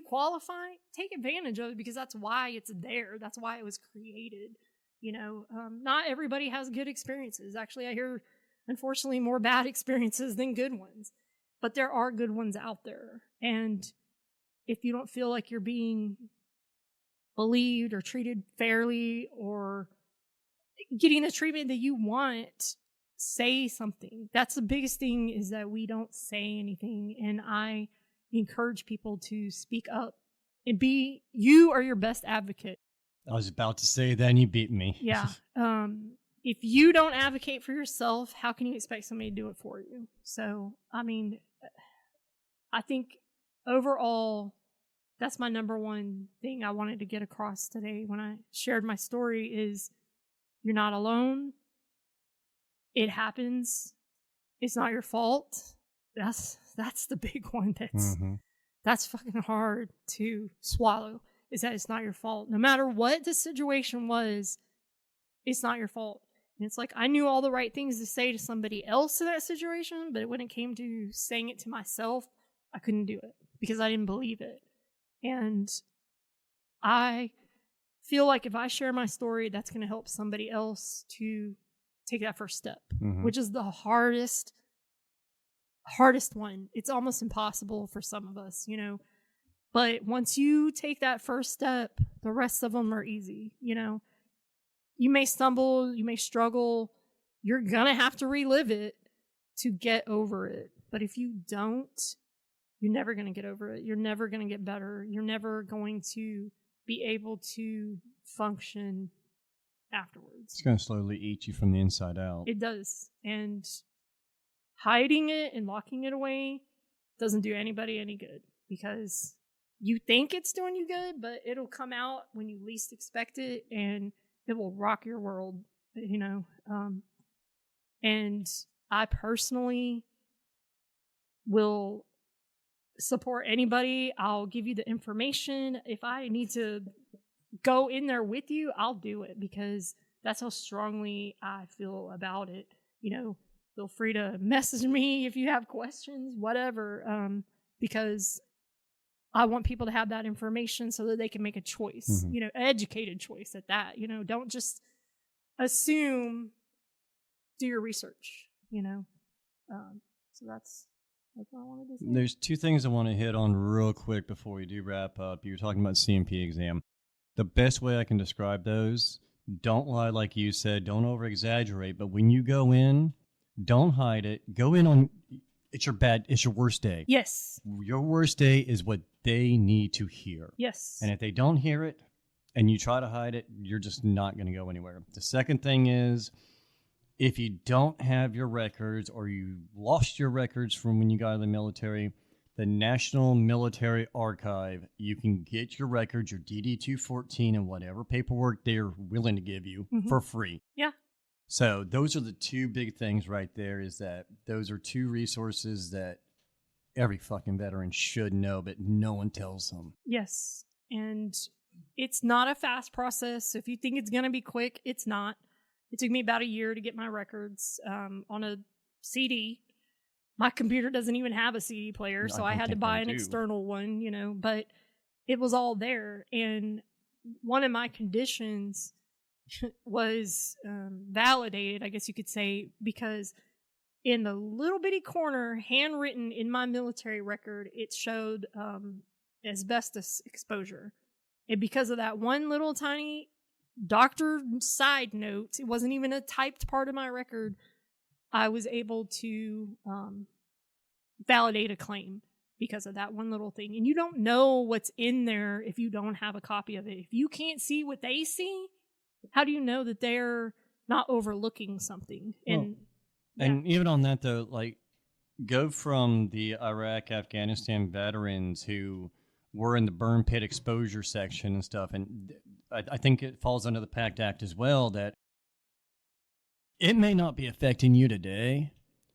qualify, take advantage of it, because that's why it's there. That's why it was created. Not everybody has good experiences. Actually, I hear, unfortunately, more bad experiences than good ones. But there are good ones out there. And if you don't feel like you're being believed or treated fairly or getting the treatment that you want, say something. That's the biggest thing, is that we don't say anything. And I encourage people to speak up and you are your best advocate. I was about to say, then you beat me. Yeah. If you don't advocate for yourself, how can you expect somebody to do it for you? So, I think overall, that's my number one thing I wanted to get across today when I shared my story is you're not alone. It happens. It's not your fault. That's the big one. That's fucking hard to swallow, is that it's not your fault. No matter what the situation was, it's not your fault. And it's like, I knew all the right things to say to somebody else in that situation, but when it came to saying it to myself, I couldn't do it because I didn't believe it. And I feel like if I share my story, that's going to help somebody else to take that first step, which is the hardest one. It's almost impossible for some of us, but once you take that first step, the rest of them are easy. You may stumble, you may struggle, you're gonna have to relive it to get over it. But if you don't, you're never gonna get over it. You're never gonna get better. You're never going to be able to function afterwards. It's going to slowly eat you from the inside out. It does. And hiding it and locking it away doesn't do anybody any good, because you think it's doing you good, but it'll come out when you least expect it, and it will rock your world, And I personally will support anybody. I'll give you the information. If I need to go in there with you, I'll do it, because that's how strongly I feel about it. You know, feel free to message me if you have questions, whatever, because I want people to have that information so that they can make a choice, you know, educated choice at that. You know, don't just assume, do your research, you know. So that's what I wanted to say. There's two things I want to hit on real quick before we do wrap up. You were talking about CMP exam. The best way I can describe those, don't lie like you said, don't over-exaggerate, but when you go in, don't hide it. Go in on, it's your worst day. Yes. Your worst day is what they need to hear. Yes. And if they don't hear it and you try to hide it, you're just not going to go anywhere. The second thing is, if you don't have your records or you lost your records from when you got out of the military, the National Military Archive, you can get your records, your DD-214, and whatever paperwork they're willing to give you for free. Yeah. So those are the two big things right there, is that those are two resources that every fucking veteran should know, but no one tells them. Yes. And it's not a fast process. If you think it's going to be quick, it's not. It took me about a year to get my records on a CD. My computer doesn't even have a CD player, so I had to buy an external one, you know, but it was all there. And one of my conditions was validated, I guess you could say, because in the little bitty corner, handwritten in my military record, it showed asbestos exposure. And because of that one little tiny doctor side note, it wasn't even a typed part of my record, I was able to validate a claim because of that one little thing. And you don't know what's in there if you don't have a copy of it. If you can't see what they see, how do you know that they're not overlooking something? And and even on that though, like, go from the Iraq, Afghanistan veterans who were in the burn pit exposure section and stuff, and I think it falls under the PACT Act as well, that it may not be affecting you today,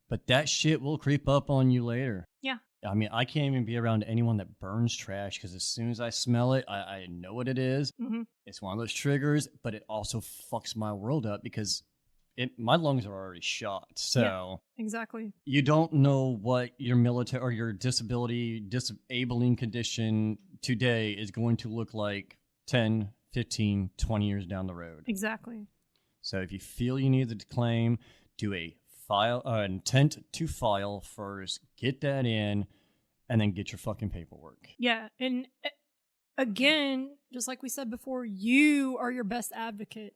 but that shit will creep up on you later. Yeah. I mean, I can't even be around anyone that burns trash, because as soon as I smell it, I know what it is. It's one of those triggers, but it also fucks my world up because my lungs are already shot. So exactly. You don't know what your military or your disabling condition today is going to look like 10, 15, 20 years down the road. Exactly. So if you feel you need to claim, do a intent to file first, get that in, and then get your fucking paperwork. Yeah. And again, just like we said before, you are your best advocate,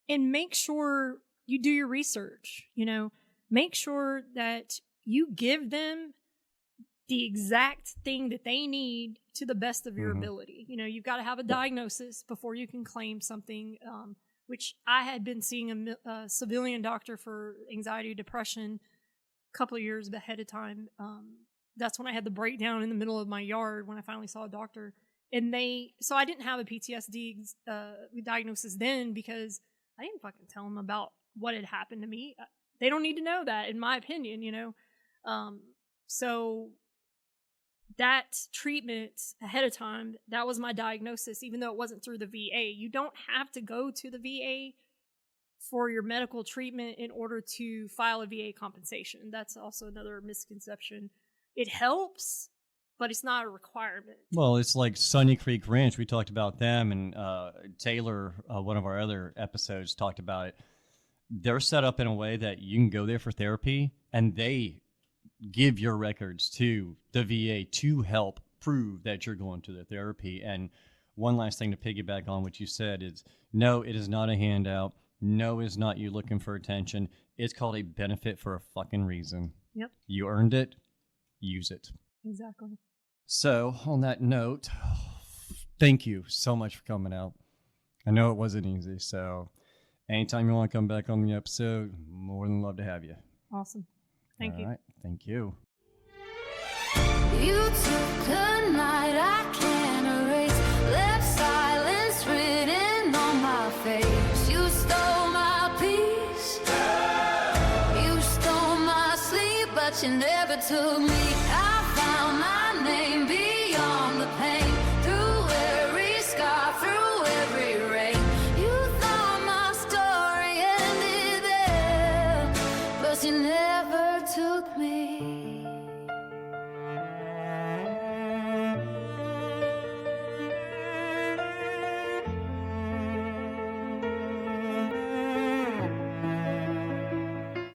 and make sure you do your research. You know, make sure that you give them the exact thing that they need to the best of your ability. You know, you've got to have a diagnosis before you can claim something, which I had been seeing a civilian doctor for anxiety, depression a couple of years ahead of time. That's when I had the breakdown in the middle of my yard when I finally saw a doctor. And so I didn't have a PTSD diagnosis then, because I didn't fucking tell them about what had happened to me. They don't need to know that, in my opinion, you know? So that treatment ahead of time, that was my diagnosis, even though it wasn't through the VA. You don't have to go to the VA for your medical treatment in order to file a VA compensation. That's also another misconception. It helps, but it's not a requirement. Well, it's like Sunny Creek Ranch. We talked about them, and Taylor, one of our other episodes, talked about it. They're set up in a way that you can go there for therapy, and they give your records to the VA to help prove that you're going to the therapy. And one last thing to piggyback on what you said is, no, it is not a handout. No, it's not you looking for attention. It's called a benefit for a fucking reason. Yep. You earned it. Use it. Exactly. So on that note, thank you so much for coming out. I know it wasn't easy. So anytime you want to come back on the episode, more than love to have you. Awesome. Thank you. All right. Thank you. You took a night I can't erase, left silence written on my face. You stole my peace. You but you never took me. I found my name beyond the pain, through every scar, through every rain. You thought my story ended there, but you never